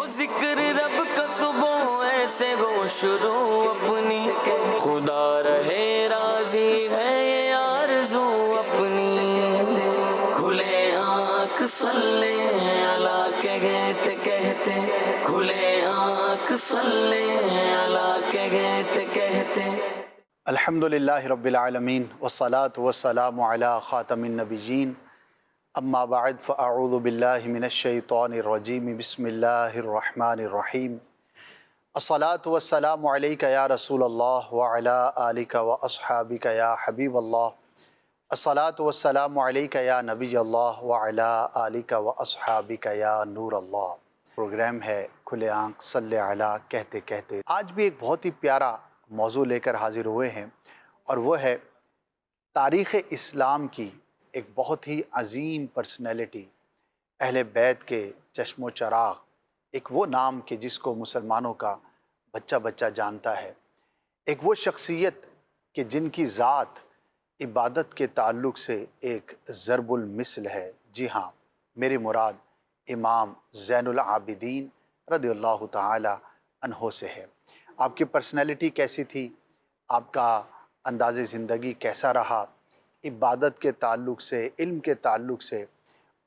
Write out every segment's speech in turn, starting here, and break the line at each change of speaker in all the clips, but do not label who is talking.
ہو ذکر رب کا صبح ایسے گو شروع اپنی، خدا رہے راضی ہے یہ آرزو اپنی، کھلے آنکھ صلی اللہ کے کہتے، کھلے آنکھ صلی اللہ کے کہتے۔
الحمدللہ رب العالمین والصلاة والسلام علی خاتم النبیین، اما بعد فاعوذ باللہ من الشیطان الرجیم، بسم اللہ الرحمن الرحیم۔ الصلاة والسلام علیک یا رسول اللہ وعلی آلک واصحابک یا حبیب اللہ، الصلاة والسلام علیک یا نبی اللہ وعلی آلک واصحابک یا نور اللہ۔ پروگرام ہے کھلے آنکھ صلی علی کہتے کہتے۔ آج بھی ایک بہت ہی پیارا موضوع لے کر حاضر ہوئے ہیں، اور وہ ہے تاریخ اسلام کی ایک بہت ہی عظیم پرسنالٹی، اہل بیت کے چشم و چراغ، ایک وہ نام کہ جس کو مسلمانوں کا بچہ بچہ جانتا ہے، ایک وہ شخصیت کہ جن کی ذات عبادت کے تعلق سے ایک ضرب المثل ہے۔ جی ہاں، میری مراد امام زین العابدین رضی اللہ تعالی عنہ سے ہے۔ آپ کی پرسنالٹی کیسی تھی، آپ کا انداز زندگی کیسا رہا، عبادت کے تعلق سے، علم کے تعلق سے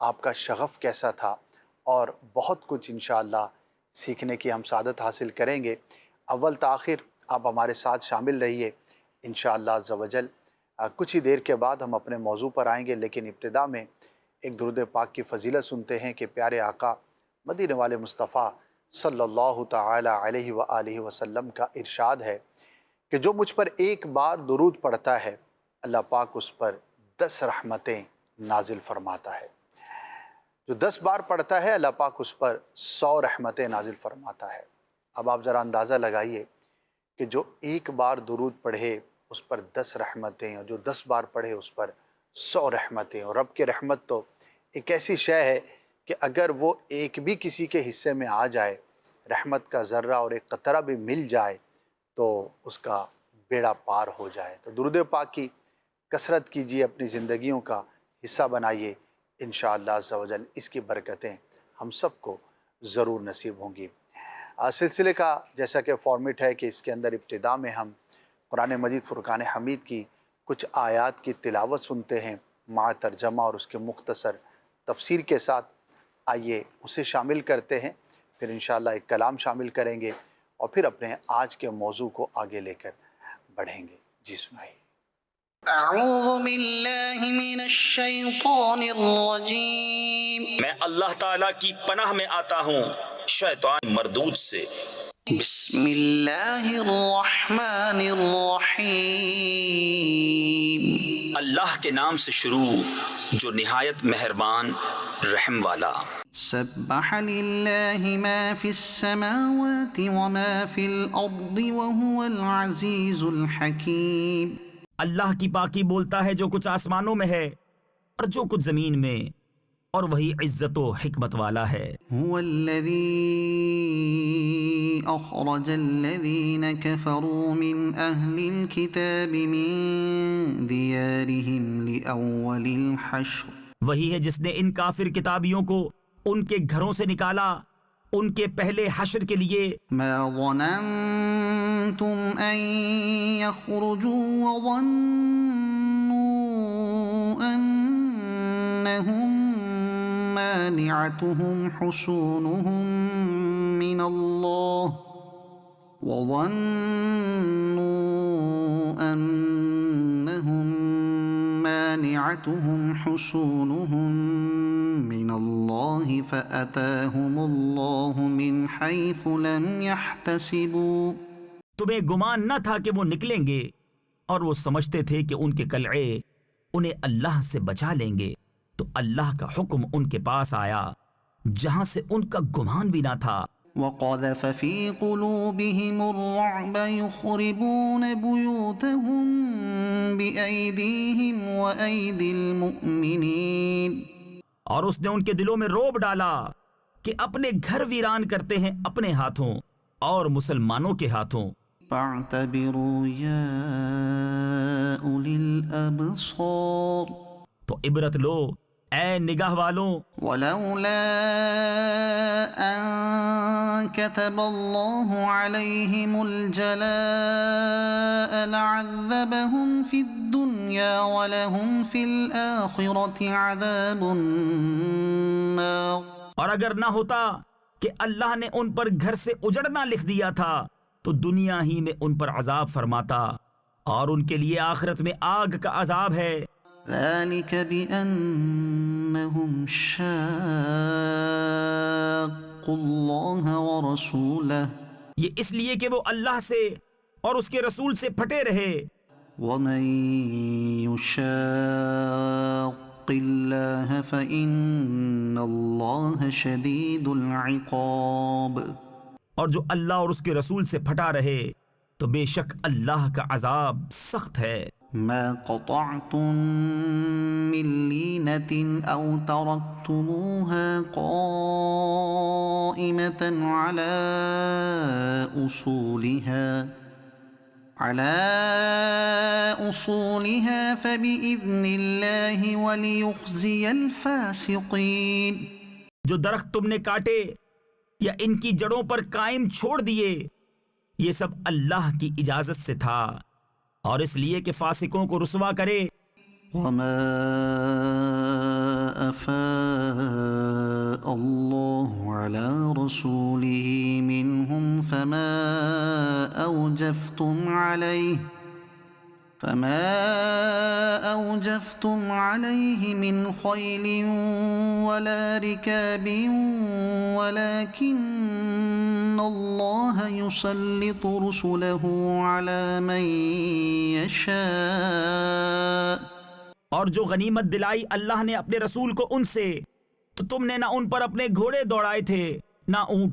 آپ کا شغف کیسا تھا، اور بہت کچھ انشاءاللہ سیکھنے کی ہم سعادت حاصل کریں گے۔ اول تاخیر آپ ہمارے ساتھ شامل رہیے انشاءاللہ عز و جل۔ کچھ ہی دیر کے بعد ہم اپنے موضوع پر آئیں گے، لیکن ابتدا میں ایک درود پاک کی فضیلت سنتے ہیں کہ پیارے آقا مدینے والے مصطفیٰ صلی اللہ تعالی علیہ وآلہ وسلم کا ارشاد ہے کہ جو مجھ پر ایک بار درود پڑھتا ہے، اللہ پاک اس پر 10 رحمتیں نازل فرماتا ہے۔ جو 10 بار پڑھتا ہے، اللہ پاک اس پر 100 رحمتیں نازل فرماتا ہے۔ اب آپ ذرا اندازہ لگائیے کہ جو ایک بار درود پڑھے اس پر 10 رحمتیں، اور جو 10 بار پڑھے اس پر 100 رحمتیں۔ اور رب کی رحمت تو ایک ایسی شے ہے کہ اگر وہ ایک بھی کسی کے حصے میں آ جائے، رحمت کا ذرہ اور ایک قطرہ بھی مل جائے، تو اس کا بیڑا پار ہو جائے۔ تو درود پاک کی کثرت کیجیے، اپنی زندگیوں کا حصہ بنائیے، انشاءاللہ عز و جل اس کی برکتیں ہم سب کو ضرور نصیب ہوں گی۔ سلسلے کا جیسا کہ فارمیٹ ہے کہ اس کے اندر ابتدا میں ہم قرآن مجید فرقان حمید کی کچھ آیات کی تلاوت سنتے ہیں مع ترجمہ اور اس کے مختصر تفسیر کے ساتھ۔ آئیے اسے شامل کرتے ہیں، پھر انشاءاللہ ایک کلام شامل کریں گے، اور پھر اپنے آج کے موضوع کو آگے لے کر بڑھیں گے۔ جی سنائیے۔
اعوذ باللہ من الشیطان الرجیم،
میں اللہ تعالیٰ کی پناہ میں آتا ہوں شیطان مردود سے۔
بسم اللہ الرحمن الرحیم،
اللہ کے نام سے شروع جو نہایت مہربان رحم والا۔
سبح للہ ما فی السماوات وما فی الارض وهو العزیز الحکیم۔
اللہ کی پاکی بولتا ہے جو کچھ آسمانوں میں ہے اور جو کچھ زمین میں، اور وہی عزت و حکمت والا ہے۔
هو الذی اخرج الذین کفروا من اہل الكتاب من دیارہم لأول الحشر،
وہی ہے جس نے ان کافر کتابیوں کو ان کے گھروں سے نکالا ان کے پہلے حشر کے لیے۔
ما ظننتم ان يخرجوا وظنوا انهم مانعتهم حصونهم من الله مانعتهم حصونهم من الله فأتاهم الله من حيث لم يحتسبوا۔
تمہیں گمان نہ تھا کہ وہ نکلیں گے، اور وہ سمجھتے تھے کہ ان کے قلعے انہیں اللہ سے بچا لیں گے، تو اللہ کا حکم ان کے پاس آیا جہاں سے ان کا گمان بھی نہ تھا۔
وقذف في قلوبهم الرعب يخربون بيوتهم بأيديهم وأيدي المؤمنين،
اور اس نے ان کے دلوں میں رعب ڈالا کہ اپنے گھر ویران کرتے ہیں اپنے ہاتھوں اور مسلمانوں کے ہاتھوں۔
فاعتبروا يا أولي الأبصار،
تو عبرت لو اے نگاہ والوں۔
ولولا أن كتب الله عليهم الجلاء لعذبهم في الدنيا ولهم في الآخرة عذاب النار.
اور اگر نہ ہوتا کہ اللہ نے ان پر گھر سے اجڑنا لکھ دیا تھا تو دنیا ہی میں ان پر عذاب فرماتا، اور ان کے لیے آخرت میں آگ کا عذاب ہے.
ذلك بأنهم شاقوا الله ورسوله،
یہ اس لیے کہ وہ اللہ سے اور اس کے رسول سے پھٹے رہے.
ومن يشاق الله فإن الله شديد العقاب.
اور جو اللہ اور اس کے رسول سے پھٹا رہے تو بے شک اللہ کا عذاب سخت ہے.
ما قطعتم من لينة أو تركتموها قائمة على أصولها فبإذن الله وليخزي الفاسقين.
جو درخت تم نے کاٹے یا ان کی جڑوں پر قائم چھوڑ دیے، یہ سب اللہ کی اجازت سے تھا، اور اس لیے کہ فاسقوں کو رسوا کرے.
وما أفاء الله على رسوله منهم فما أوجفتم عليه من خيل ولا ركاب ولكن الله يسلط رسله على من يشاء.
اور جو غنیمت دلائی اللہ نے اپنے رسول کو ان سے، تو تم نے نہ ان پر اپنے گھوڑے دوڑائے تھے نہ اونٹ.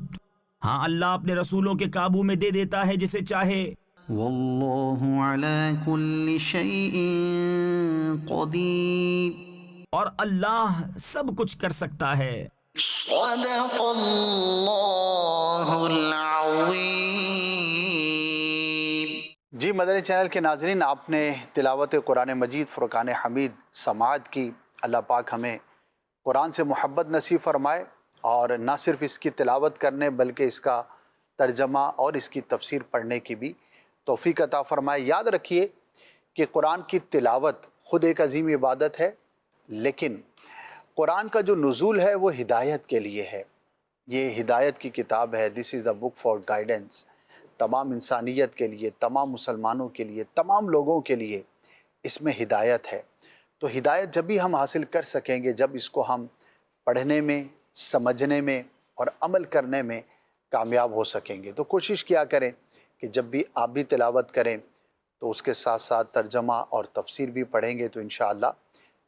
ہاں، اللہ اپنے رسولوں کے قابو میں دے دیتا ہے جسے چاہے.
واللہ علی کل شیء قدیر.
اور اللہ سب کچھ کر سکتا ہے.
صدق اللہ العظیم.
جی مدنی چینل کے ناظرین، آپ نے تلاوت قرآن مجید فرقان حمید سماعت کی. اللہ پاک ہمیں قرآن سے محبت نصیب فرمائے، اور نہ صرف اس کی تلاوت کرنے بلکہ اس کا ترجمہ اور اس کی تفسیر پڑھنے کی بھی توفیق عطا فرمائے. یاد رکھیے کہ قرآن کی تلاوت خود ایک عظیم عبادت ہے، لیکن قرآن کا جو نزول ہے وہ ہدایت کے لیے ہے. یہ ہدایت کی کتاب ہے. دس از دا بک فار گائیڈنس. تمام انسانیت کے لیے، تمام مسلمانوں کے لیے، تمام لوگوں کے لیے اس میں ہدایت ہے. تو ہدایت جب بھی ہم حاصل کر سکیں گے جب اس کو ہم پڑھنے میں، سمجھنے میں اور عمل کرنے میں کامیاب ہو سکیں گے. تو کوشش کیا کریں کہ جب بھی آپ بھی تلاوت کریں تو اس کے ساتھ ساتھ ترجمہ اور تفسیر بھی پڑھیں گے، تو انشاءاللہ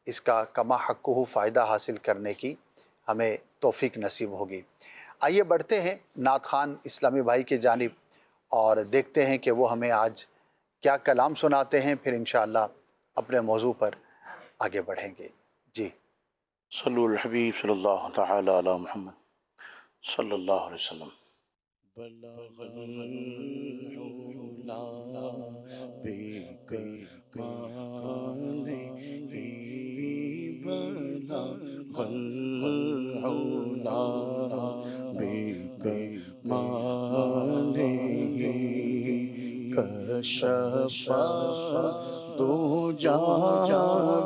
اس کا کما حقہ فائدہ حاصل کرنے کی ہمیں توفیق نصیب ہوگی. آئیے بڑھتے ہیں نعت خوان اسلامی بھائی کی جانب اور دیکھتے ہیں کہ وہ ہمیں آج کیا کلام سناتے ہیں، پھر انشاءاللہ اپنے موضوع پر آگے بڑھیں گے. جی
صلو الحبیب صلی اللہ تعالی علی محمد صلی اللہ علیہ وسلم. بلغ العلا بکمالہ، بلغ العلا بکمالہ، کشف الدجی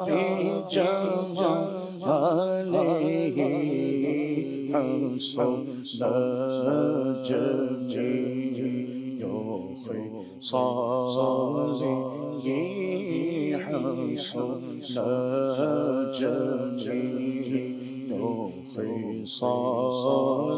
بجمالہ، حسن جمیع خصالہ، حسن جمیع خصالہ، صلوا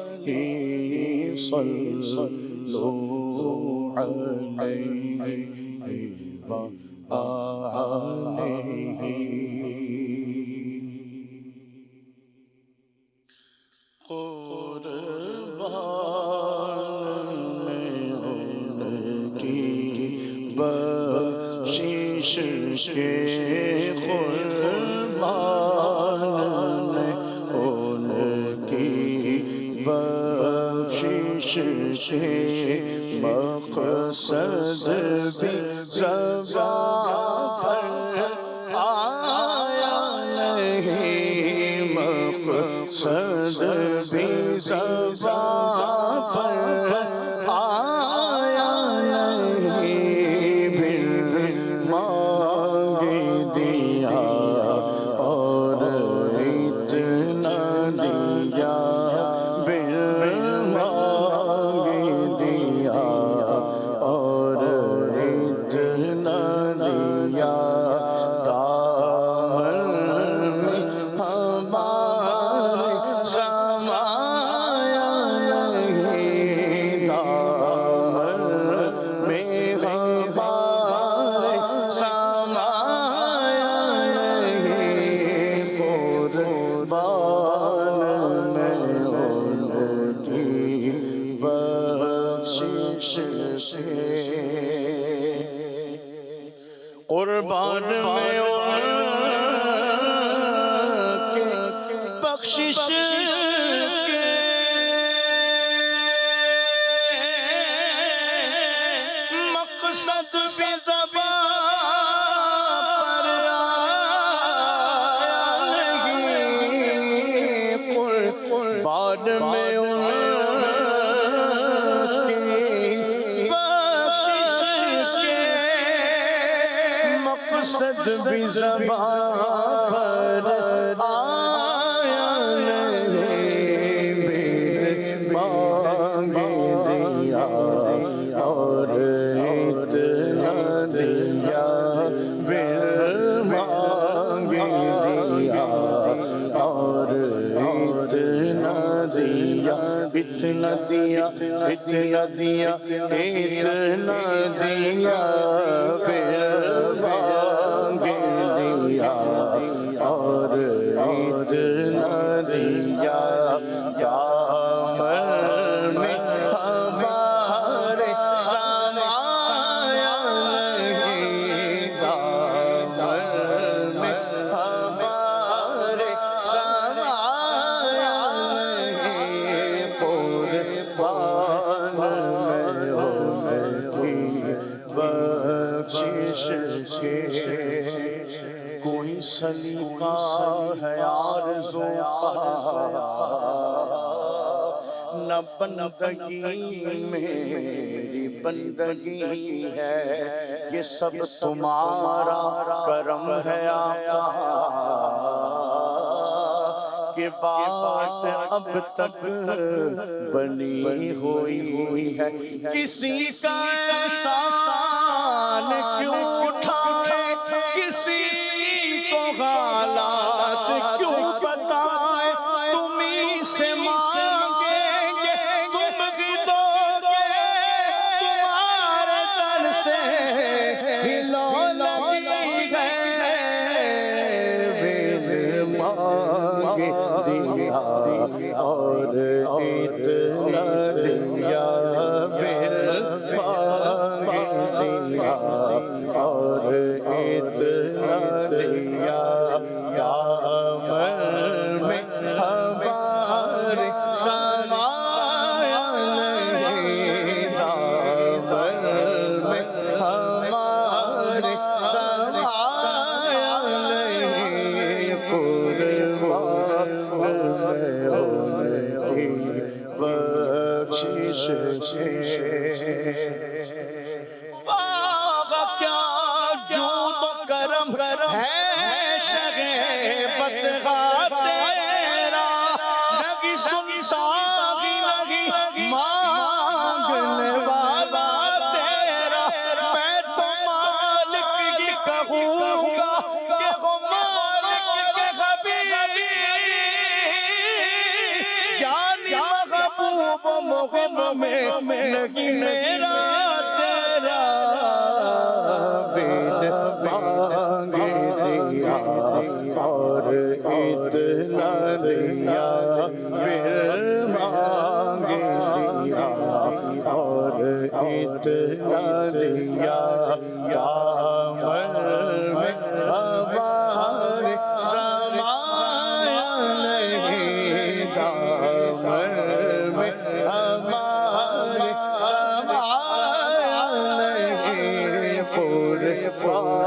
علیہ وآلہ، صلوا علیہ وآلہ. قربان میں کی بخشش کے، قربان میں ان کی بخشش کے، مقصد بھی زبان قربان میں ان کے بخشش کے مقصد بھی زبان پر آیا نہیں، قربان میں ان مقصد بھی زبان پر آیا نہیں، میرے مانگے دیا اور اتنا دیا، میرے مانگے دیا اور اتنا دیا، اتنا دیا اتنا دیا اتنا دیا، اور اتنا دیا، دامن میں ہمارے سمایا نہیں، دامن میں ہمارے سمایا نہیں، قربان میں ان کی بخشش کے کوئی سلیقہ ہے آرزو کا، نہ بندگی میری بندگی ہے، یہ سب تمہارا کرم ہے آقا، کہ بات اب تک بنی ہوئی ہے، کسی کا احسان کیوں اٹھائے، کسی حالات کیوں بتائے، تمہیں سے مانگیں گے تم ہی دو گے، تمہارے در سے ہلو لگی ہے، میرے مانگے دیا اور اتنا دیا، میرے مانگے دیا اور اتنا دیا، دامن میں ہمارے سمایا نہیں، دامن میں ہمارے سمایا نہیں، قربان میں ان کی بخشش کے، واہ کیا جود و کرم ہے شہبت کا تیرا، نگی سنتا نگی مانگنے والا تیرا، میں تو مالک ہی کہوں گا کہ وہ مالک کے حبیب، یعنی محبوب محب میں نہیں میرا تیرا، مانگے دیا اور اتنا دیا، پھر مانگے دیا اور اتنا دیا، دامن میں ہمارے سمایا نہیں، دامن میں ہمارے سمایا نہیں، قربان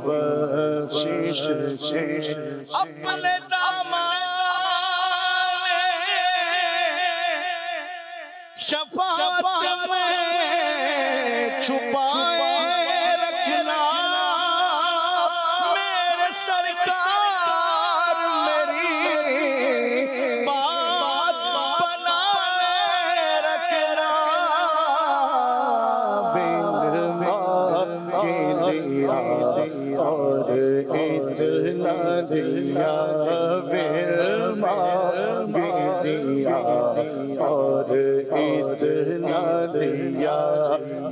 بخشش سے اپنے دامان شفاعت میں چھپائے رکھنا، میرے سرکار میری بات بنائے رکھنا، بن مانگے دیا اور اتنا دیا، بن مانگے دیا اور اتنا دیا،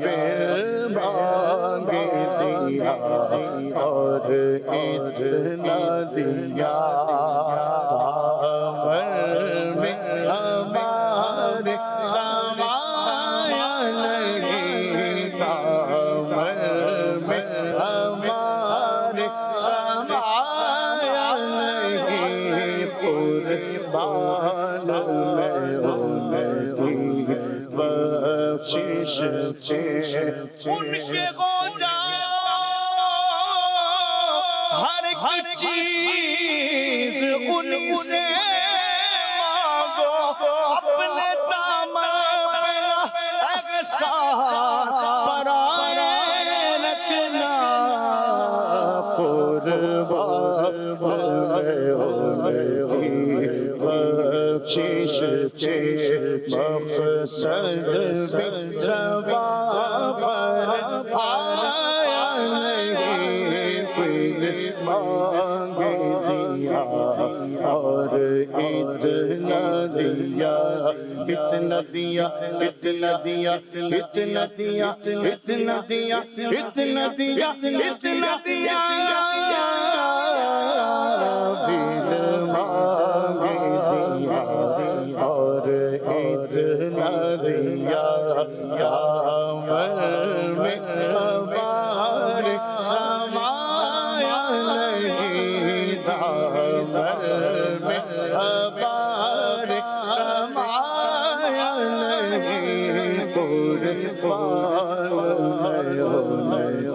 بن مانگے دیا اور اتنا دیا، دامن میں ہمارے سمایا نہیں،
ان کے گوجا ہر ایک چیز انہی سے مانگو، اپنے دامن پہ احسان پرائے رکھنا، قربان بخشش کے مقصد بھی زبان پر آیا نہیں، کوئی مانگے دیا اور اتنا دیا، اتنا دیا، اتنا دیا، اتنا دیا، اتنا دیا، اتنا دیا، اتنا دیا، دل مانگے دیا اور اتنا دیا، دامن میں غبار سمایا نہیں، دامن میں غبار سمایا نہیں، قربان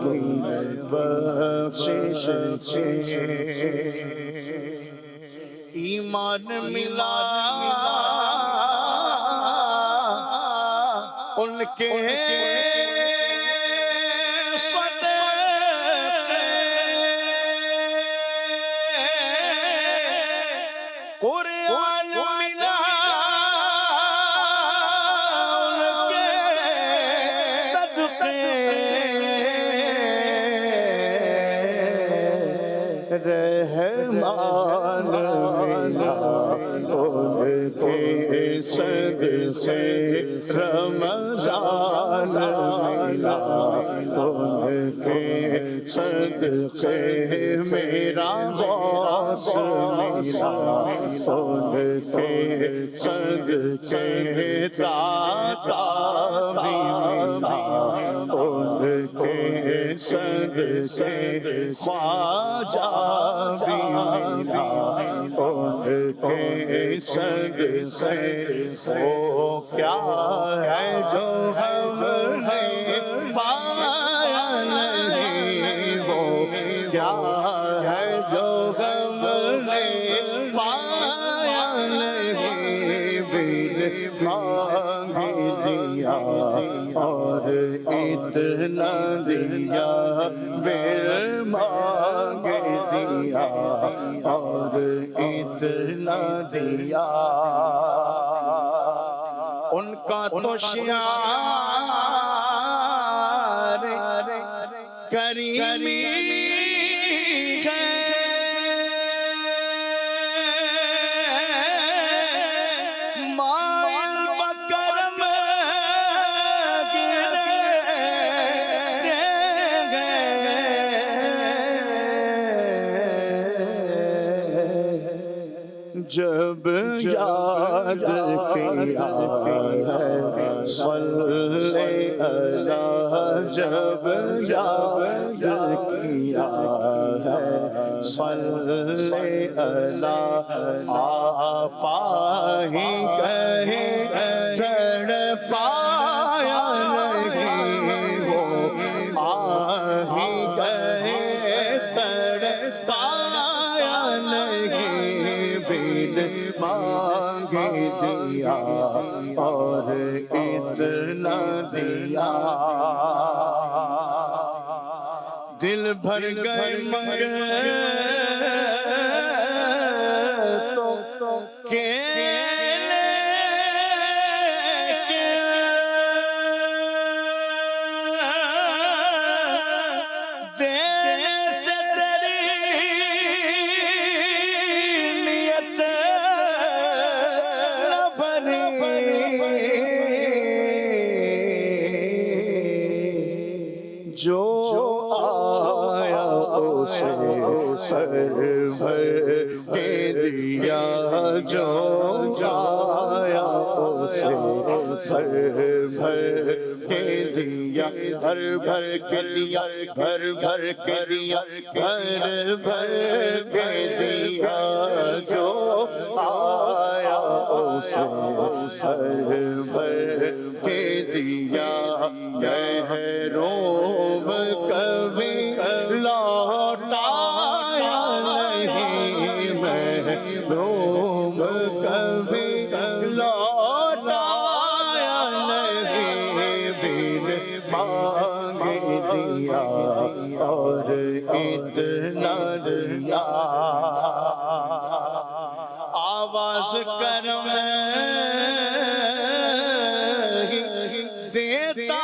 کی بخشش سے ایمان ملا ان کے صدقے، قرآن ملا ان کے صدقے، رحمان ملا ان کے صدقے، رمضان ملا ان کے صدقے، میرا غوث ملا ان کے صدقے، داتا بھی ملا ان کے صدقے، خواجہ بھی ملا ان کے صدقے، وہ کیا ہے جو ہم نے پایا نہیں، وہ کیا ہے جو ہم نے پایا نہیں، بن مانگے دیا اور اتنا دیا، بن مانگے دیا اور اتنا دیا، ان کا تو شعار کریمی ہے، مائل بکرم جب یاد کیا ہے صلی اللہ، جب یاد کیا ہے صلی اللہ، آپا ہی کہیں تڑپایا نہیں، وہ آہی کہیں تڑپایا نہیں، بن مانگے دیا اور اتنا دیا، دل بھر گئے مگر تو کیلے کے دینے سے تیری نیت نہ بنی، جو آیا اسے سر بھر کے دیا جو آیا اسے سر بھر کے دیا بھر بھر کے دیا بھر بھر کے دیا بھر بھر کے دیا جو آیا اسے سر بھر کے دیا محروم کبھی لوٹایا نہیں محروم کبھی لوٹایا نہیں بن مانگے دیا اور اتنا دیا آواز کر میں دیتا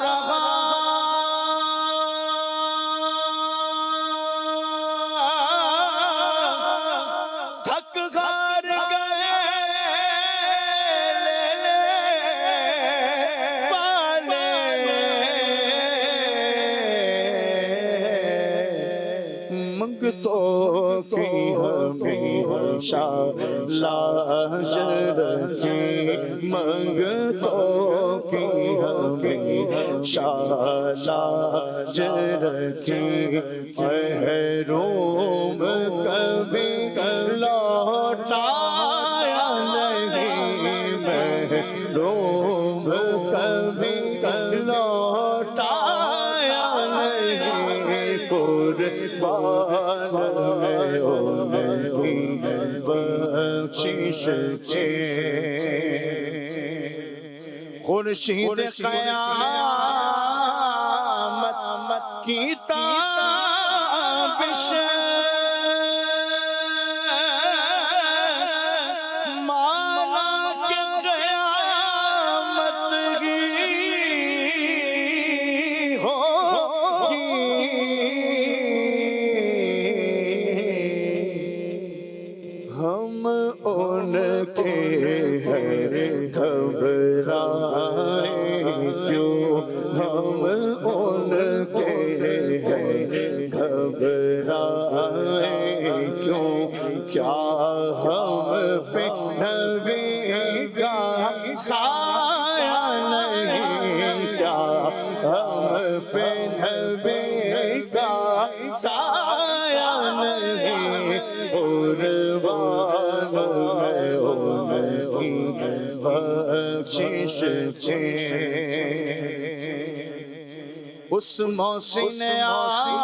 رہا تھک ہار گئے منگتوں کی ہمیشہ لاج رکھی منگتوں کی ہمیشہ لاج رکھی محروم کبھی لوٹایا نہیں محروم کبھی لوٹایا نہیں قربان میں انہیں بخشش چھے خورشید قیامت کی تابش مانا کہ قیامت ہی ہوگی ہم ان کے ہیں گھبرائے کیوں ہم ان کے ہیں گھبرائے کیوں کیا ہم پہ نبی کا سایہ نہیں کیا ہم پہ نبی کا سایہ نہیں قربان میں انہیں بخشش چھے اس محسن اعظم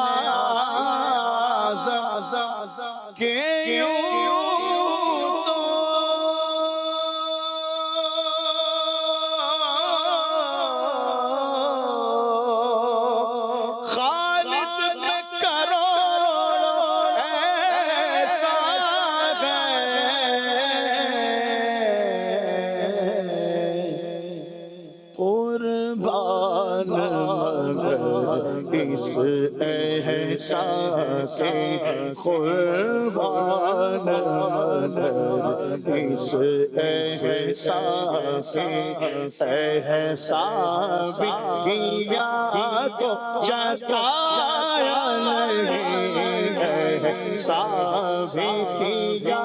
کے یوں تو خالد میں کرو ایسا قربان اس احساس قربان اس احساس احساس کیا تو جتایا نہیں احساس کیا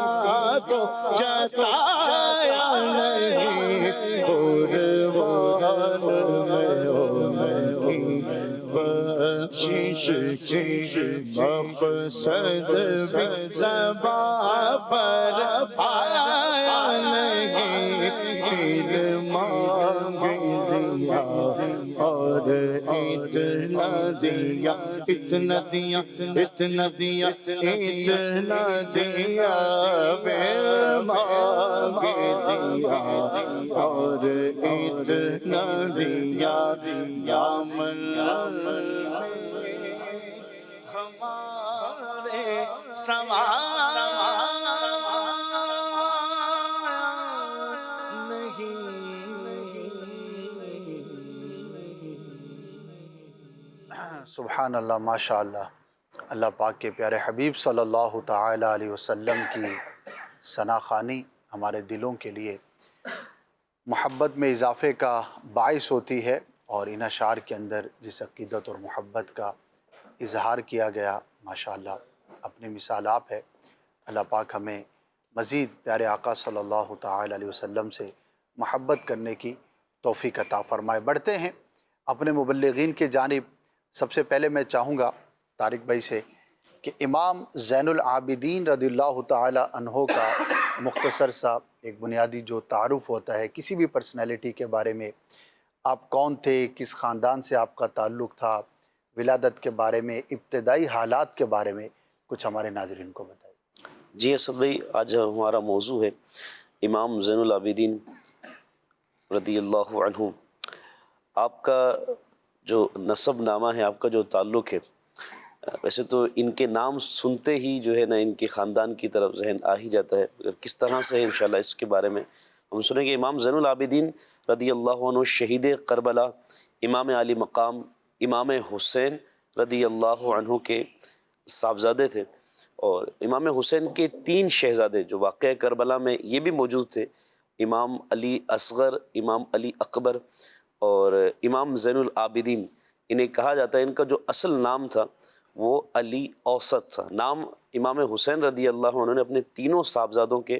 تو جتایا نہیں قربان بخشش چھے مقصد بھی زباں پر پایا نہیں دل مانگ دیا اور اتنا دیا اتنا دیا اتنا دیا اتنا دیا پھر مانگ دیا اور اتنا دیا یا من ہمارے سما
سبحان اللہ، ماشاء اللہ۔ اللہ پاک کے پیارے حبیب صلی اللہ تعالی علیہ وسلم کی ثنا خوانی ہمارے دلوں کے لیے محبت میں اضافے کا باعث ہوتی ہے، اور ان اشعار کے اندر جس عقیدت اور محبت کا اظہار کیا گیا، ماشاءاللہ اپنی مثال آپ ہے۔ اللہ پاک ہمیں مزید پیارے آقا صلی اللہ تعالی علیہ وسلم سے محبت کرنے کی توفیق عطا فرمائے۔ بڑھتے ہیں اپنے مبلغین کی جانب۔ سب سے پہلے میں چاہوں گا طارق بھائی سے کہ امام زین العابدین رضی اللہ تعالی عنہ کا مختصر سا ایک بنیادی جو تعارف ہوتا ہے کسی بھی پرسنالٹی کے بارے میں، آپ کون تھے، کس خاندان سے آپ کا تعلق تھا، ولادت کے بارے میں، ابتدائی حالات کے بارے میں کچھ ہمارے ناظرین کو بتائیں۔
جی اسد بھائی، آج ہمارا موضوع ہے امام زین العابدین رضی اللہ عنہ۔ آپ کا جو نسب نامہ ہے، آپ کا جو تعلق ہے، ویسے تو ان کے نام سنتے ہی جو ہے نا ان کے خاندان کی طرف ذہن آ ہی جاتا ہے، مگر کس طرح سے ہے انشاءاللہ اس کے بارے میں ہم سنیں گے۔ امام زین العابدین رضی اللہ عنہ شہید کربلا، امام علی مقام امام حسین رضی اللہ عنہ کے صاحبزادے تھے، اور امام حسین کے 3 شہزادے جو واقعہ کربلا میں یہ بھی موجود تھے، امام علی اصغر، امام علی اکبر اور امام زین العابدین۔ انہیں کہا جاتا ہے، ان کا جو اصل نام تھا وہ علی اوسط تھا۔ نام امام حسین رضی اللہ عنہ نے اپنے تینوں صاحبزادوں کے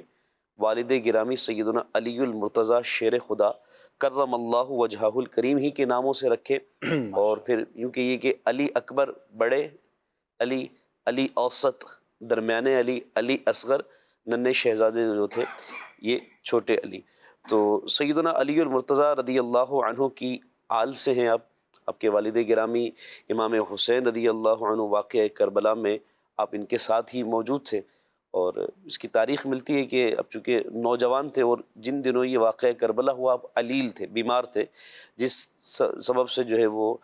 والد گرامی سیدنا علی المرتضیٰ شیر خدا کرم اللہ وجہہ الکریم ہی کے ناموں سے رکھے، اور پھر یوں کہ یہ کہ علی اکبر بڑے علی، علی اوسط درمیانے علی، علی اصغر ننھے شہزادے جو تھے یہ چھوٹے علی۔ تو سیدنا علی المرتضیٰ رضی اللہ عنہ کی آل سے ہیں آپ کے والد گرامی امام حسین رضی اللہ عنہ واقعہ کربلا میں آپ ان کے ساتھ ہی موجود تھے، اور اس کی تاریخ ملتی ہے کہ اب چونکہ نوجوان تھے اور جن دنوں یہ واقعہ کربلا ہوا آپ علیل تھے، بیمار تھے، جس سبب سے جو ہے وہ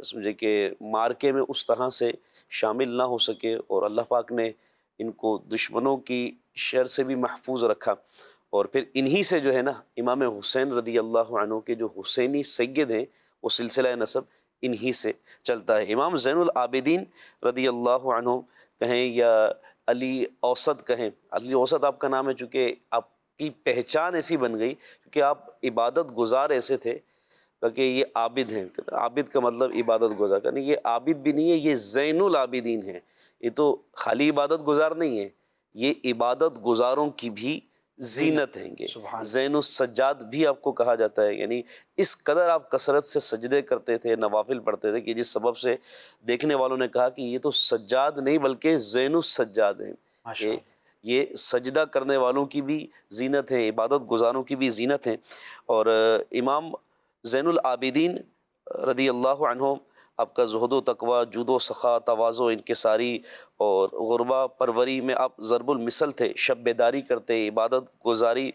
سمجھے کہ مارکے میں اس طرح سے شامل نہ ہو سکے، اور اللہ پاک نے ان کو دشمنوں کی شر سے بھی محفوظ رکھا، اور پھر انہی سے جو ہے نا امام حسین رضی اللہ عنہ کے جو حسینی سید ہیں وہ سلسلہ نسب انہی سے چلتا ہے۔ امام زین العابدین رضی اللہ عنہ کہیں یا علی اوسط کہیں، علی اوسط آپ کا نام ہے چونکہ آپ کی پہچان ایسی بن گئی کیونکہ آپ عبادت گزار ایسے تھے کہ یہ عابد ہیں۔ عابد کا مطلب عبادت گزار کا نہیں، یہ عابد بھی نہیں ہے، یہ زین العابدین ہیں۔ یہ تو خالی عبادت گزار نہیں ہے، یہ عبادت گزاروں کی بھی زینت ہیں گے۔ زین السجاد بھی آپ کو کہا جاتا ہے، یعنی اس قدر آپ کثرت سے سجدے کرتے تھے، نوافل پڑھتے تھے کہ جس سبب سے دیکھنے والوں نے کہا کہ یہ تو سجاد نہیں بلکہ زین السجاد ہیں، یہ سجدہ کرنے والوں کی بھی زینت ہے، عبادت گزاروں کی بھی زینت ہیں۔ اور امام زین العابدین رضی اللہ عنہ آپ کا زہد و تقوی، جود و سخا، تواضع، انکساری اور غربہ پروری میں آپ ضرب المثل تھے۔ شب بیداری کرتے، عبادت گزاری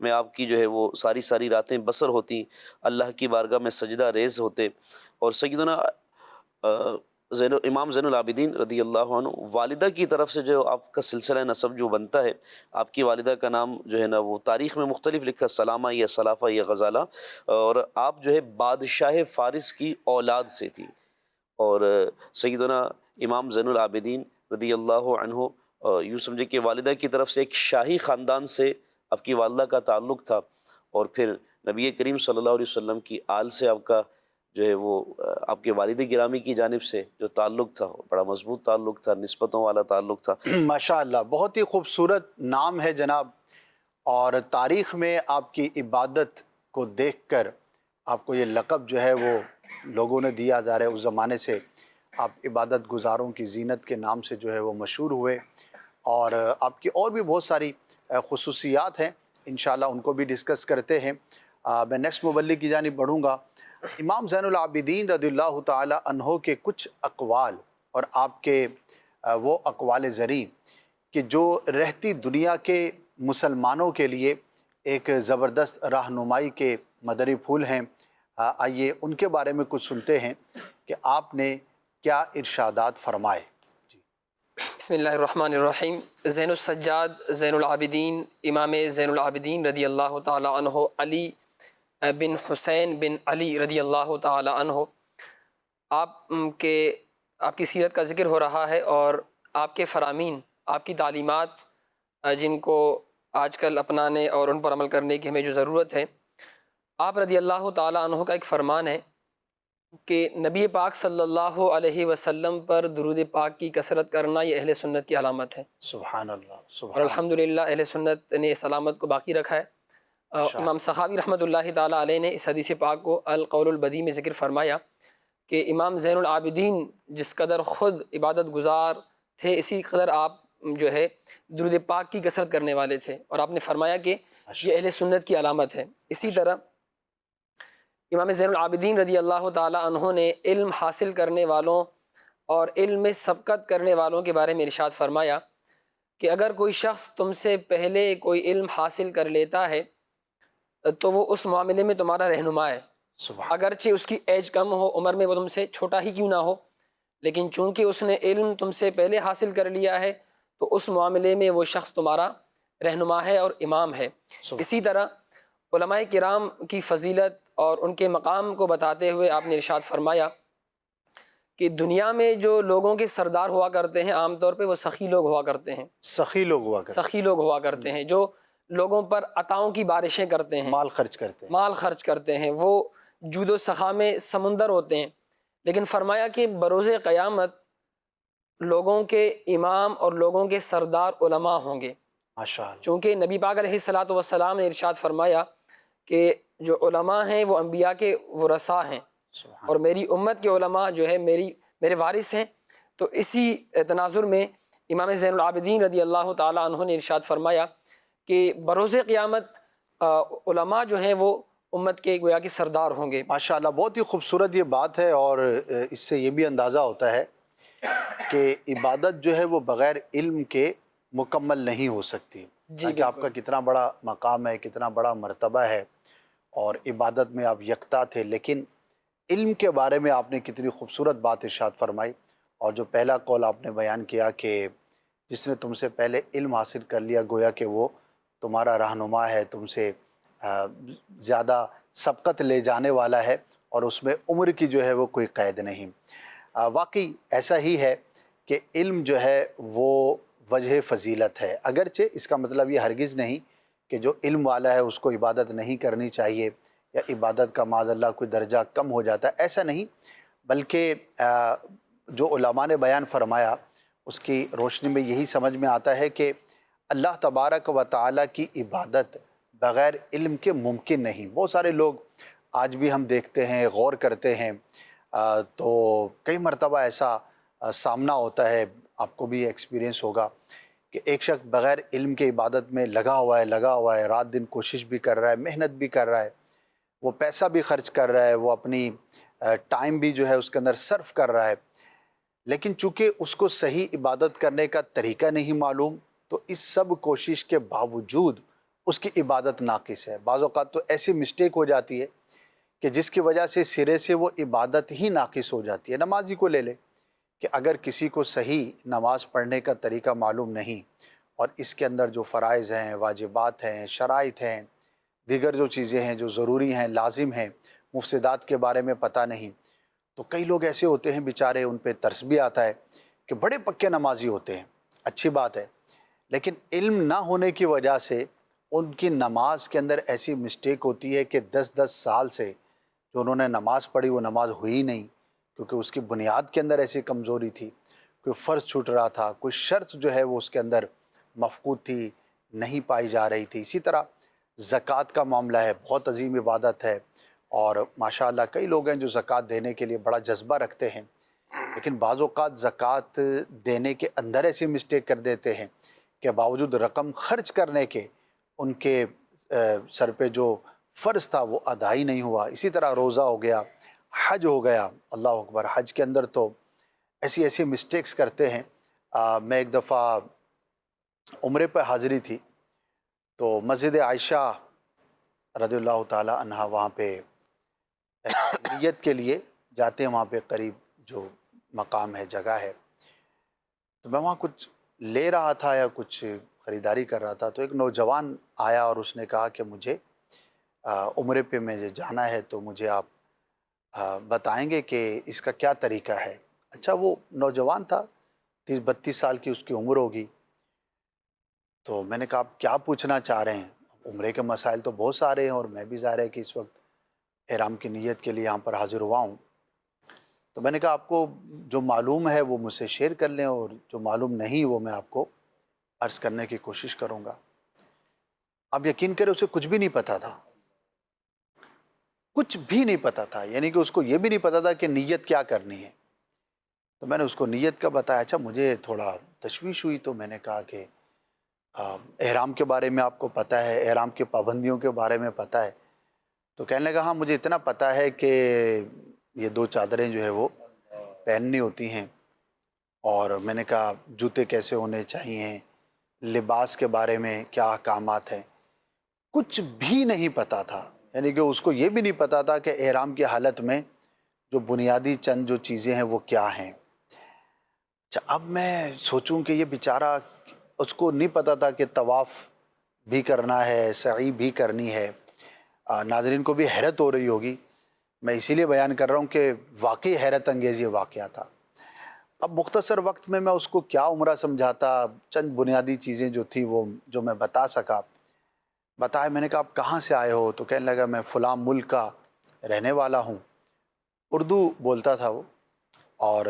میں آپ کی جو ہے وہ ساری راتیں بسر ہوتی، اللہ کی بارگاہ میں سجدہ ریز ہوتے۔ اور سیدنا امام زین العابدین رضی اللہ عنہ والدہ کی طرف سے جو آپ کا سلسلہ نسب جو بنتا ہے، آپ کی والدہ کا نام جو ہے نا وہ تاریخ میں مختلف لکھا، سلامہ یا سلافہ یا غزالہ، اور آپ جو ہے بادشاہ فارس کی اولاد سے تھی۔ اور سیدنا امام زین العابدین رضی اللہ عنہ یوں سمجھے کہ والدہ کی طرف سے ایک شاہی خاندان سے آپ کی والدہ کا تعلق تھا، اور پھر نبی کریم صلی اللہ علیہ وسلم کی آل سے آپ کا جو ہے وہ آپ کے والد گرامی کی جانب سے جو تعلق تھا بڑا مضبوط تعلق تھا، نسبتوں والا تعلق تھا۔
ماشاءاللہ بہت ہی خوبصورت نام ہے جناب، اور تاریخ میں آپ کی عبادت کو دیکھ کر آپ کو یہ لقب جو ہے وہ لوگوں نے دیا جا رہا ہے۔ اس زمانے سے آپ عبادت گزاروں کی زینت کے نام سے جو ہے وہ مشہور ہوئے، اور آپ کی اور بھی بہت ساری خصوصیات ہیں، انشاءاللہ ان کو بھی ڈسکس کرتے ہیں۔ میں نیکسٹ مبلغ کی جانب بڑھوں گا۔ امام زین العابدین رضی اللہ تعالی عنہ کے کچھ اقوال اور آپ کے وہ اقوال زرعی کہ جو رہتی دنیا کے مسلمانوں کے لیے ایک زبردست رہنمائی کے مدری پھول ہیں، آئیے ان کے بارے میں کچھ سنتے ہیں کہ آپ نے کیا ارشادات فرمائے۔
بسم اللہ الرحمن الرحیم۔ زین السجاد زین العابدین امام زین العابدین رضی اللہ تعالی عنہ علی بن حسین بن علی رضی اللہ تعالی عنہ، آپ کی سیرت کا ذکر ہو رہا ہے، اور آپ کے فرامین، آپ کی تعلیمات جن کو آج کل اپنانے اور ان پر عمل کرنے کی ہمیں جو ضرورت ہے۔ آپ رضی اللہ تعالی عنہ کا ایک فرمان ہے کہ نبی پاک صلی اللہ علیہ وسلم پر درود پاک کی کثرت کرنا یہ اہل سنت کی علامت ہے،
سبحان اللہ،
اور
سبحان اللہ.
الحمدللہ اہل سنت نے اس علامت کو باقی رکھا ہے. امام سخاوی رحمۃ اللہ تعالیٰ علیہ نے اس حدیث پاک کو القول البدیع میں ذکر فرمایا کہ امام زین العابدین جس قدر خود عبادت گزار تھے، اسی قدر آپ جو ہے درود پاک کی کثرت کرنے والے تھے، اور آپ نے فرمایا کہ یہ اہل سنت کی علامت ہے. اسی طرح امام زین العابدین رضی اللہ تعالیٰ عنہ نے علم حاصل کرنے والوں اور علم میں سبقت کرنے والوں کے بارے میں ارشاد فرمایا کہ اگر کوئی شخص تم سے پہلے کوئی علم حاصل کر لیتا ہے تو وہ اس معاملے میں تمہارا رہنما ہے، اگرچہ اس کی ایج کم ہو، عمر میں وہ تم سے چھوٹا ہی کیوں نہ ہو، لیکن چونکہ اس نے علم تم سے پہلے حاصل کر لیا ہے تو اس معاملے میں وہ شخص تمہارا رہنما ہے اور امام ہے. اسی طرح علماء کرام کی فضیلت اور ان کے مقام کو بتاتے ہوئے آپ نے ارشاد فرمایا کہ دنیا میں جو لوگوں کے سردار ہوا کرتے ہیں عام طور پہ وہ سخی لوگ ہوا کرتے ہیں،
سخی لوگ ہوا کرتے
ہیں جو لوگوں پر عطاؤں کی بارشیں کرتے ہیں،
مال خرچ کرتے ہیں،
وہ جود و سخا میں سمندر ہوتے ہیں. لیکن فرمایا کہ بروز قیامت لوگوں کے امام اور لوگوں کے سردار علماء ہوں گے،
ماشاءاللہ.
چونکہ نبی پاک علیہ الصلاۃ والسلام نے ارشاد فرمایا کہ جو علماء ہیں وہ انبیاء کے ورثاء ہیں، اور میری امت کے علماء جو ہے میرے وارث ہیں. تو اسی تناظر میں امام زین العابدین رضی اللہ تعالیٰ عنہ نے ارشاد فرمایا کہ بروز قیامت علماء جو ہیں وہ امت کے گویا کہ سردار ہوں گے.
ماشاءاللہ، بہت ہی خوبصورت یہ بات ہے، اور اس سے یہ بھی اندازہ ہوتا ہے کہ عبادت جو ہے وہ بغیر علم کے مکمل نہیں ہو سکتی. کہ آپ کا کتنا بڑا مقام ہے، کتنا بڑا مرتبہ ہے، اور عبادت میں آپ یکتا تھے، لیکن علم کے بارے میں آپ نے کتنی خوبصورت بات ارشاد فرمائی. اور جو پہلا قول آپ نے بیان کیا کہ جس نے تم سے پہلے علم حاصل کر لیا گویا کہ وہ تمہارا رہنما ہے، تم سے زیادہ سبقت لے جانے والا ہے، اور اس میں عمر کی جو ہے وہ کوئی قید نہیں. واقعی ایسا ہی ہے کہ علم جو ہے وہ وجہ فضیلت ہے، اگرچہ اس کا مطلب یہ ہرگز نہیں کہ جو علم والا ہے اس کو عبادت نہیں کرنی چاہیے، یا عبادت کا معاذ اللہ کوئی درجہ کم ہو جاتا ہے، ایسا نہیں. بلکہ جو علماء نے بیان فرمایا اس کی روشنی میں یہی سمجھ میں آتا ہے کہ اللہ تبارک و تعالیٰ کی عبادت بغیر علم کے ممکن نہیں. بہت سارے لوگ آج بھی ہم دیکھتے ہیں، غور کرتے ہیں، تو کئی مرتبہ ایسا سامنا ہوتا ہے، آپ کو بھی ایکسپیرینس ہوگا کہ ایک شخص بغیر علم کے عبادت میں لگا ہوا ہے، رات دن کوشش بھی کر رہا ہے، محنت بھی کر رہا ہے، وہ پیسہ بھی خرچ کر رہا ہے، وہ اپنی ٹائم بھی جو ہے اس کے اندر صرف کر رہا ہے، لیکن چونکہ اس کو صحیح عبادت کرنے کا طریقہ نہیں معلوم، تو اس سب کوشش کے باوجود اس کی عبادت ناقص ہے. بعض اوقات تو ایسی مسٹیک ہو جاتی ہے کہ جس کی وجہ سے سرے سے وہ عبادت ہی ناقص ہو جاتی ہے. نمازی کو لے لے کہ اگر کسی کو صحیح نماز پڑھنے کا طریقہ معلوم نہیں، اور اس کے اندر جو فرائض ہیں، واجبات ہیں، شرائط ہیں، دیگر جو چیزیں ہیں جو ضروری ہیں، لازم ہیں، مفسدات کے بارے میں پتہ نہیں، تو کئی لوگ ایسے ہوتے ہیں بیچارے، ان پہ ترس بھی آتا ہے کہ بڑے پکے نمازی ہوتے ہیں، اچھی بات ہے، لیکن علم نہ ہونے کی وجہ سے ان کی نماز کے اندر ایسی مسٹیک ہوتی ہے کہ 10 سال سے جو انہوں نے نماز پڑھی وہ نماز ہوئی نہیں، کیونکہ اس کی بنیاد کے اندر ایسی کمزوری تھی، کوئی فرض چھوٹ رہا تھا، کوئی شرط جو ہے وہ اس کے اندر مفقود تھی، نہیں پائی جا رہی تھی. اسی طرح زکوٰۃ کا معاملہ ہے، بہت عظیم عبادت ہے، اور ماشاءاللہ کئی لوگ ہیں جو زکوٰۃ دینے کے لیے بڑا جذبہ رکھتے ہیں، لیکن بعض اوقات زکوٰۃ دینے کے اندر ایسی مسٹیک کر دیتے ہیں کہ باوجود رقم خرچ کرنے کے ان کے سر پہ جو فرض تھا وہ ادا ہی نہیں ہوا. اسی طرح روزہ ہو گیا، حج ہو گیا، اللہ اکبر، حج کے اندر تو ایسی مسٹیکس کرتے ہیں. میں ایک دفعہ عمرے پہ حاضری تھی، تو مسجد عائشہ رضی اللہ تعالی عنہا وہاں پہ نیت کے لیے جاتے ہیں، وہاں پہ قریب جو مقام ہے، جگہ ہے، تو میں وہاں کچھ لے رہا تھا یا کچھ خریداری کر رہا تھا، تو ایک نوجوان آیا اور اس نے کہا کہ مجھے عمرے پہ مجھے جانا ہے، تو مجھے آپ بتائیں گے کہ اس کا کیا طریقہ ہے. اچھا، وہ نوجوان تھا، 30-32 سال کی اس کی عمر ہوگی. تو میں نے کہا آپ کیا پوچھنا چاہ رہے ہیں؟ عمرے کے مسائل تو بہت سارے ہیں، اور میں بھی ظاہر ہے کہ اس وقت احرام کی نیت کے لیے یہاں پر حاضر ہوا ہوں. تو میں نے کہا آپ کو جو معلوم ہے وہ مجھ سے شیئر کر لیں، اور جو معلوم نہیں وہ میں آپ کو عرض کرنے کی کوشش کروں گا۔ آپ یقین کریں اسے کچھ بھی نہیں پتا تھا، کچھ بھی نہیں پتا تھا، یعنی کہ اس کو یہ بھی نہیں پتا تھا کہ نیت کیا کرنی ہے۔ تو میں نے اس کو نیت کا بتایا۔ اچھا مجھے تھوڑا تشویش ہوئی، تو میں نے کہا کہ احرام کے بارے میں آپ کو پتہ ہے، احرام کی پابندیوں کے بارے میں پتہ ہے؟ تو کہنے لگا ہاں مجھے اتنا پتہ ہے کہ یہ 2 چادریں جو ہے وہ پہننی ہوتی ہیں، اور میں نے کہا جوتے کیسے ہونے چاہیے، لباس کے بارے میں کیا احکامات ہیں، کچھ بھی نہیں پتا تھا۔ یعنی کہ اس کو یہ بھی نہیں پتا تھا کہ احرام کی حالت میں جو بنیادی چند جو چیزیں ہیں وہ کیا ہیں۔ اچھا اب میں سوچوں کہ یہ بیچارہ، اس کو نہیں پتا تھا کہ طواف بھی کرنا ہے، سعی بھی کرنی ہے۔ ناظرین کو بھی حیرت ہو رہی ہوگی، میں اسی لیے بیان کر رہا ہوں کہ واقعی حیرت انگیز یہ واقعہ تھا۔ اب مختصر وقت میں اس کو کیا عمرہ سمجھاتا، چند بنیادی چیزیں جو تھی وہ جو میں بتا سکا بتایا۔ میں نے کہا آپ کہاں سے آئے ہو؟ تو کہنے لگا میں فلاں ملک کا رہنے والا ہوں۔ اردو بولتا تھا وہ، اور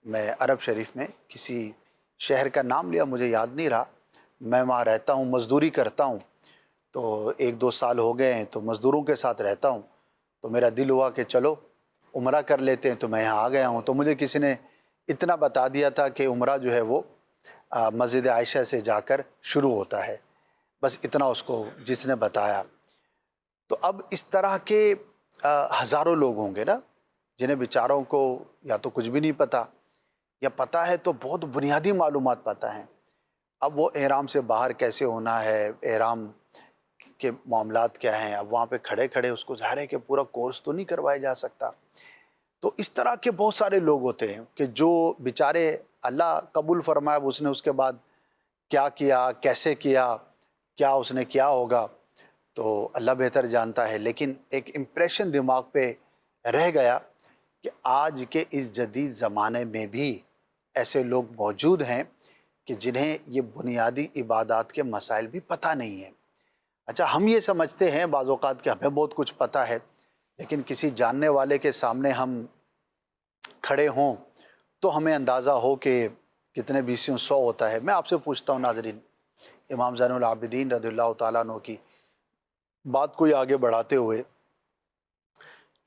میں عرب شریف میں کسی شہر کا نام لیا، مجھے یاد نہیں رہا۔ میں وہاں رہتا ہوں، مزدوری کرتا ہوں، تو 1-2 سال ہو گئے ہیں، تو مزدوروں کے ساتھ رہتا ہوں۔ تو میرا دل ہوا کہ چلو عمرہ کر لیتے ہیں، تو میں یہاں آ گیا ہوں۔ تو مجھے کسی نے اتنا بتا دیا تھا کہ عمرہ جو ہے وہ مسجد عائشہ سے جا کر شروع ہوتا ہے، بس اتنا اس کو جس نے بتایا۔ تو اب اس طرح کے ہزاروں لوگ ہوں گے نا جنہیں بیچاروں کو یا تو کچھ بھی نہیں پتا، یا پتہ ہے تو بہت بنیادی معلومات پتہ ہیں۔ اب وہ احرام سے باہر کیسے ہونا ہے، احرام کے معاملات کیا ہیں، اب وہاں پہ کھڑے کھڑے اس کو ظاہر ہے کہ پورا کورس تو نہیں کروایا جا سکتا۔ تو اس طرح کے بہت سارے لوگ ہوتے ہیں کہ جو بیچارے اللہ قبول فرمایا، اب اس نے اس کے بعد کیا کیا، کیسے کیا، کیا اس نے کیا ہوگا تو اللہ بہتر جانتا ہے، لیکن ایک امپریشن دماغ پہ رہ گیا کہ آج کے اس جدید زمانے میں بھی ایسے لوگ موجود ہیں کہ جنہیں یہ بنیادی عبادات کے مسائل بھی پتہ نہیں ہیں۔ اچھا ہم یہ سمجھتے ہیں بعض اوقات کہ ہمیں بہت کچھ پتہ ہے، لیکن کسی جاننے والے کے سامنے ہم کھڑے ہوں تو ہمیں اندازہ ہو کہ کتنے 20-100 ہوتا ہے۔ میں آپ سے پوچھتا ہوں ناظرین، امام زین العابدین رضی اللہ تعالیٰ عنہ کی بات کوئی آگے بڑھاتے ہوئے،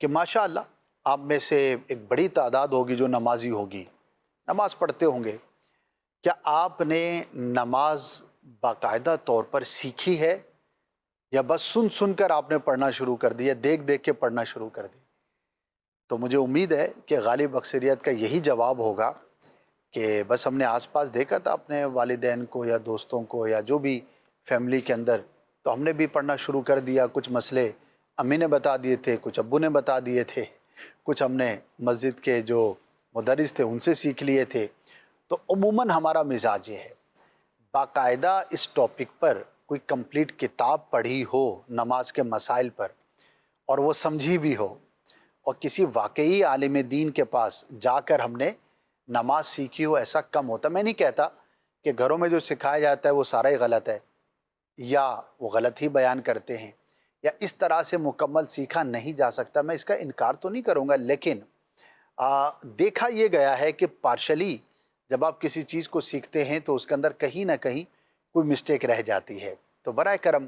کہ ماشاءاللہ آپ میں سے ایک بڑی تعداد ہوگی جو نمازی ہوگی، نماز پڑھتے ہوں گے، کیا آپ نے نماز باقاعدہ طور پر سیکھی ہے، یا بس سن سن کر آپ نے پڑھنا شروع کر دیا، دیکھ دیکھ کے پڑھنا شروع کر دی؟ تو مجھے امید ہے کہ غالب اکثریت کا یہی جواب ہوگا کہ بس ہم نے آس پاس دیکھا تھا اپنے والدین کو یا دوستوں کو یا جو بھی فیملی کے اندر، تو ہم نے بھی پڑھنا شروع کر دیا۔ کچھ مسئلے امی نے بتا دیے تھے، کچھ ابو نے بتا دیے تھے، کچھ ہم نے مسجد کے جو مدرس تھے ان سے سیکھ لیے تھے۔ تو عموماً ہمارا مزاج یہ ہے، باقاعدہ اس ٹاپک پر کوئی کمپلیٹ کتاب پڑھی ہو نماز کے مسائل پر، اور وہ سمجھی بھی ہو، اور کسی واقعی عالم دین کے پاس جا کر ہم نے نماز سیکھی ہو، ایسا کم ہوتا۔ میں نہیں کہتا کہ گھروں میں جو سکھایا جاتا ہے وہ سارا ہی غلط ہے، یا وہ غلط ہی بیان کرتے ہیں، یا اس طرح سے مکمل سیکھا نہیں جا سکتا، میں اس کا انکار تو نہیں کروں گا، لیکن دیکھا یہ گیا ہے کہ پارشلی جب آپ کسی چیز کو سیکھتے ہیں تو اس کے اندر کہیں نہ کہیں کوئی مسٹیک رہ جاتی ہے۔ تو برائے کرم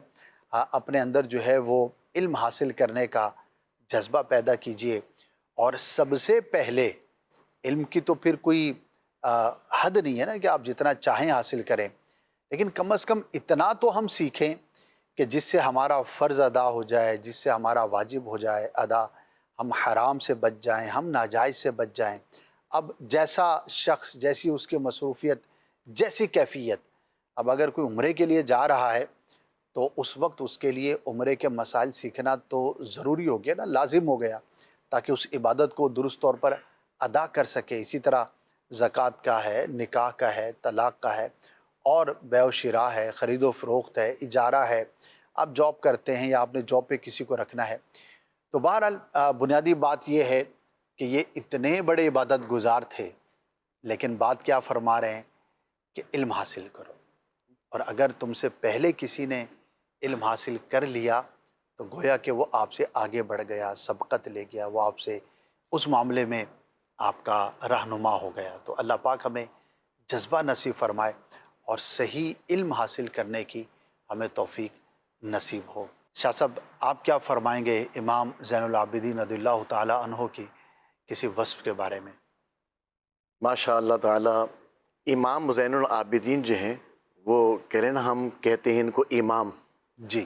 اپنے اندر جو ہے وہ علم حاصل کرنے کا جذبہ پیدا کیجئے، اور سب سے پہلے علم کی تو پھر کوئی حد نہیں ہے نا کہ آپ جتنا چاہیں حاصل کریں، لیکن کم از کم اتنا تو ہم سیکھیں کہ جس سے ہمارا فرض ادا ہو جائے، جس سے ہمارا واجب ہو جائے ادا، ہم حرام سے بچ جائیں، ہم ناجائز سے بچ جائیں۔ اب جیسا شخص، جیسی اس کی مصروفیت، جیسی کیفیت، اب اگر کوئی عمرے کے لیے جا رہا ہے تو اس وقت اس کے لیے عمرے کے مسائل سیکھنا تو ضروری ہو گیا نا، لازم ہو گیا، تاکہ اس عبادت کو درست طور پر ادا کر سکے۔ اسی طرح زکوٰۃ کا ہے، نکاح کا ہے، طلاق کا ہے، اور بیع و شراء ہے، خرید و فروخت ہے، اجارہ ہے، آپ جاب کرتے ہیں یا آپ نے جاب پہ کسی کو رکھنا ہے۔ تو بہرحال بنیادی بات یہ ہے کہ یہ اتنے بڑے عبادت گزار تھے، لیکن بات کیا فرما رہے ہیں کہ علم حاصل کرو، اور اگر تم سے پہلے کسی نے علم حاصل کر لیا تو گویا کہ وہ آپ سے آگے بڑھ گیا، سبقت لے گیا، وہ آپ سے اس معاملے میں آپ کا رہنما ہو گیا. تو اللہ پاک ہمیں جذبہ نصیب فرمائے اور صحیح علم حاصل کرنے کی ہمیں توفیق نصیب ہو. شاہ صاحب آپ کیا فرمائیں گے امام زین العابدین رضی اللہ تعالیٰ عنہ کی کسی وصف کے بارے میں؟
ماشاء اللہ تعالیٰ امام زین العابدین جو ہیں وہ کہہ رہے نا، ہم کہتے ہیں ان کو امام.
جی.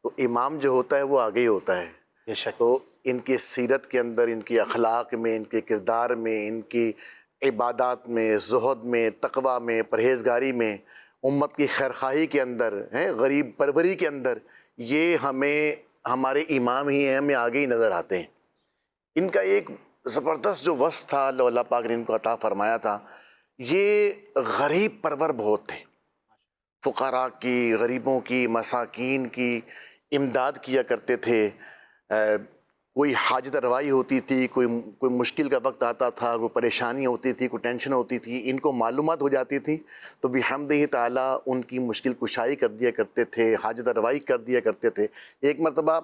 تو امام جو ہوتا ہے وہ آگے ہی ہوتا ہے.
بے شک.
تو ان کی سیرت کے اندر، ان کی اخلاق میں، ان کے کردار میں، ان کی عبادات میں، زہد میں، تقوی میں، پرہیزگاری میں، امت کی خیرخواہی کے اندر، غریب پروری کے اندر، یہ ہمیں ہمارے امام ہی ہیں، ہمیں آگے ہی نظر آتے ہیں. ان کا ایک زبردست جو وصف تھا اللہ پاک نے ان کو عطا فرمایا تھا، یہ غریب پرور بہت تھے. فقراء کی، غریبوں کی، مساکین کی امداد کیا کرتے تھے. کوئی حاجت روائی ہوتی تھی، کوئی مشکل کا وقت آتا تھا، کوئی پریشانی ہوتی تھی، کوئی ٹینشن ہوتی تھی، ان کو معلومات ہو جاتی تھی تو بحمدہ تعالیٰ ان کی مشکل کشائی کر دیا کرتے تھے، حاجت روائی کر دیا کرتے تھے. ایک مرتبہ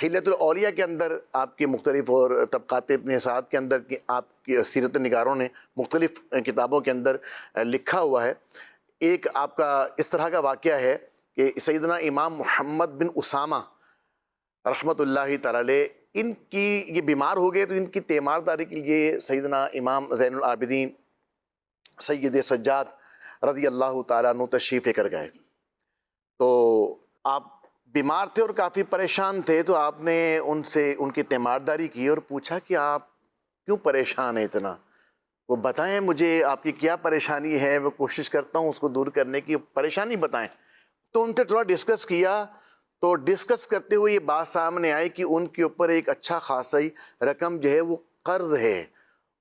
حلیۃ الاولیاء کے اندر آپ کے مختلف اور طبقات ابن سعد کے اندر آپ کی سیرت نگاروں نے مختلف کتابوں کے اندر لکھا ہوا ہے. ایک آپ کا اس طرح کا واقعہ ہے کہ سیدنا امام محمد بن اسامہ رحمۃ اللہ تعالی علیہ، ان کی یہ بیمار ہو گئے تو ان کی تیمارداری کے لیے سیدنا امام زین العابدین سید سجاد رضی اللہ تعالیٰ عنہ تشریف لے کر گئے. تو آپ بیمار تھے اور کافی پریشان تھے، تو آپ نے ان سے ان کی تیمارداری کی اور پوچھا کہ آپ کیوں پریشان ہیں اتنا، وہ بتائیں مجھے آپ کی کیا پریشانی ہے، میں کوشش کرتا ہوں اس کو دور کرنے کی، پریشانی بتائیں. تو ان سے تھوڑا ڈسکس کیا تو ڈسکس کرتے ہوئے یہ بات سامنے آئی کہ ان کے اوپر ایک اچھا خاصی رقم جو ہے وہ قرض ہے،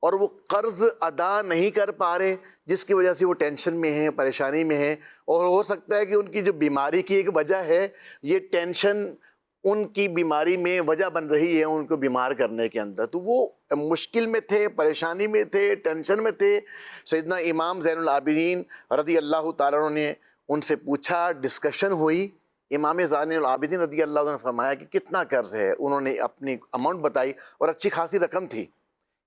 اور وہ قرض ادا نہیں کر پا رہے، جس کی وجہ سے وہ ٹینشن میں ہیں، پریشانی میں ہیں. اور ہو سکتا ہے کہ ان کی جو بیماری کی ایک وجہ ہے، یہ ٹینشن ان کی بیماری میں وجہ بن رہی ہے ان کو بیمار کرنے کے اندر. تو وہ مشکل میں تھے، پریشانی میں تھے، ٹینشن میں تھے. سیدنا امام زین العابدین رضی اللہ تعالیٰ عنہ نے ان سے پوچھا، ڈسکشن ہوئی. امام زین العابدین رضی اللہ عنہ نے فرمایا کہ کتنا قرض ہے، انہوں نے اپنی اماؤنٹ بتائی اور اچھی خاصی رقم تھی.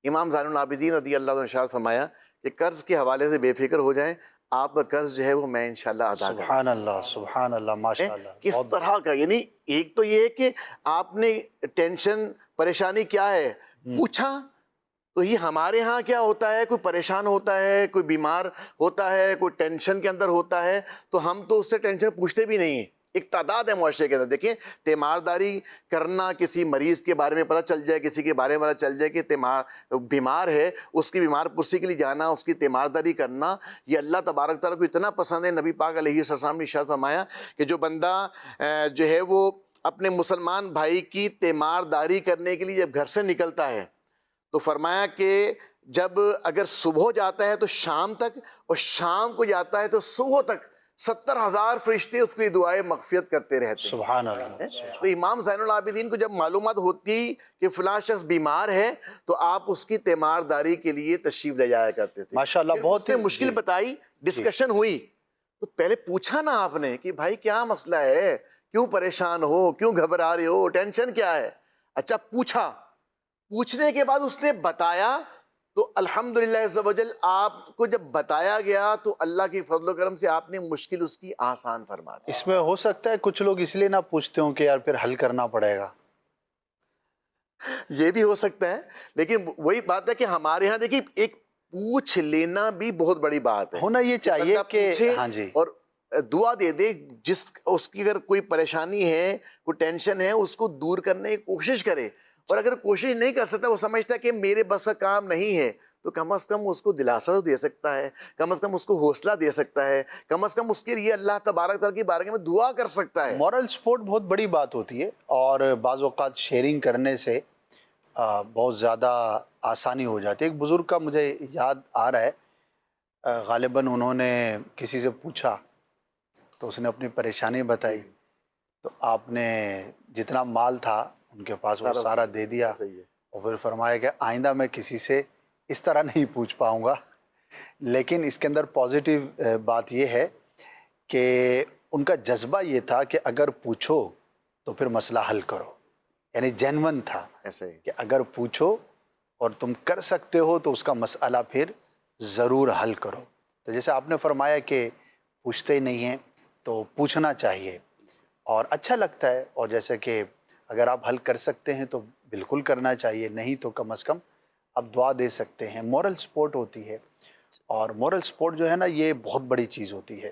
امام زین العابدین رضی اللہ عنہ نے ارشاد فرمایا کہ قرض کے حوالے سے بے فکر ہو جائیں، آپ کا قرض جو ہے وہ میں انشاءاللہ ادا کروں.
سبحان اللہ، سبحان اللہ، ماشاء اللہ.
کس طرح کا، یعنی ایک تو یہ ہے کہ آپ نے ٹینشن پریشانی کیا ہے پوچھا. تو یہ ہمارے ہاں کیا ہوتا ہے، کوئی پریشان ہوتا ہے، کوئی بیمار ہوتا ہے، کوئی ٹینشن کے اندر ہوتا ہے تو ہم تو اس سے ٹینشن پوچھتے بھی نہیں ہیں. ایک تعداد ہے معاشرے کے اندر. دیکھیں، تیمارداری کرنا، کسی مریض کے بارے میں پتہ چل جائے، کسی کے بارے میں پتہ چل جائے کہ بیمار ہے، اس کی بیمار پرسی کے لیے جانا، اس کی تیمارداری کرنا، یہ اللہ تبارک تعالیٰ کو اتنا پسند ہے. نبی پاک علیہ السلام نے ارشاد فرمایا کہ جو بندہ جو ہے وہ اپنے مسلمان بھائی کی تیمارداری کرنے کے لیے جب گھر سے نکلتا ہے تو فرمایا کہ جب اگر صبح جاتا ہے تو شام تک، اور شام کو جاتا ہے تو صبح تک 70,000 فرشتے اس کے لیے دعائیں مغفرت کرتے رہتے ہیں.
سبحان اللہ.
تو امام زین العابدین کو جب معلومات ہوتی کہ فلاں شخص بیمار ہے تو آپ اس کی تیمارداری کے لیے تشریف لے جایا کرتے تھے.
ماشاءاللہ. بہت
ہی مشکل بتائی، ڈسکشن ہوئی تو پہلے پوچھا نا آپ نے کہ بھائی کیا مسئلہ ہے، کیوں پریشان ہو، کیوں گھبرا رہے ہو، ٹینشن کیا ہے. اچھا پوچھا، پوچھنے کے بعد اس نے بتایا تو الحمدللہ عز و جل آپ کو جب بتایا گیا تو اللہ کی فضل و کرم سے آپ نے مشکل اس کی آسان فرما دی.
اس میں ہو سکتا ہے کچھ لوگ اس لیے نہ پوچھتے ہوں کہ یار پھر حل کرنا پڑے گا.
یہ بھی ہو سکتا ہے، لیکن وہی بات ہے کہ ہمارے ہاں دیکھیے ایک پوچھ لینا بھی بہت بڑی بات ہے.
ہونا یہ چاہیے کہ ہاں جی،
اور دعا دے دے، جس اس کی اگر کوئی پریشانی ہے، کوئی ٹینشن ہے، اس کو دور کرنے کی کوشش کرے. اور اگر کوشش نہیں کر سکتا، وہ سمجھتا ہے کہ میرے بس کا کام نہیں ہے، تو کم از کم اس کو دلاسا دے سکتا ہے، کم از کم اس کو حوصلہ دے سکتا ہے، کم از کم اس کے لیے اللہ تبارک تعالیٰ کی بارگاہ میں دعا کر سکتا ہے.
مورل سپورٹ بہت بڑی بات ہوتی ہے، اور بعض اوقات شیئرنگ کرنے سے بہت زیادہ آسانی ہو جاتی ہے. ایک بزرگ کا مجھے یاد آ رہا ہے، غالباً انہوں نے کسی سے پوچھا تو اس نے اپنی پریشانی بتائی، تو آپ نے جتنا مال تھا ان کے پاس وہ سارا دے دیا، اور پھر فرمایا کہ آئندہ میں کسی سے اس طرح نہیں پوچھ پاؤں گا. لیکن اس کے اندر پازیٹیو بات یہ ہے کہ ان کا جذبہ یہ تھا کہ اگر پوچھو تو پھر مسئلہ حل کرو، یعنی جینون تھا
ایسے ہی
کہ اگر پوچھو اور تم کر سکتے ہو تو اس کا مسئلہ پھر ضرور حل کرو. تو جیسے آپ نے فرمایا کہ پوچھتے ہی نہیں ہیں تو پوچھنا چاہیے اور اچھا لگتا ہے. اور جیسے کہ اگر آپ حل کر سکتے ہیں تو بالکل کرنا چاہیے, نہیں تو کم از کم آپ دعا دے سکتے ہیں. مورل سپورٹ ہوتی ہے, اور مورل سپورٹ جو ہے نا یہ بہت بڑی چیز ہوتی ہے.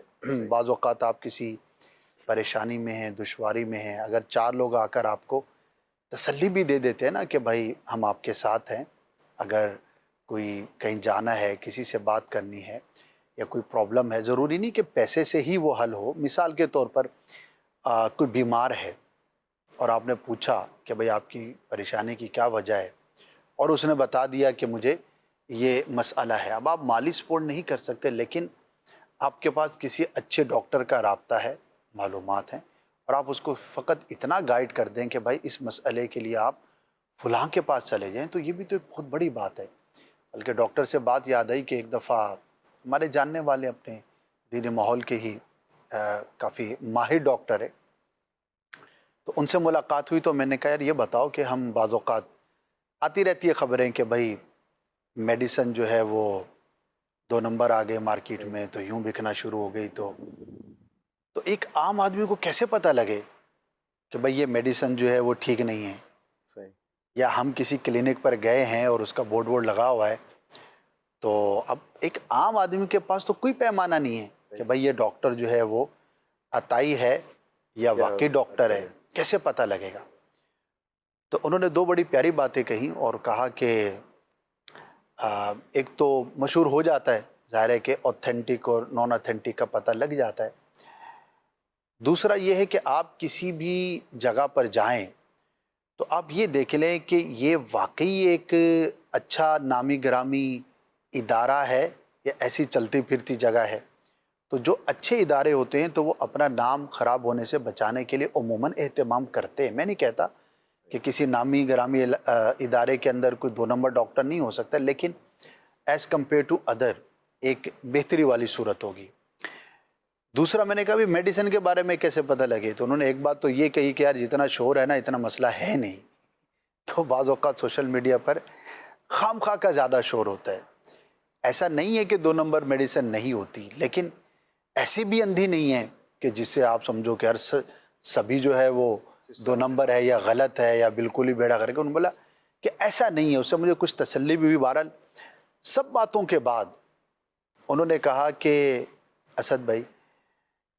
بعض اوقات آپ کسی پریشانی میں ہیں, دشواری میں ہیں, اگر 4 لوگ آ کر آپ کو تسلی بھی دے دیتے ہیں نا کہ بھائی ہم آپ کے ساتھ ہیں, اگر کوئی کہیں جانا ہے, کسی سے بات کرنی ہے یا کوئی پرابلم ہے, ضروری نہیں کہ پیسے سے ہی وہ حل ہو. مثال کے طور پر کوئی بیمار ہے اور آپ نے پوچھا کہ بھئی آپ کی پریشانی کی کیا وجہ ہے, اور اس نے بتا دیا کہ مجھے یہ مسئلہ ہے. اب آپ مالی سپورٹ نہیں کر سکتے, لیکن آپ کے پاس کسی اچھے ڈاکٹر کا رابطہ ہے, معلومات ہیں, اور آپ اس کو فقط اتنا گائیڈ کر دیں کہ بھائی اس مسئلے کے لیے آپ فلاں کے پاس چلے جائیں, تو یہ بھی تو ایک بہت بڑی بات ہے. بلکہ ڈاکٹر سے بات یاد آئی کہ ایک دفعہ ہمارے جاننے والے اپنے دینی ماحول کے ہی کافی ماہر ڈاکٹر ہے, تو ان سے ملاقات ہوئی. تو میں نے کہا یار یہ بتاؤ کہ ہم بعض اوقات آتی رہتی ہے خبریں کہ بھئی میڈیسن جو ہے وہ 2 نمبر آ گئے مارکیٹ میں, تو یوں بکنا شروع ہو گئی. تو ایک عام آدمی کو کیسے پتہ لگے کہ بھئی یہ میڈیسن جو ہے وہ ٹھیک نہیں ہے, یا ہم کسی کلینک پر گئے ہیں اور اس کا بورڈ لگا ہوا ہے, تو اب ایک عام آدمی کے پاس تو کوئی پیمانہ نہیں ہے کہ بھئی یہ ڈاکٹر جو ہے وہ عطائی ہے یا واقعی ڈاکٹر ہے, کیسے پتہ لگے گا. تو انہوں نے 2 بڑی پیاری باتیں کہیں اور کہا کہ ایک تو مشہور ہو جاتا ہے, ظاہر ہے کہ اوتھینٹک اور نان اوتھینٹک کا پتہ لگ جاتا ہے. دوسرا یہ ہے کہ آپ کسی بھی جگہ پر جائیں تو آپ یہ دیکھ لیں کہ یہ واقعی ایک اچھا نامی گرامی ادارہ ہے یا ایسی چلتی پھرتی جگہ ہے. تو جو اچھے ادارے ہوتے ہیں تو وہ اپنا نام خراب ہونے سے بچانے کے لیے عموماً اہتمام کرتے ہیں. میں نہیں کہتا کہ کسی نامی گرامی ادارے کے اندر کوئی 2 نمبر ڈاکٹر نہیں ہو سکتا, لیکن ایز کمپیئر ٹو ادر ایک بہتری والی صورت ہوگی. دوسرا میں نے کہا بھی میڈیسن کے بارے میں کیسے پتہ لگے, تو انہوں نے ایک بات تو یہ کہی کہ یار جتنا شور ہے نا اتنا مسئلہ ہے نہیں. تو بعض اوقات سوشل میڈیا پر خام خواہ کا زیادہ شور ہوتا ہے. ایسا نہیں ہے کہ 2 نمبر میڈیسن نہیں ہوتی, لیکن ایسی بھی اندھی نہیں ہے کہ جس سے آپ سمجھو کہ ہر سبھی جو ہے وہ 2 نمبر ہے یا غلط ہے یا بالکل ہی بیڑا کر کے. انہوں نے بولا کہ ایسا نہیں ہے. اس سے مجھے کچھ تسلی بھی ہوئی. بہرحال سب باتوں کے بعد انہوں نے کہا کہ اسد بھائی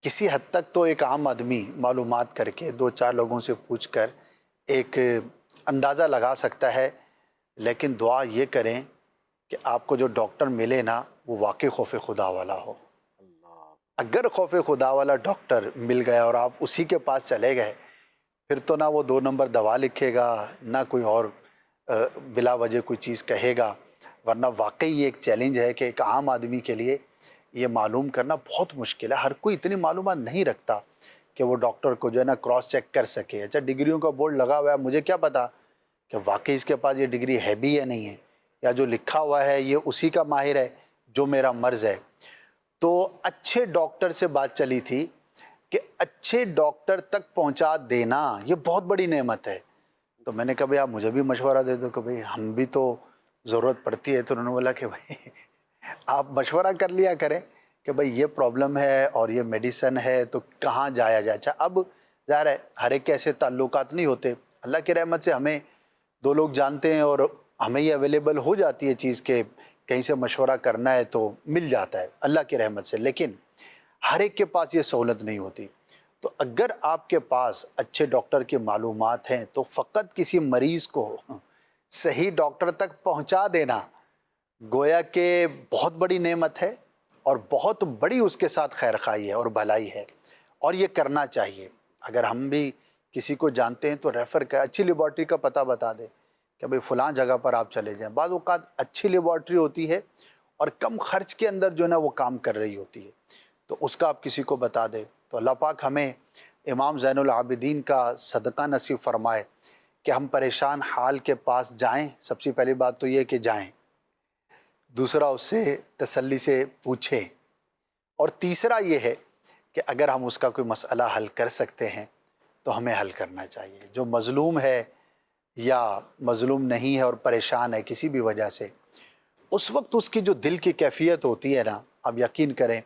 کسی حد تک تو ایک عام آدمی معلومات کر کے 2-4 لوگوں سے پوچھ کر ایک اندازہ لگا سکتا ہے, لیکن دعا یہ کریں کہ آپ کو جو ڈاکٹر ملے نا وہ واقعی خوف خدا والا ہو. اگر خوف خدا والا ڈاکٹر مل گیا اور آپ اسی کے پاس چلے گئے, پھر تو نہ وہ 2 نمبر دوا لکھے گا, نہ کوئی اور بلا وجہ کوئی چیز کہے گا. ورنہ واقعی یہ ایک چیلنج ہے کہ ایک عام آدمی کے لیے یہ معلوم کرنا بہت مشکل ہے. ہر کوئی اتنی معلومات نہیں رکھتا کہ وہ ڈاکٹر کو جو ہے نا کراس چیک کر سکے. اچھا ڈگریوں کا بورڈ لگا ہوا ہے, مجھے کیا پتا کہ واقعی اس کے پاس یہ ڈگری ہے بھی یا نہیں ہے, یا جو لکھا ہوا ہے یہ اسی کا ماہر ہے جو میرا مرض ہے. تو اچھے ڈاکٹر سے بات چلی تھی کہ اچھے ڈاکٹر تک پہنچا دینا یہ بہت بڑی نعمت ہے. تو میں نے کہا بھئی آپ مجھے بھی مشورہ دے دو کہ بھئی ہم بھی تو ضرورت پڑتی ہے. تو انہوں نے بولا کہ بھئی آپ مشورہ کر لیا کریں کہ بھئی یہ پرابلم ہے اور یہ میڈیسن ہے تو کہاں جایا جائے. اچھا اب ظاہر ہے ہر ایک کے ایسے تعلقات نہیں ہوتے. اللہ کی رحمت سے ہمیں 2 لوگ جانتے ہیں اور ہمیں یہ اویلیبل ہو جاتی ہے چیز کہ کہیں سے مشورہ کرنا ہے تو مل جاتا ہے اللہ کی رحمت سے, لیکن ہر ایک کے پاس یہ سہولت نہیں ہوتی. تو اگر آپ کے پاس اچھے ڈاکٹر کی معلومات ہیں تو فقط کسی مریض کو صحیح ڈاکٹر تک پہنچا دینا گویا کہ بہت بڑی نعمت ہے اور بہت بڑی اس کے ساتھ خیر خواہی ہے اور بھلائی ہے, اور یہ کرنا چاہیے. اگر ہم بھی کسی کو جانتے ہیں تو ریفر کر, اچھی لیبارٹری کا پتہ بتا دے کہ بھئی فلاں جگہ پر آپ چلے جائیں. بعض اوقات اچھی لیبارٹری ہوتی ہے اور کم خرچ کے اندر جو ہے نا وہ کام کر رہی ہوتی ہے, تو اس کا آپ کسی کو بتا دیں. تو اللہ پاک ہمیں امام زین العابدین کا صدقہ نصیب فرمائے کہ ہم پریشان حال کے پاس جائیں. سب سے پہلی بات تو یہ کہ جائیں, دوسرا اس سے تسلی سے پوچھیں, اور تیسرا یہ ہے کہ اگر ہم اس کا کوئی مسئلہ حل کر سکتے ہیں تو ہمیں حل کرنا چاہیے. جو مظلوم ہے یا مظلوم نہیں ہے اور پریشان ہے کسی بھی وجہ سے، اس وقت اس کی جو دل کی کیفیت ہوتی ہے نا، آپ یقین کریں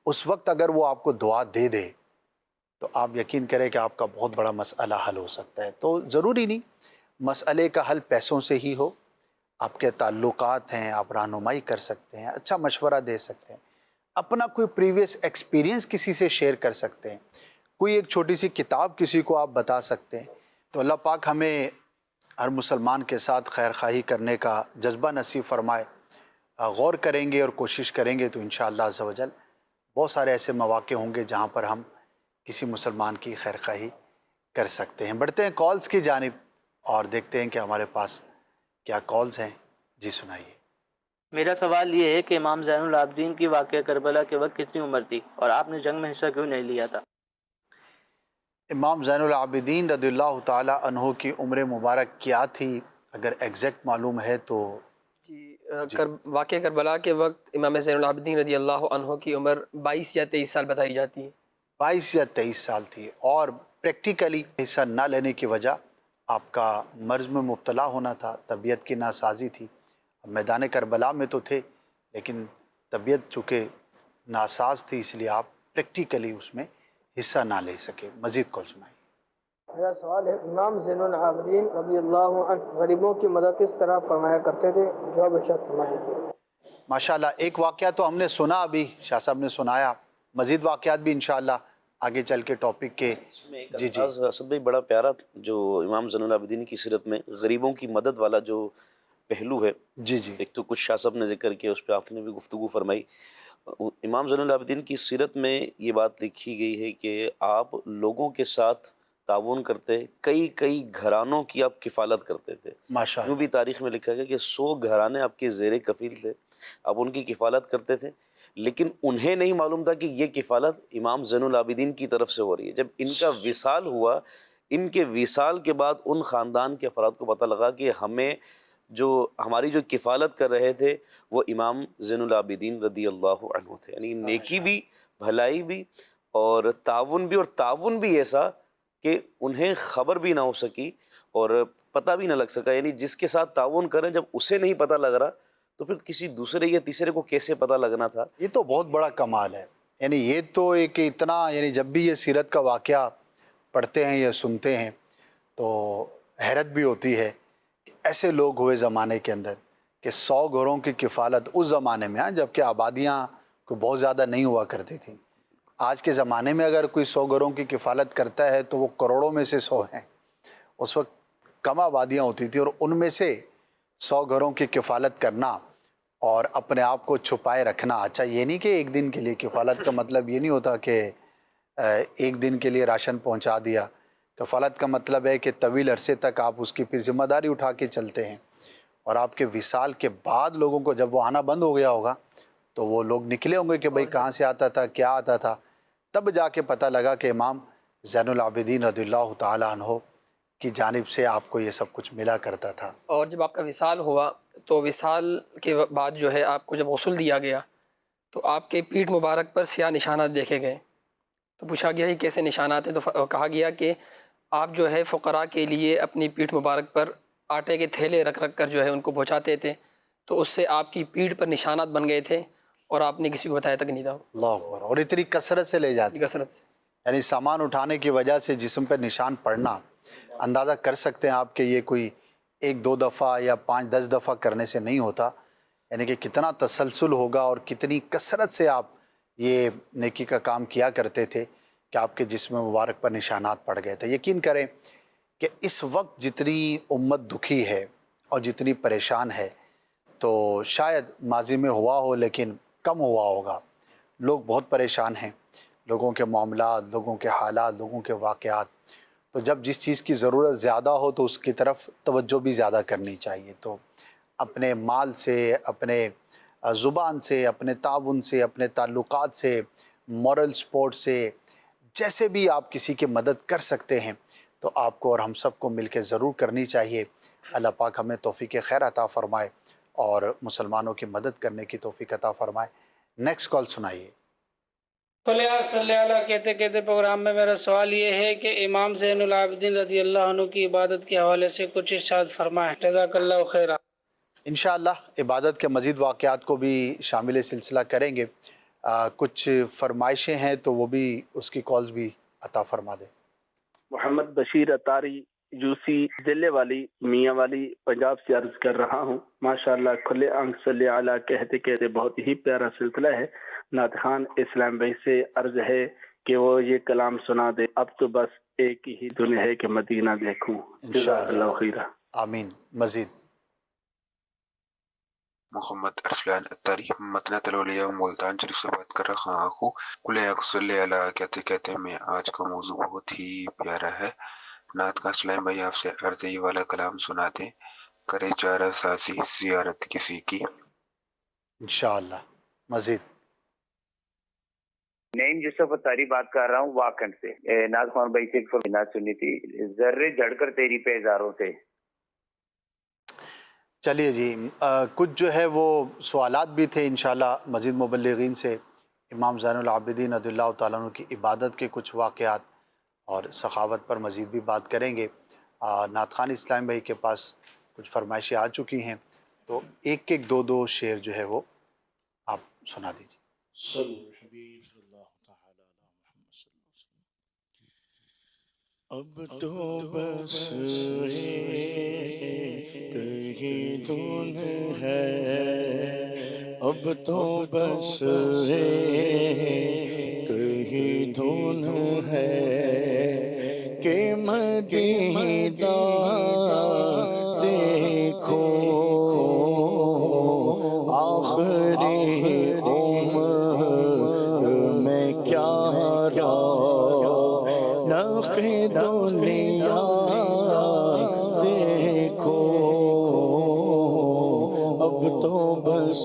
اس وقت اگر وہ آپ کو دعا دے دے تو آپ یقین کریں کہ آپ کا بہت بڑا مسئلہ حل ہو سکتا ہے۔ تو ضروری نہیں مسئلے کا حل پیسوں سے ہی ہو، آپ کے تعلقات ہیں، آپ رہنمائی کر سکتے ہیں، اچھا مشورہ دے سکتے ہیں، اپنا کوئی پریویس ایکسپیرینس کسی سے شیئر کر سکتے ہیں، کوئی ایک چھوٹی سی کتاب کسی کو آپ بتا سکتے ہیں۔ تو اللہ پاک ہمیں ہر مسلمان کے ساتھ خیر خواہی کرنے کا جذبہ نصیب فرمائے۔ غور کریں گے اور کوشش کریں گے تو انشاءاللہ عز و جل بہت سارے ایسے مواقع ہوں گے جہاں پر ہم کسی مسلمان کی خیر خواہی کر سکتے ہیں۔ بڑھتے ہیں کالز کی جانب اور دیکھتے ہیں کہ ہمارے پاس کیا کالز ہیں۔ جی سنائیے۔
میرا سوال یہ ہے کہ امام زین العابدین کی واقعہ کربلا کے وقت کتنی عمر تھی اور آپ نے جنگ میں حصہ کیوں نہیں لیا تھا؟
امام زین العابدین رضی اللہ تعالی عنہ کی عمر مبارک کیا تھی اگر ایگزیکٹ معلوم ہے تو؟
واقعہ کربلا کے وقت امام زین العابدین رضی اللہ عنہ کی عمر 22 یا 23 سال بتائی جاتی ہے۔
22 یا 23 سال تھی، اور پریکٹیکلی حصہ نہ لینے کی وجہ آپ کا مرض میں مبتلا ہونا تھا، طبیعت کی ناسازی تھی۔ میدان کربلا میں تو تھے لیکن طبیعت چونکہ ناساز تھی اس لیے آپ پریکٹیکلی اس میں حصہ نہ لے سکے۔ مزید کال سنائیے۔
میرا سوال ہے امام زین العابدین رضی اللہ عنہ غریبوں کی مدد کس طرح فرمایا کرتے تھے؟ جواب ارشاد فرما دیجیے۔
ماشاءاللہ ایک واقعہ تو ہم نے سنا، ابھی شاہ صاحب نے سنایا، مزید واقعات بھی انشاءاللہ آگے چل کے ٹاپک کے۔ جی جی
اسد بھائی بڑا پیارا جو امام زین العابدین کی سیرت میں غریبوں کی مدد والا جو پہلو ہے،
جی جی
ایک تو کچھ شاہ صاحب نے ذکر کیا، اس پہ آپ نے بھی گفتگو فرمائی۔ امام زین العابدین کی سیرت میں یہ بات لکھی گئی ہے کہ آپ لوگوں کے ساتھ تعاون کرتے، کئی گھرانوں کی آپ کفالت کرتے تھے۔
ماشاءاللہ
یوں بھی تاریخ میں لکھا گیا کہ 100 گھرانے آپ کے زیر کفیل تھے، آپ ان کی کفالت کرتے تھے، لیکن انہیں نہیں معلوم تھا کہ یہ کفالت امام زین العابدین کی طرف سے ہو رہی ہے۔ جب ان کا وصال ہوا، ان کے وصال کے بعد ان خاندان کے افراد کو پتہ لگا کہ ہماری جو کفالت کر رہے تھے وہ امام زین العابدین رضی اللہ عنہ تھے، یعنی نیکی بھی، بھلائی بھی اور تعاون بھی ایسا کہ انہیں خبر بھی نہ ہو سکی اور پتہ بھی نہ لگ سکا۔ یعنی جس کے ساتھ تعاون کریں جب اسے نہیں پتہ لگ رہا تو پھر کسی دوسرے یا تیسرے کو کیسے پتہ لگنا تھا؟
یہ تو بہت بڑا کمال ہے۔ یعنی یہ تو ایک اتنا، یعنی جب بھی یہ سیرت کا واقعہ پڑھتے ہیں یا سنتے ہیں تو حیرت بھی ہوتی ہے کہ ایسے لوگ ہوئے زمانے کے اندر کہ 100 گھروں کی کفالت اس زمانے میں، جبکہ آبادیاں کوئی بہت زیادہ نہیں ہوا کرتی تھیں۔ آج کے زمانے میں اگر کوئی 100 گھروں کی کفالت کرتا ہے تو وہ کروڑوں میں سے 100 ہیں۔ اس وقت کم آبادیاں ہوتی تھیں اور ان میں سے 100 گھروں کی کفالت کرنا اور اپنے آپ کو چھپائے رکھنا۔ اچھا یہ نہیں کہ ایک دن کے لیے، کفالت کا مطلب یہ نہیں ہوتا کہ ایک دن کے لیے راشن پہنچا دیا۔ کفالت کا مطلب ہے کہ طویل عرصے تک آپ اس کی پھر ذمہ داری اٹھا کے چلتے ہیں، اور آپ کے وصال کے بعد لوگوں کو جب وہ آنا بند ہو گیا ہوگا تو وہ لوگ نکلے ہوں گے کہ بھئی کہاں سے آتا تھا، کیا آتا تھا، تب جا کے پتہ لگا کہ امام زین العابدین رضی اللہ تعالی عنہ کی جانب سے آپ کو یہ سب کچھ ملا کرتا تھا۔
اور جب آپ کا وصال ہوا تو وصال کے بعد جو ہے آپ کو جب غسل دیا گیا تو آپ کے پیٹھ مبارک پر سیاہ نشانات دیکھے گئے، تو پوچھا گیا کہ کیسے نشانات ہیں؟ تو کہا گیا کہ آپ جو ہے فقراء کے لیے اپنی پیٹھ مبارک پر آٹے کے تھیلے رکھ کر جو ہے ان کو پہنچاتے تھے، تو اس سے آپ کی پیٹھ پر نشانات بن گئے تھے اور آپ نے کسی کو بتایا تک نہیں تھا۔
اللہ اکبر۔ اور اتنی کثرت سے لے جاتے،
کثرت سے،
یعنی سامان اٹھانے کی وجہ سے جسم پر نشان پڑنا، اندازہ کر سکتے ہیں آپ کہ یہ کوئی 1-2 دفعہ یا 5-10 دفعہ کرنے سے نہیں ہوتا، یعنی کہ کتنا تسلسل ہوگا اور کتنی کثرت سے آپ یہ نیکی کا کام کیا کرتے تھے کہ آپ کے جسم مبارک پر نشانات پڑ گئے تھے۔ یقین کریں کہ اس وقت جتنی امت دکھی ہے اور جتنی پریشان ہے تو شاید ماضی میں ہوا ہو لیکن کم ہوا ہوگا۔ لوگ بہت پریشان ہیں، لوگوں کے معاملات، لوگوں کے حالات، لوگوں کے واقعات۔ تو جب جس چیز کی ضرورت زیادہ ہو تو اس کی طرف توجہ بھی زیادہ کرنی چاہیے۔ تو اپنے مال سے، اپنے زبان سے، اپنے تعاون سے، اپنے تعلقات سے، مورل سپورٹ سے، جیسے بھی آپ کسی کی مدد کر سکتے ہیں تو آپ کو اور ہم سب کو مل کے ضرور کرنی چاہیے۔ اللہ پاک ہمیں توفیق خیر عطا فرمائے اور مسلمانوں کی مدد کرنے کی توفیق عطا فرمائے۔ نیکسٹ کال سنائیے۔
کھلے آگ صلی اللہ کہتے کہتے پروگرام میں میرا سوال یہ ہے کہ امام زین العابدین رضی اللہ عنہ کی عبادت کے حوالے سے کچھ ارشاد فرمائیں، جزاک اللہ خیرہ۔
انشاءاللہ عبادت کے مزید واقعات کو بھی شامل سلسلہ کریں گے۔ کچھ فرمائشیں ہیں تو وہ بھی اس کی کالز بھی عطا فرما دیں۔
محمد بشیر اطاری یوسی ضلع والی میاں والی پنجاب سے عرض کر رہا ہوں۔ ماشاءاللہ کھلے آنکھ صلی اللہ کہتے کہتے بہت ہی پیارا سلسلہ ہے۔ نعت خان اسلام بھائی سے عرض ہے کہ وہ یہ کلام سنا دے، اب تو بس ایک ہی دن ہے کہ مدینہ دیکھوں۔ جزاک اللہ خیرہ۔
آمین۔ مزید
محمد ارسلان اتاری متنۃ الاولیاء ملتان شریف سے بات کر رہا ہوں۔ کل صلی اللہ کہتے کہتے میں آج کا موضوع بہت ہی پیارا ہے۔ نعت کا اسلام بھائی آپ سے عرض یہ والا کلام سنا دیں، کرے چارہ سازی زیارت کسی کی۔
انشاءاللہ۔ مزید
نعیم یوسف اتاری بات کر رہا ہوں واکنڈ سے۔ نعت خان بھائی سے ایک نعت سنی تھی، ذرے جڑ کر تیری پہ ہزاروں سے۔
چلیے جی، کچھ جو ہے وہ سوالات بھی تھے، انشاءاللہ مزید مبلغین سے امام زین العابدین رضی اللہ تعالیٰ عنہ کی عبادت کے کچھ واقعات اور سخاوت پر مزید بھی بات کریں گے۔ نعت خان اسلام بھائی کے پاس کچھ فرمائشیں آ چکی ہیں، تو ایک ایک دو شعر جو ہے وہ آپ سنا دیجیے۔
اب تو بس کہیں دھن ہے، اب تو بس کہیں دھن ہے کہ مدینہ دیکھو آخری عمر میں کیا نقد دنیا دیکھو، اب تو بس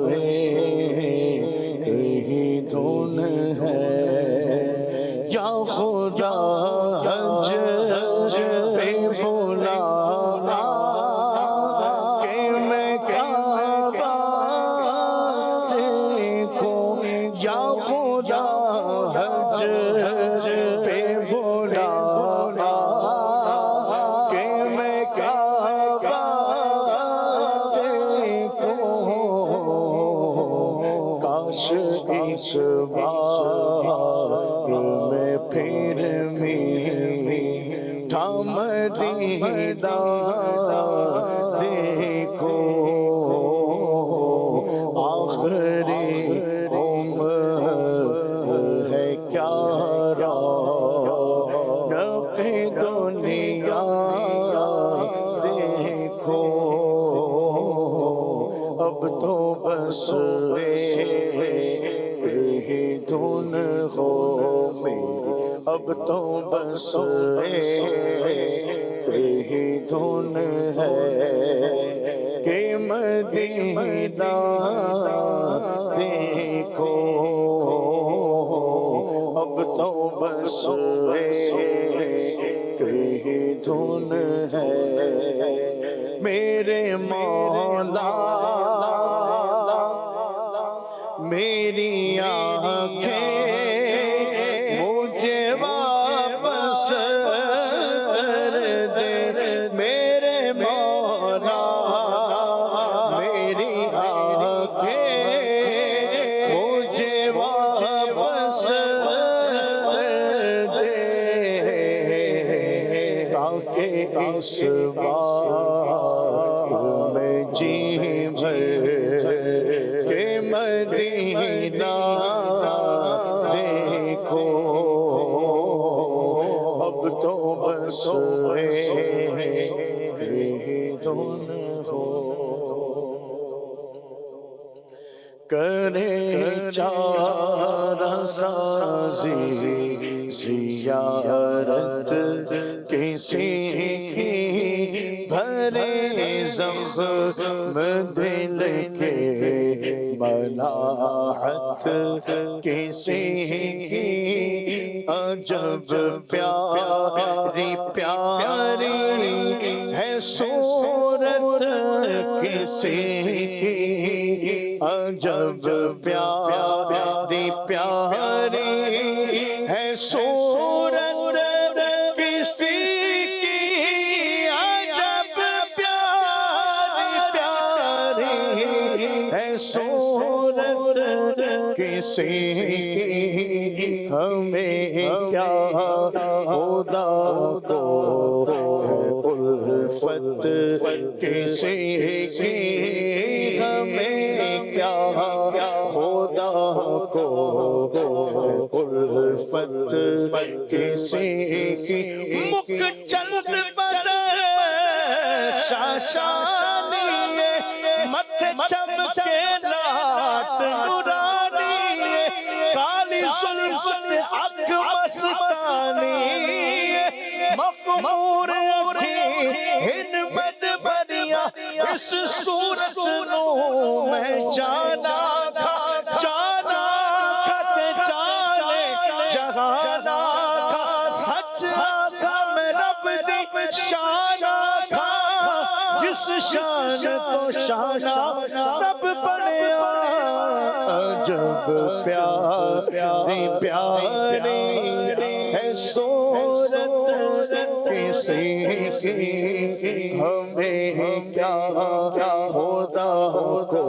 کہیں دھن ہے، یا خدا حج پہ بلا کہ میں کعبہ دیکھوں، یا خدا حج پہ بلا کہ میں کعبہ دیکھوں، کاش اس بار میں پھر میٹھا مدینہ دیکھو، آخری عمر ہے کیا رونق دنیا دیکھو، اب تو بس کہیں دھن ہو میری، اب تو بس کہیں دھن ہے کہ مدینہ دیکھو، اب تو بس کہیں دھن ہے، میرے مولا میری آنکھیں مجھے واپس کر دے، میرے مولا میری آنکھیں مجھے واپس کر دے، تاکہ اس بار میں جی بھر کہ مدینہ دیکھو، اب تو بس کہیں دھن ہو، کرے چارہ سازی زیارت کسی کی، بھرے زخم دل کے ملاحت کسی کی، عجب پیاری پیاری ہے صورت کسی کی، عجب جب پیاری پیاری ہے صورت کسی کی، عجب پیاری پیاری ہے صورت کسی کی، ہمیں کیا خدا کو الفت کسی کی، ہمیں کیا خدا کو الفت کسی کی، مکھ چند بدر شاشانی متھے چمکے لاٹ نورانی، کالی زلف آنکھ مستانی، مخمور ہن بد بریا، اس صورت نو میں جانا تھا، جانا کھت چالے جہانا تھا، سچ آقا میں رب دی شانا تھا، جس شان تو شانا سب بنیا، عجب پیاری پیاری ہے صورت کسی کی، ہمیں کیا خدا کو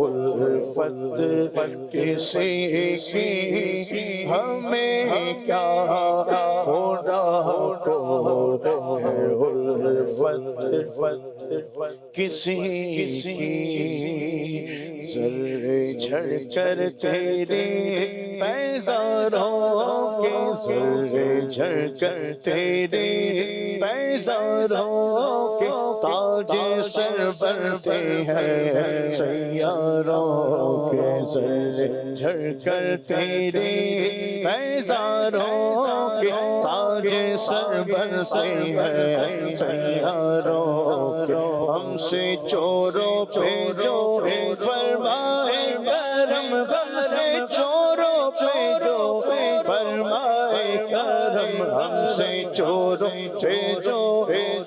الفت کسی کی، ہمیں کیا خدا کو الفت کسی کی، ذرے جھڑ کر تیرے پیزاروں کے، ذرے جھڑ کر تیرے پیزاروں کے، تاج سر بنتے ہیں سیاروں کے، ذرے جھڑ کر تیرے پیزاروں کے، تاج سر بنتے ہیں سیاروں کے، ہم سے چوروں پہ جو فرمائے کرم، ہم سے چوروں پہ جو فرمائے کرم، ہم سے چوروں پہ جو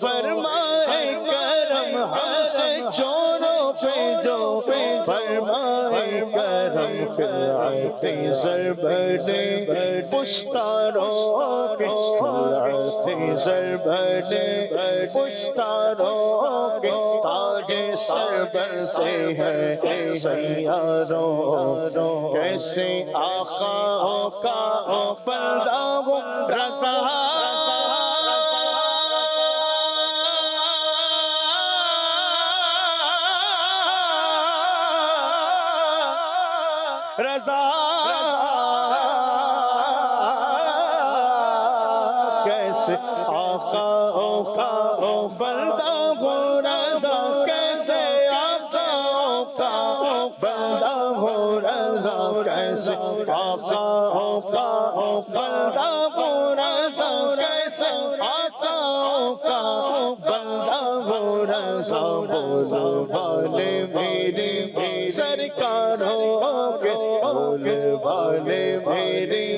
فرمائے کرم، ہم سے چوروں پہ جو فرمائے کرم، خلعت ضرب نے پشتاروں کے، خلعت ضرب نے پشتاروں کے، تاج سر بنتے ہیں سیاروں، کیسے آقا کا بندہ ہوں رضا، رضا کیسے آقا کا بندہ ہوں رضا، کیسے آقا کا بندہ ہوں رضا، کیسے آقا کا بندہ ہوں رضا، کیسے آقا کا بندہ ہوں رضا، بولو والے میری سرکاروں کے، بولے والے میری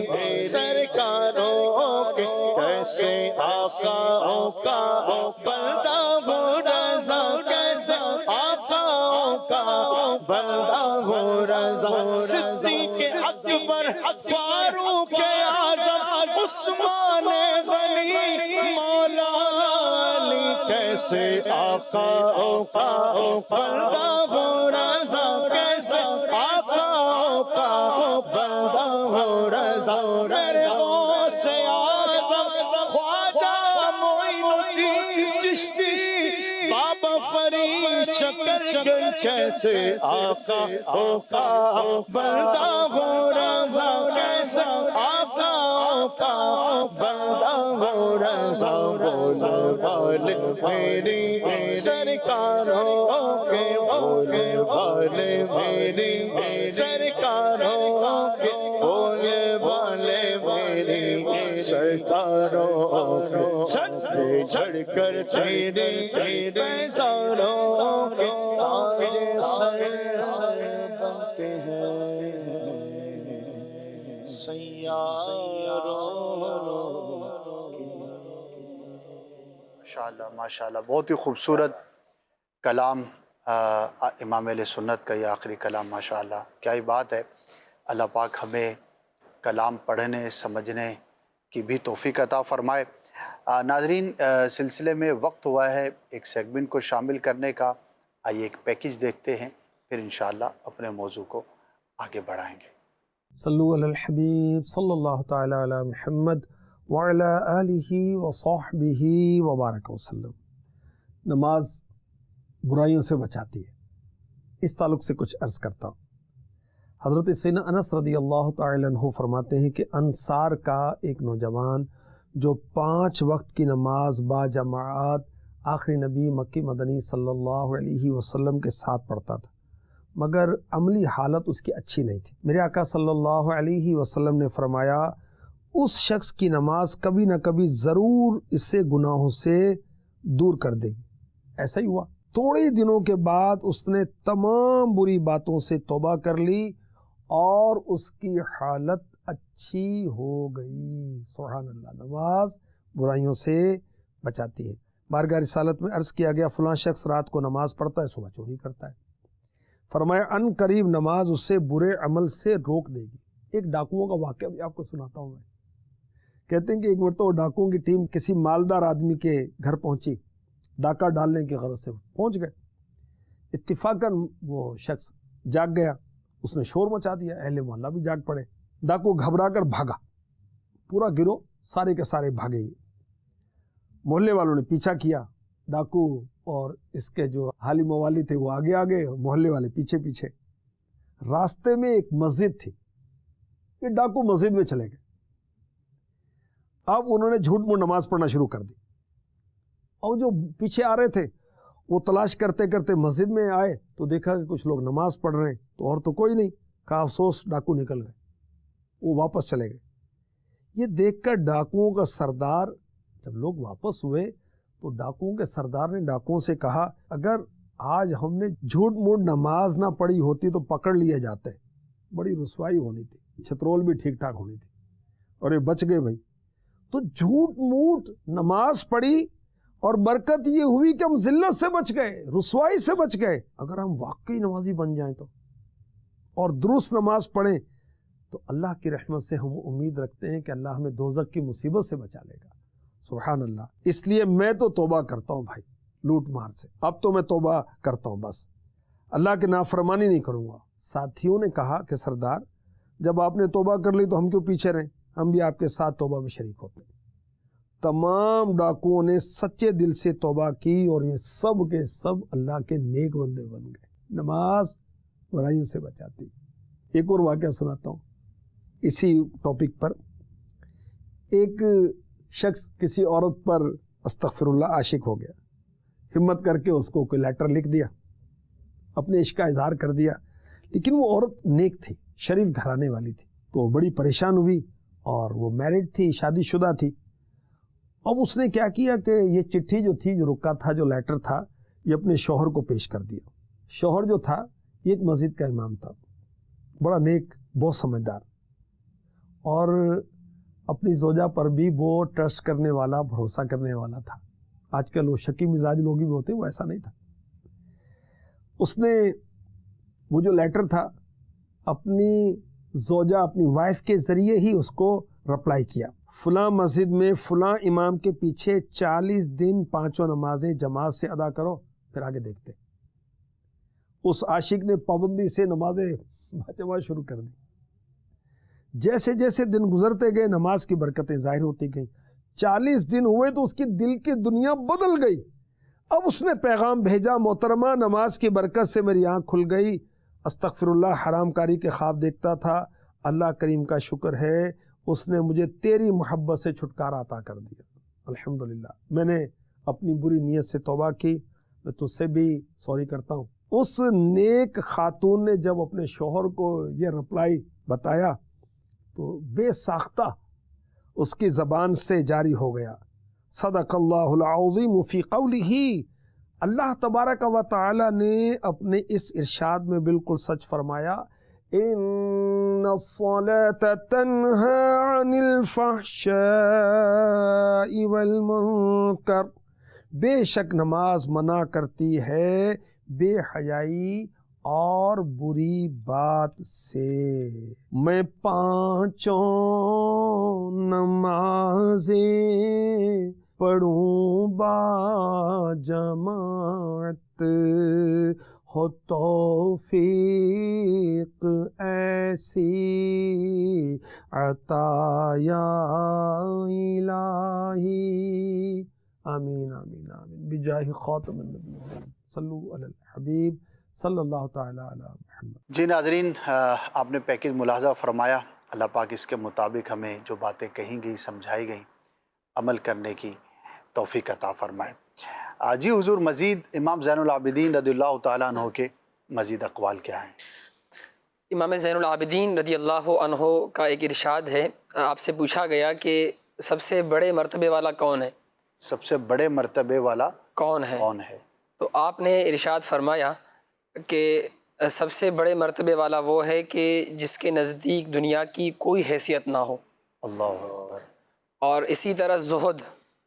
سرکاروں کے، کیسے آقا کا بندہ ہوں رضا، کیسے آقا کا بندہ ہوں رضا، صدیق اکبر فاروق اعظم عثمان غنی مولا علی، کیسے آقا کا بندہ ہوں رضا، کیسے آقا کا بندہ ہوں رضا، میرے غوث اعظم خواجہ معین الدین چشتی بابا فرید شکر گنج، کیسے آقا کا بندہ ہوں رضا، کیسے آقا کا بندہ ہوں رضا، بولے والے میری سرکاروں کے، بولے والے میری سرکاروں کے، بولے والے میری سرکاروں کے، سجدے جھڑ کر تیرے پیزاروں کے، تاج سر بنتے ہیں سیاروں کے۔
ماشاءاللہ ماشاءاللہ، بہت ہی خوبصورت کلام امام اہل سنت کا یہ آخری کلام، ماشاءاللہ کیا ہی بات ہے۔ اللہ پاک ہمیں کلام پڑھنے سمجھنے کی بھی توفیق عطا فرمائے۔ ناظرین، سلسلے میں وقت ہوا ہے ایک سیگمنٹ کو شامل کرنے کا، آئیے ایک پیکج دیکھتے ہیں، پھر انشاءاللہ اپنے موضوع کو آگے بڑھائیں گے۔
صلو علی الحبیب صلی اللہ تعالی علی محمد وعلی آلہ وصحبہ وبارک وسلم۔ نماز برائیوں سے بچاتی ہے، اس تعلق سے کچھ عرض کرتا ہوں۔ حضرت سیدنا انس رضی اللہ تعالی عنہ فرماتے ہیں کہ انصار کا ایک نوجوان جو 5 وقت کی نماز با جماعت آخری نبی مکی مدنی صلی اللہ علیہ وسلم کے ساتھ پڑھتا تھا، مگر عملی حالت اس کی اچھی نہیں تھی۔ میرے آقا صلی اللہ علیہ وسلم نے فرمایا اس شخص کی نماز کبھی نہ کبھی ضرور اس سے گناہوں سے دور کر دے گی۔ ایسا ہی ہوا، تھوڑے دنوں کے بعد اس نے تمام بری باتوں سے توبہ کر لی اور اس کی حالت اچھی ہو گئی۔ سبحان اللہ، نماز برائیوں سے بچاتی ہے۔ بارگاہ رسالت میں عرض کیا گیا فلاں شخص رات کو نماز پڑھتا ہے، صبح چوری کرتا ہے۔ فرمایا ان قریب نماز اسے برے عمل سے روک دے گی۔ ایک ڈاکوؤں کا واقعہ بھی آپ کو سناتا ہوں میں۔ کہتے ہیں کہ ایک مرتبہ ڈاکوؤں کی ٹیم کسی مالدار آدمی کے گھر پہنچی، ڈاکہ ڈالنے کی غرض سے پہنچ گئے۔ اتفاقاً وہ شخص جاگ گیا، اس نے شور مچا دیا، اہل محلہ بھی جاگ پڑے۔ ڈاکو گھبرا کر بھاگا، پورا گروہ سارے کے سارے بھاگے۔ محلے والوں نے پیچھا کیا، ڈاکو اور اس کے جو حالی موالی تھے وہ آگے آگے، محلے والے پیچھے پیچھے۔ راستے میں ایک مسجد تھی، یہ ڈاکو مسجد میں چلے گئے۔ اب انہوں نے جھوٹ موٹ نماز پڑھنا شروع کر دی، اور جو پیچھے آ رہے تھے وہ تلاش کرتے کرتے مسجد میں آئے تو دیکھا کہ کچھ لوگ نماز پڑھ رہے ہیں، تو اور تو کوئی نہیں، کہا افسوس ڈاکو نکل گئے، وہ واپس چلے گئے۔ یہ دیکھ کر ڈاکوؤں کا سردار، جب لوگ واپس ہوئے تو ڈاکوؤں کے سردار نے ڈاکوؤں سے کہا اگر آج ہم نے جھوٹ موٹ نماز نہ پڑھی ہوتی تو پکڑ لیے جاتے، بڑی رسوائی ہونی تھی، چھترول بھی ٹھیک ٹھاک ہونی تھی، اور یہ بچ گئے بھائی۔ تو جھوٹ موٹ نماز پڑھی اور برکت یہ ہوئی کہ ہم ذلت سے بچ گئے، رسوائی سے بچ گئے۔ اگر ہم واقعی نمازی بن جائیں تو اور درست نماز پڑھیں تو اللہ کی رحمت سے ہم امید رکھتے ہیں کہ اللہ ہمیں دوزخ کی مصیبت سے بچا لے گا۔ سبحان اللہ۔ اس لیے میں تو توبہ کرتا ہوں بھائی لوٹ مار سے، اب تو میں توبہ کرتا ہوں، بس اللہ کی نافرمانی نہیں کروں گا۔ ساتھیوں نے کہا کہ سردار جب آپ نے توبہ کر لی تو ہم کیوں پیچھے رہیں، ہم بھی آپ کے ساتھ توبہ میں شریک ہوتے ہیں۔ تمام ڈاکوؤں نے سچے دل سے توبہ کی اور یہ سب کے سب اللہ کے نیک بندے بن گئے۔ نماز برائیوں سے بچاتی۔ ایک اور واقعہ سناتا ہوں اسی ٹاپک پر۔ ایک شخص کسی عورت پر استغفر اللہ عاشق ہو گیا، ہمت کر کے اس کو کوئی لیٹر لکھ دیا، اپنے عشق کا اظہار کر دیا، لیکن وہ عورت نیک تھی، شریف گھرانے والی تھی، تو وہ بڑی پریشان ہوئی، اور وہ میرڈ تھی، شادی شدہ تھی۔ اب اس نے کیا کیا کہ یہ چٹھی جو تھی، جو رکا تھا، جو لیٹر تھا، یہ اپنے شوہر کو پیش کر دیا۔ شوہر جو تھا یہ ایک مسجد کا امام تھا، بڑا نیک، بہت سمجھدار، اور اپنی زوجہ پر بھی وہ ٹرسٹ کرنے والا، بھروسہ کرنے والا تھا۔ آج کل وہ شکی مزاج لوگ بھی ہوتے ہیں، وہ ایسا نہیں تھا۔ اس نے وہ جو لیٹر تھا اپنی زوجہ، اپنی وائف کے ذریعے ہی اس کو رپلائی کیا، فلاں مسجد میں فلاں امام کے پیچھے 40 دن 5 نمازیں جماعت سے ادا کرو، پھر آگے دیکھتے۔ اس عاشق نے پابندی سے نمازیں جمع شروع کر دی۔ جیسے جیسے دن گزرتے گئے نماز کی برکتیں ظاہر ہوتی گئیں۔ 40 دن ہوئے تو اس کی دل کی دنیا بدل گئی۔ اب اس نے پیغام بھیجا، محترمہ نماز کی برکت سے میری آنکھ کھل گئی، استغفر اللہ، حرام کاری کے خواب دیکھتا تھا، اللہ کریم کا شکر ہے اس نے مجھے تیری محبت سے چھٹکارا عطا کر دیا، الحمدللہ میں نے اپنی بری نیت سے توبہ کی، میں تجھ سے بھی سوری کرتا ہوں۔ اس نیک خاتون نے جب اپنے شوہر کو یہ رپلائی بتایا تو بے ساختہ اس کی زبان سے جاری ہو گیا، صدق اللہ العظیم فی قولہ، اللہ تبارک و تعالی نے اپنے اس ارشاد میں بالکل سچ فرمایا، ان الصلاة تنہی عن الفحشاء والمنکر، بے شک نماز منع کرتی ہے بے حیائی اور بری بات سے۔ میں پانچوں نمازیں پڑھوں با جماعت، ہو توفیق ایسی عطا یا الہی، آمین آمین آمین بجاہ خاتم النبیین صلو علی الحبیب صلی اللہ تعالی علی محمد۔
جی ناظرین، آپ نے پیکج ملاحظہ فرمایا۔ اللہ پاک اس کے مطابق ہمیں جو باتیں کہیں گئی، سمجھائی گئیں، عمل کرنے کی توفیق عطا فرمائے۔ جی حضور، مزید امام زین العابدین رضی اللہ تعالیٰ عنہ کے مزید اقوال کیا ہیں؟
امام زین العابدین رضی اللہ عنہ کا ایک ارشاد ہے، آپ سے پوچھا گیا کہ سب سے بڑے مرتبے والا کون ہے؟
سب سے بڑے مرتبے والا
کون ہے؟ تو آپ نے ارشاد فرمایا کہ سب سے بڑے مرتبے والا وہ ہے کہ جس کے نزدیک دنیا کی کوئی حیثیت نہ ہو۔
اللہ اکبر۔
اور اسی طرح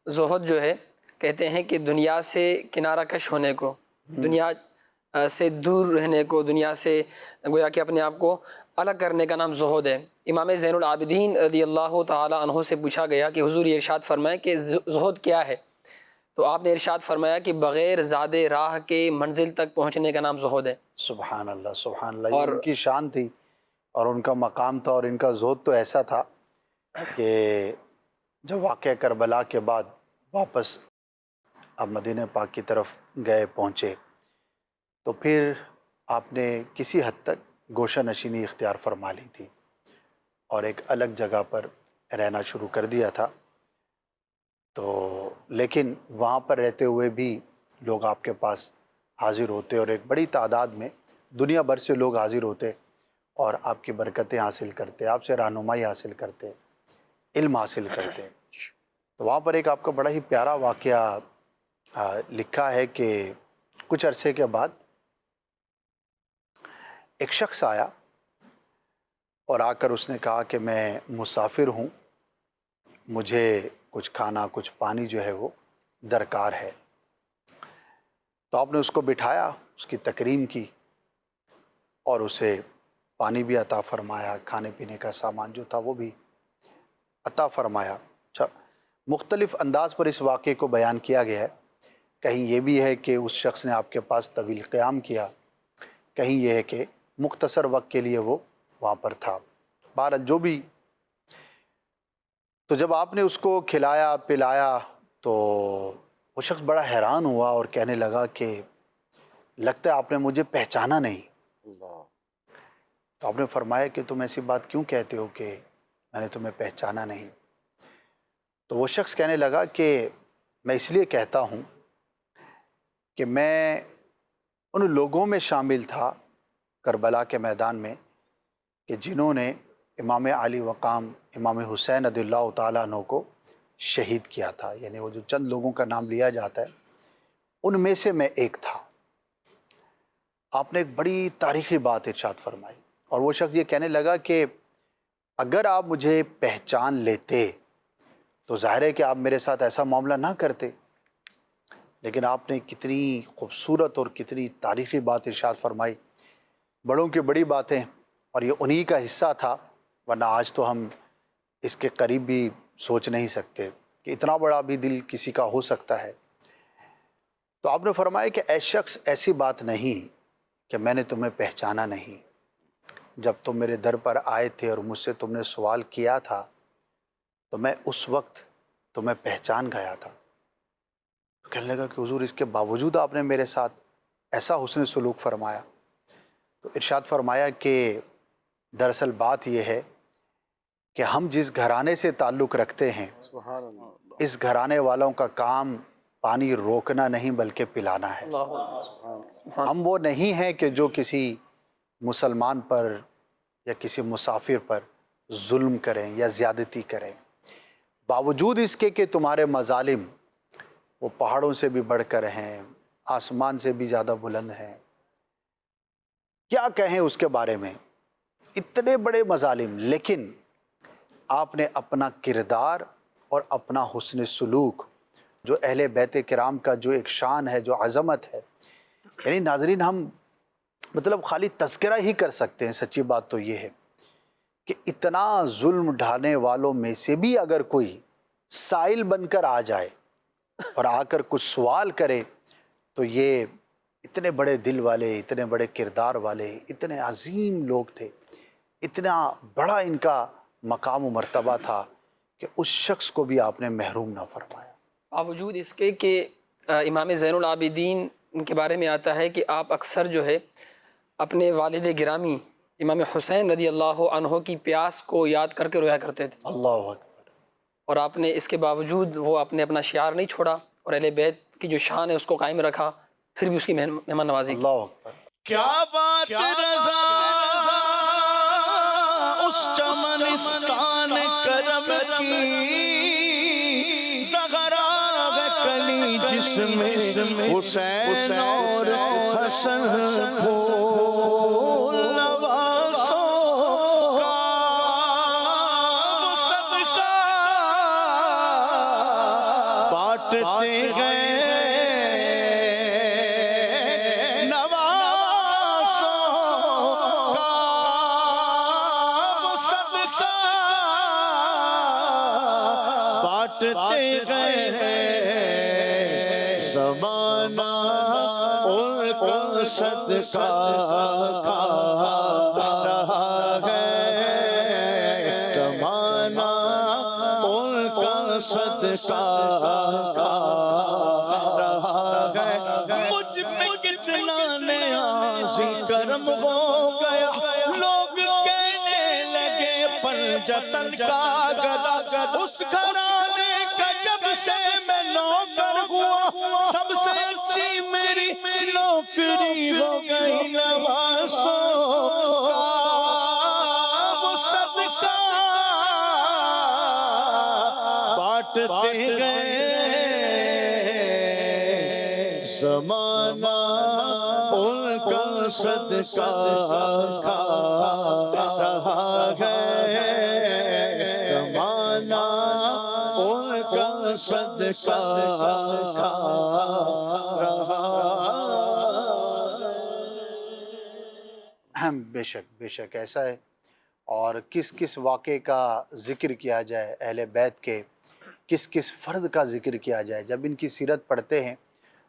زہد جو ہے، کہتے ہیں کہ دنیا سے کنارہ کش ہونے کو، دنیا سے دور رہنے کو، دنیا سے گویا کہ اپنے آپ کو الگ کرنے کا نام زہد ہے۔ امام زین العابدین رضی اللہ تعالی عنہ سے پوچھا گیا کہ حضور یہ ارشاد فرمائیں کہ زہد کیا ہے؟ تو آپ نے ارشاد فرمایا کہ بغیر زاد راہ کے منزل تک پہنچنے کا نام زہد ہے۔
سبحان اللہ سبحان اللہ، یہ ان کی شان تھی اور ان کا مقام تھا، اور ان کا زہد تو ایسا تھا کہ جب واقعہ کربلا کے بعد واپس اب مدینہ پاک کی طرف گئے پہنچے، تو پھر آپ نے کسی حد تک گوشہ نشینی اختیار فرما لی تھی اور ایک الگ جگہ پر رہنا شروع کر دیا تھا۔ تو لیکن وہاں پر رہتے ہوئے بھی لوگ آپ کے پاس حاضر ہوتے، اور ایک بڑی تعداد میں دنیا بھر سے لوگ حاضر ہوتے اور آپ کی برکتیں حاصل کرتے، آپ سے رہنمائی حاصل کرتے، علم حاصل کرتے۔ تو وہاں پر ایک آپ کا بڑا ہی پیارا واقعہ لکھا ہے کہ کچھ عرصے کے بعد ایک شخص آیا اور آ کر اس نے کہا کہ میں مسافر ہوں، مجھے کچھ کھانا کچھ پانی جو ہے وہ درکار ہے۔ تو آپ نے اس کو بٹھایا، اس کی تکریم کی اور اسے پانی بھی عطا فرمایا، کھانے پینے کا سامان جو تھا وہ بھی عطا فرمایا۔ اچھا، مختلف انداز پر اس واقعے کو بیان کیا گیا ہے۔ کہیں یہ بھی ہے کہ اس شخص نے آپ کے پاس طویل قیام کیا، کہیں یہ ہے کہ مختصر وقت کے لیے وہ وہاں پر تھا۔ بہرحال جو بھی، تو جب آپ نے اس کو کھلایا پلایا تو وہ شخص بڑا حیران ہوا اور کہنے لگا کہ لگتا ہے آپ نے مجھے پہچانا نہیں۔ تو آپ نے فرمایا کہ تم ایسی بات کیوں کہتے ہو کہ میں نے تمہیں پہچانا نہیں؟ تو وہ شخص کہنے لگا کہ میں اس لیے کہتا ہوں کہ میں ان لوگوں میں شامل تھا کربلا کے میدان میں کہ جنہوں نے امام علی مقام امام حسین رضی اللہ تعالیٰ عنہ کو شہید کیا تھا، یعنی وہ جو چند لوگوں کا نام لیا جاتا ہے ان میں سے میں ایک تھا۔ آپ نے ایک بڑی تاریخی بات ارشاد فرمائی، اور وہ شخص یہ کہنے لگا کہ اگر آپ مجھے پہچان لیتے تو ظاہر ہے کہ آپ میرے ساتھ ایسا معاملہ نہ کرتے، لیکن آپ نے کتنی خوبصورت اور کتنی تاریخی بات ارشاد فرمائی، بڑوں کی بڑی باتیں، اور یہ انہی کا حصہ تھا، ورنہ آج تو ہم اس کے قریب بھی سوچ نہیں سکتے کہ اتنا بڑا بھی دل کسی کا ہو سکتا ہے۔ تو آپ نے فرمایا کہ اے شخص، ایسی بات نہیں کہ میں نے تمہیں پہچانا نہیں، جب تم میرے در پر آئے تھے اور مجھ سے تم نے سوال کیا تھا تو میں اس وقت تمہیں پہچان گیا تھا۔ تو کہنے لگا کہ حضور اس کے باوجود آپ نے میرے ساتھ ایسا حسن سلوک فرمایا؟ تو ارشاد فرمایا کہ دراصل بات یہ ہے کہ ہم جس گھرانے سے تعلق رکھتے ہیں اس گھرانے والوں کا کام پانی روکنا نہیں بلکہ پلانا ہے۔ ہم وہ نہیں ہیں کہ جو کسی مسلمان پر یا کسی مسافر پر ظلم کریں یا زیادتی کریں، باوجود اس کے کہ تمہارے مظالم وہ پہاڑوں سے بھی بڑھ کر ہیں، آسمان سے بھی زیادہ بلند ہیں۔ کیا کہیں اس کے بارے میں، اتنے بڑے مظالم، لیکن آپ نے اپنا کردار اور اپنا حسن سلوک، جو اہل بیت کرام کا جو ایک شان ہے، جو عظمت ہے، یعنی ناظرین ہم مطلب خالی تذکرہ ہی کر سکتے ہیں. سچی بات تو یہ ہے کہ اتنا ظلم ڈھانے والوں میں سے بھی اگر کوئی سائل بن کر آ جائے اور آ کر کچھ سوال کرے تو یہ اتنے بڑے دل والے، اتنے بڑے کردار والے، اتنے عظیم لوگ تھے، اتنا بڑا ان کا مقام و مرتبہ تھا کہ اس شخص کو بھی آپ نے محروم نہ فرمایا.
باوجود اس کے کہ امام زین العابدین ان کے بارے میں آتا ہے کہ آپ اکثر جو ہے اپنے والد گرامی امام حسین رضی اللہ عنہ کی پیاس کو یاد کر کے رویا کرتے تھے.
اللہ اکبر.
اور آپ نے اس کے باوجود وہ آپ نے اپنا شعار نہیں چھوڑا اور اہل بیت کی جو شان ہے اس کو قائم رکھا، پھر بھی اس کی مہمان نوازی کی.
اللہ اکبر.
کیا بات رضا اس چمنستان کرم کی، زغرا کلی جس میں حسین اور حسن پھول نوازوں کا وہ صدقہ بانٹتے گئے زمانہ ان کا صدقہ کھا رہا ہے، زمانہ ان کا صدقہ کھا رہا ہے. مجھ میں کتنا نیازی کرم ہو گیا، لوگ کہنے لگے پنجتن کا گدا، اس گھرانے کا جب سے میں نوکر ہوا، سب سے اچھی میری نوکری ہو گئی نوازوں کا وہ صدقہ بانٹتے گئے. زمانہ ان کا صدقہ کھا رہا ہے، زمانہ ان کا صدقہ کھا رہا
ہے. بے شک ایسا ہے. اور کس واقعے کا ذکر کیا جائے اہل بیت کے، کس فرد کا ذکر کیا جائے. جب ان کی سیرت پڑھتے ہیں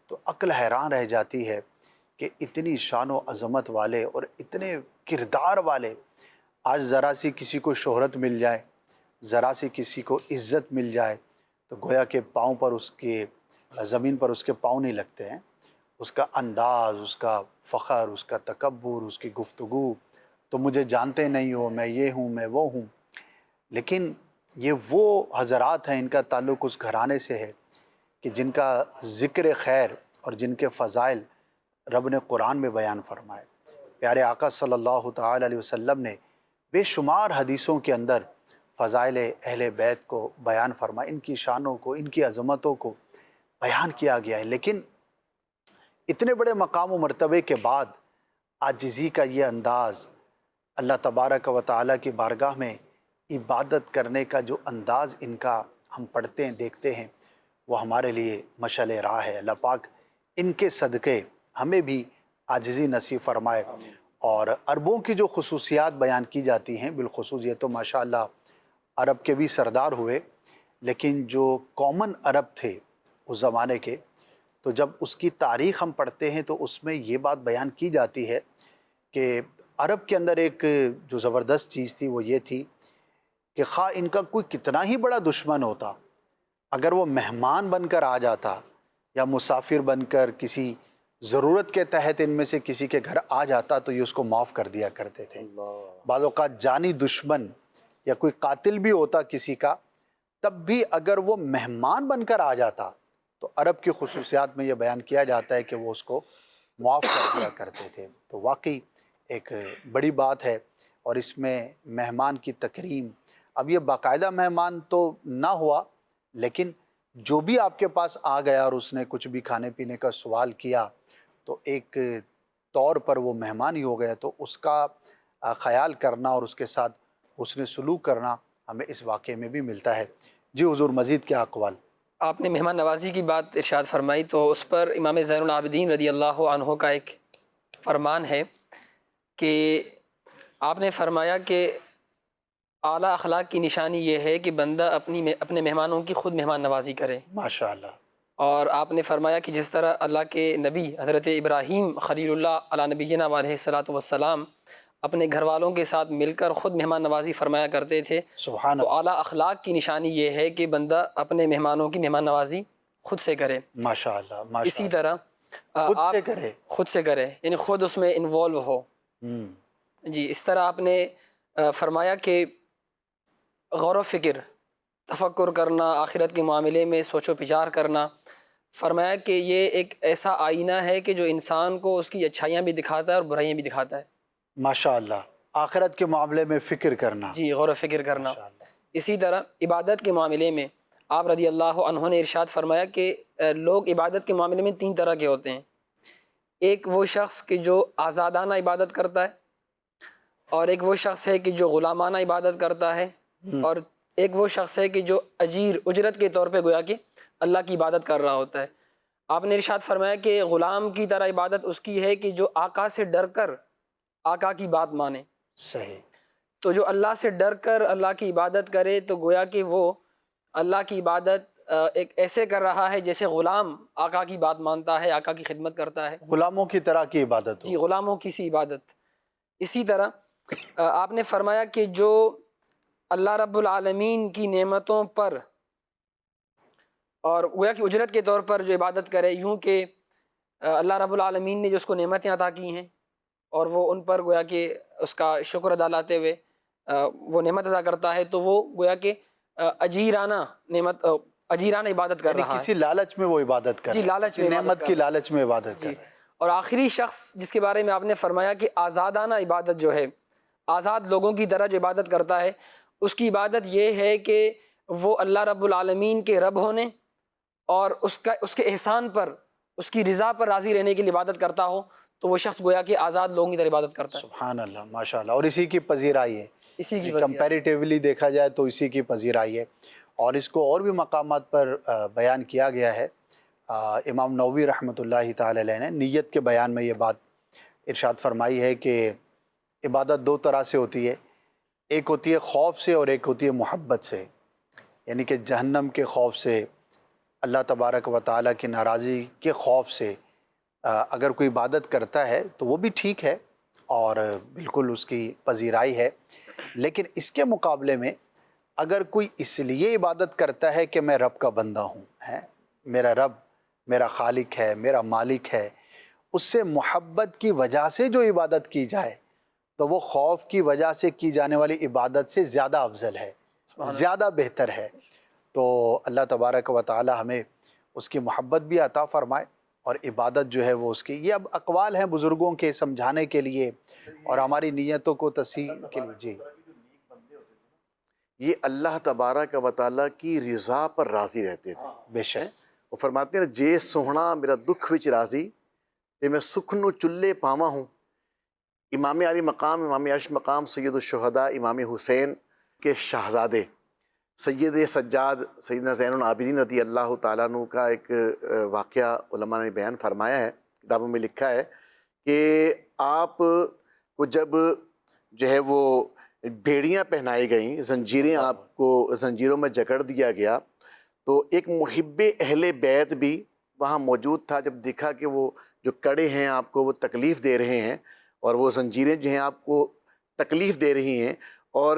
تو عقل حیران رہ جاتی ہے کہ اتنی شان و عظمت والے اور اتنے کردار والے، آج ذرا سی کسی کو شہرت مل جائے، ذرا سی کسی کو عزت مل جائے تو گویا کہ پاؤں پر اس کے زمین پر اس کے پاؤں نہیں لگتے ہیں. اس کا انداز، اس کا فخر، اس کا تکبر، اس کی گفتگو، تو مجھے جانتے نہیں ہو، میں یہ ہوں، میں وہ ہوں. لیکن یہ وہ حضرات ہیں، ان کا تعلق اس گھرانے سے ہے کہ جن کا ذکر خیر اور جن کے فضائل رب نے قرآن میں بیان فرمائے. پیارے آقا صلی اللہ تعالی علیہ وسلم نے بے شمار حدیثوں کے اندر فضائل اہل بیت کو بیان فرمائے، ان کی شانوں کو، ان کی عظمتوں کو بیان کیا گیا ہے. لیکن اتنے بڑے مقام و مرتبے کے بعد عاجزی کا یہ انداز، اللہ تبارک و تعالیٰ کی بارگاہ میں عبادت کرنے کا جو انداز ان کا ہم پڑھتے ہیں، دیکھتے ہیں، وہ ہمارے لیے مشعل راہ ہے. اللہ پاک ان کے صدقے ہمیں بھی عاجزی نصیب فرمائے. اور عربوں کی جو خصوصیات بیان کی جاتی ہیں، بالخصوص یہ تو ماشاءاللہ عرب کے بھی سردار ہوئے، لیکن جو کامن عرب تھے اس زمانے کے، تو جب اس کی تاریخ ہم پڑھتے ہیں تو اس میں یہ بات بیان کی جاتی ہے کہ عرب کے اندر ایک جو زبردست چیز تھی وہ یہ تھی کہ خواہ ان کا کوئی کتنا ہی بڑا دشمن ہوتا، اگر وہ مہمان بن کر آ جاتا یا مسافر بن کر کسی ضرورت کے تحت ان میں سے کسی کے گھر آ جاتا تو یہ اس کو معاف کر دیا کرتے تھے. بعض اوقات جانی دشمن یا کوئی قاتل بھی ہوتا کسی کا، تب بھی اگر وہ مہمان بن کر آ جاتا تو عرب کی خصوصیات میں یہ بیان کیا جاتا ہے کہ وہ اس کو معاف کر دیا کرتے تھے. تو واقعی ایک بڑی بات ہے. اور اس میں مہمان کی تکریم، اب یہ باقاعدہ مہمان تو نہ ہوا، لیکن جو بھی آپ کے پاس آ گیا اور اس نے کچھ بھی کھانے پینے کا سوال کیا تو ایک طور پر وہ مہمان ہی ہو گیا. تو اس کا خیال کرنا اور اس کے ساتھ حسن سلوک کرنا ہمیں اس واقعے میں بھی ملتا ہے. جی حضور، مزید کیا اقوال؟
آپ نے مہمان نوازی کی بات ارشاد فرمائی، تو اس پر امام زین العابدین رضی اللہ عنہ کا ایک فرمان ہے کہ آپ نے فرمایا کہ اعلیٰ اخلاق کی نشانی یہ ہے کہ بندہ اپنے مہمانوں کی خود مہمان نوازی کرے.
ماشاءاللہ.
اور آپ نے فرمایا کہ جس طرح اللہ کے نبی حضرت ابراہیم خلیل اللہ علیہ نبینا علیہ الصلاۃ والسلام اپنے گھر والوں کے ساتھ مل کر خود مہمان نوازی فرمایا کرتے تھے،
سبحان
تو اعلیٰ اخلاق کی نشانی یہ ہے کہ بندہ اپنے مہمانوں کی مہمان نوازی خود سے کرے.
ماشاءاللہ.
اسی طرح خود سے کرے یعنی خود اس میں انوالو ہو. جی اس طرح آپ نے فرمایا کہ غور و فکر، تفکر کرنا، آخرت کے معاملے میں سوچ و بچار کرنا، فرمایا کہ یہ ایک ایسا آئینہ ہے کہ جو انسان کو اس کی اچھائیاں بھی دکھاتا ہے اور برائیاں بھی دکھاتا ہے.
ماشاءاللہ. آخرت کے معاملے میں فکر کرنا.
جی غور و فکر کرنا. اسی طرح عبادت کے معاملے میں آپ رضی اللہ عنہ نے ارشاد فرمایا کہ لوگ عبادت کے معاملے میں 3 طرح کے ہوتے ہیں. ایک وہ شخص کہ جو آزادانہ عبادت کرتا ہے، اور ایک وہ شخص ہے کہ جو غلامانہ عبادت کرتا ہے، اور ایک وہ شخص ہے کہ جو اجرت کے طور پہ گویا کہ اللہ کی عبادت کر رہا ہوتا ہے. آپ نے ارشاد فرمایا کہ غلام کی طرح عبادت اس کی ہے کہ جو آقا سے ڈر کر آقا کی بات مانے.
صحیح.
تو جو اللہ سے ڈر کر اللہ کی عبادت کرے تو گویا کہ وہ اللہ کی عبادت ایک ایسے کر رہا ہے جیسے غلام آقا کی بات مانتا ہے، آقا کی خدمت کرتا ہے.
غلاموں کی طرح کی عبادت ہو.
جی غلاموں کی سی عبادت. اسی طرح آپ نے فرمایا کہ جو اللہ رب العالمین کی نعمتوں پر اور گویا کہ اجرت کے طور پر جو عبادت کرے، یوں کہ اللہ رب العالمین نے جو اس کو نعمتیں عطا کی ہیں اور وہ ان پر گویا کہ اس کا شکر ادا لاتے ہوئے وہ نعمت ادا کرتا ہے، تو وہ گویا کہ اجیرانہ عبادت کر رہا ہے.
کسی لالچ میں وہ عبادت کر رہا ہے.
جی لالچ میں،
نعمت کی لالچ میں عبادت کر رہا ہے.
اور آخری شخص جس کے بارے میں آپ نے فرمایا کہ آزادانہ عبادت جو ہے، آزاد لوگوں کی طرح جو عبادت کرتا ہے، اس کی عبادت یہ ہے کہ وہ اللہ رب العالمین کے رب ہونے اور اس کے احسان پر، اس کی رضا پر راضی رہنے کے لیے عبادت کرتا ہو، تو وہ شخص گویا کہ آزاد لوگوں کی طرح عبادت کرتا ہے.
سبحان اللہ. ماشاءاللہ. اور اسی کی پذیرائی ہے.
اسی کی
کمپیریٹیولی دیکھا جائے تو اسی کی پذیرائی ہے. اور اس کو اور بھی مقامات پر بیان کیا گیا ہے. امام نووی رحمۃ اللہ تعالی علیہ نے نیت کے بیان میں یہ بات ارشاد فرمائی ہے کہ عبادت 2 طرح سے ہوتی ہے. ایک ہوتی ہے خوف سے اور ایک ہوتی ہے محبت سے. یعنی کہ جہنم کے خوف سے، اللہ تبارک و تعالیٰ کی ناراضی کے خوف سے اگر کوئی عبادت کرتا ہے تو وہ بھی ٹھیک ہے اور بالکل اس کی پذیرائی ہے. لیکن اس کے مقابلے میں اگر کوئی اس لیے عبادت کرتا ہے کہ میں رب کا بندہ ہوں، میرا رب میرا خالق ہے، میرا مالک ہے، اس سے محبت کی وجہ سے جو عبادت کی جائے تو وہ خوف کی وجہ سے کی جانے والی عبادت سے زیادہ افضل ہے، زیادہ بہتر ہے. تو اللہ تبارک و تعالی ہمیں اس کی محبت بھی عطا فرمائے اور عبادت جو ہے وہ اس کی. یہ اب اقوال ہیں بزرگوں کے سمجھانے کے لیے اور ہماری نیتوں کو تصحیح کے لیے. جی
یہ اللہ تبارک و تعالیٰ کی رضا پر راضی رہتے تھے.
بے شک.
وہ فرماتے ہیں جے سوہنا میرا دکھ وچ راضی تے میں سکھ نو چلے پاواں ہوں. امام علی مقام، امام عرش مقام، سید الشہداء امام حسین کے شہزادے سید سجاد سیدنا زین العابدین رضی اللہ تعالیٰ عنہ کا ایک واقعہ علماء نے بیان فرمایا ہے، کتابوں میں لکھا ہے کہ آپ کو جب جو ہے وہ بیڑیاں پہنائی گئیں، زنجیریں آپ کو زنجیروں میں جکڑ دیا گیا، تو ایک محب اہل بیت بھی وہاں موجود تھا. جب دیکھا کہ وہ جو کڑے ہیں آپ کو وہ تکلیف دے رہے ہیں اور وہ زنجیریں جو ہیں آپ کو تکلیف دے رہی ہیں، اور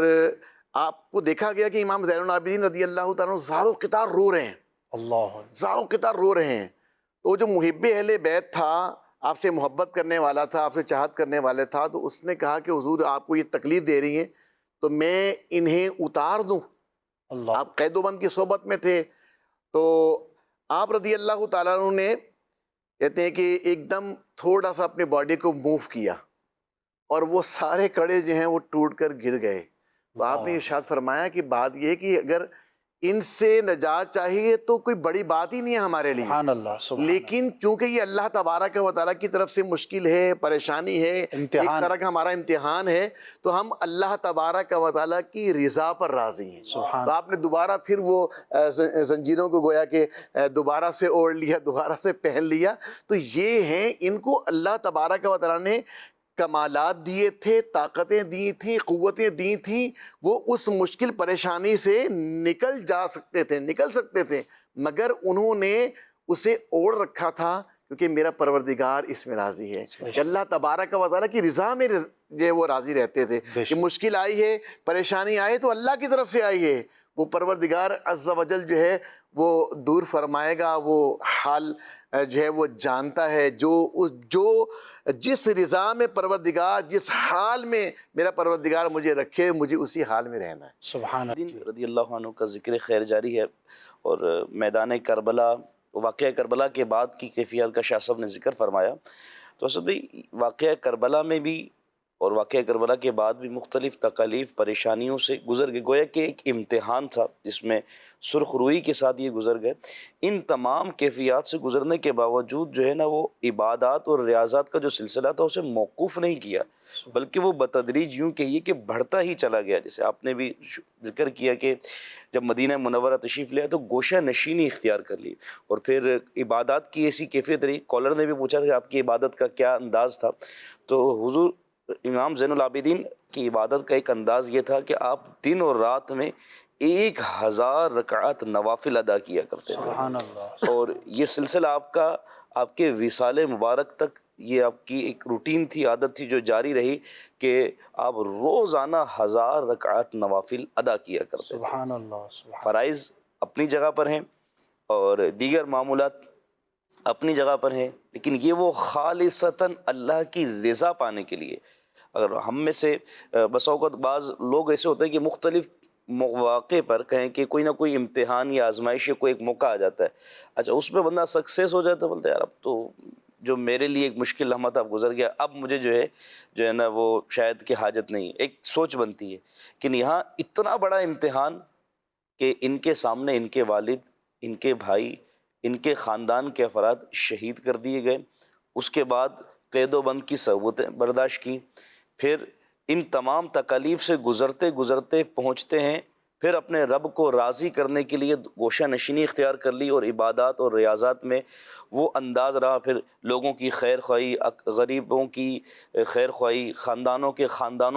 آپ کو دیکھا گیا کہ امام زین العابدین رضی اللہ تعالیٰ عنہ زار و قطار رو رہے ہیں. اللہ زار و قطار رو رہے ہیں. تو جو محب اہل بیت تھا، آپ سے محبت کرنے والا تھا، آپ سے چاہت کرنے والے تھا، تو اس نے کہا کہ حضور آپ کو یہ تکلیف دے رہی ہیں تو میں انہیں اتار دوں. اللہ آپ قید و بند کی صحبت میں تھے، تو آپ رضی اللہ تعالیٰ عنہ نے کہتے ہیں کہ ایک دم تھوڑا سا اپنے باڈی کو موو کیا اور وہ سارے کڑے جو ہیں وہ ٹوٹ کر گر گئے. تو آپ نے ارشاد فرمایا کہ بات یہ ہے کہ اگر ان سے نجات چاہیے تو کوئی بڑی بات ہی نہیں ہے ہمارے لیے.
سبحان اللہ.
لیکن چونکہ یہ اللہ تبارک و تعالیٰ کی طرف سے مشکل ہے، پریشانی ہے، ایک طرح کا ہمارا امتحان ہے، تو ہم اللہ تبارک و تعالیٰ کی رضا پر راضی ہیں. تو آپ نے دوبارہ پھر وہ زنجیروں کو گویا کہ دوبارہ سے اوڑھ لیا، دوبارہ سے پہن لیا. تو یہ ہیں، ان کو اللہ تبارک و تعالیٰ نے کمالات دیے تھے، طاقتیں دی تھیں، قوتیں دی تھیں، وہ اس مشکل پریشانی سے نکل سکتے تھے، مگر انہوں نے اسے اوڑھ رکھا تھا کیونکہ میرا پروردگار اس میں راضی ہے. اللہ تبارک و تعالیٰ کی رضا میں جو وہ راضی رہتے تھے کہ مشکل آئی ہے، پریشانی آئی تو اللہ کی طرف سے آئی ہے، وہ پروردگار عز و جل جو ہے وہ دور فرمائے گا. وہ حال جو ہے وہ جانتا ہے، جو جس رضا میں پروردگار، جس حال میں میرا پروردگار مجھے رکھے، مجھے اسی حال میں رہنا ہے.
سبحان اللہ.
رضی اللہ عنہ کا ذکر خیر جاری ہے، اور میدان کربلا، واقعہ کربلا کے بعد کی کیفیت کا شاہ صاحب نے ذکر فرمایا. تو اسد بھائی، واقعہ کربلا میں بھی اور واقعہ کربلا کے بعد بھی مختلف تکالیف، پریشانیوں سے گزر گئے، گویا کہ ایک امتحان تھا جس میں سرخ روئی کے ساتھ یہ گزر گئے. ان تمام کیفیات سے گزرنے کے باوجود جو ہے نا، وہ عبادات اور ریاضات کا جو سلسلہ تھا اسے موقوف نہیں کیا، بلکہ وہ بتدریج یوں کہیے کہ بڑھتا ہی چلا گیا. جیسے آپ نے بھی ذکر کیا کہ جب مدینہ منورہ تشریف لیا تو گوشہ نشینی اختیار کر لی، اور پھر عبادات کی ایسی کیفیت رہی. کالر نے بھی پوچھا کہ آپ کی عبادت کا کیا انداز تھا، تو حضور امام زین العابدین کی عبادت کا ایک انداز یہ تھا کہ آپ دن اور رات میں 1000 رکعت نوافل ادا کیا کرتے تھے.
سبحان اللہ.
اور یہ سلسلہ آپ کے وصال مبارک تک یہ آپ کی ایک روٹین تھی، عادت تھی جو جاری رہی کہ آپ روزانہ 1000 رکعت نوافل ادا کیا کرتے تھے.
سبحان اللہ.
فرائض اپنی جگہ پر ہیں اور دیگر معمولات اپنی جگہ پر ہیں، لیکن یہ وہ خالصتاً اللہ کی رضا پانے کے لیے. اگر ہم میں سے بس اوقات بعض لوگ ایسے ہوتے ہیں کہ مختلف مواقع پر کہیں کہ کوئی نہ کوئی امتحان یا آزمائش یا کوئی ایک موقع آ جاتا ہے، اچھا اس پہ بندہ سکسیس ہو جاتا ہے، بولتا ہے یار اب تو جو میرے لیے ایک مشکل لمحہ تھا اب گزر گیا، اب مجھے جو ہے نا وہ شاید کہ حاجت نہیں. ایک سوچ بنتی ہے کہ یہاں اتنا بڑا امتحان کہ ان کے سامنے ان کے والد، ان کے بھائی، ان کے خاندان کے افراد شہید کر دیے گئے. اس کے بعد قید و بند کی صعوبتیں برداشت کی، پھر ان تمام تکالیف سے گزرتے گزرتے پہنچتے ہیں، پھر اپنے رب کو راضی کرنے کے لیے گوشہ نشینی اختیار کر لی، اور عبادات اور ریاضات میں وہ انداز رہا. پھر لوگوں کی خیر خواہی، غریبوں کی خیر خواہی، خاندانوں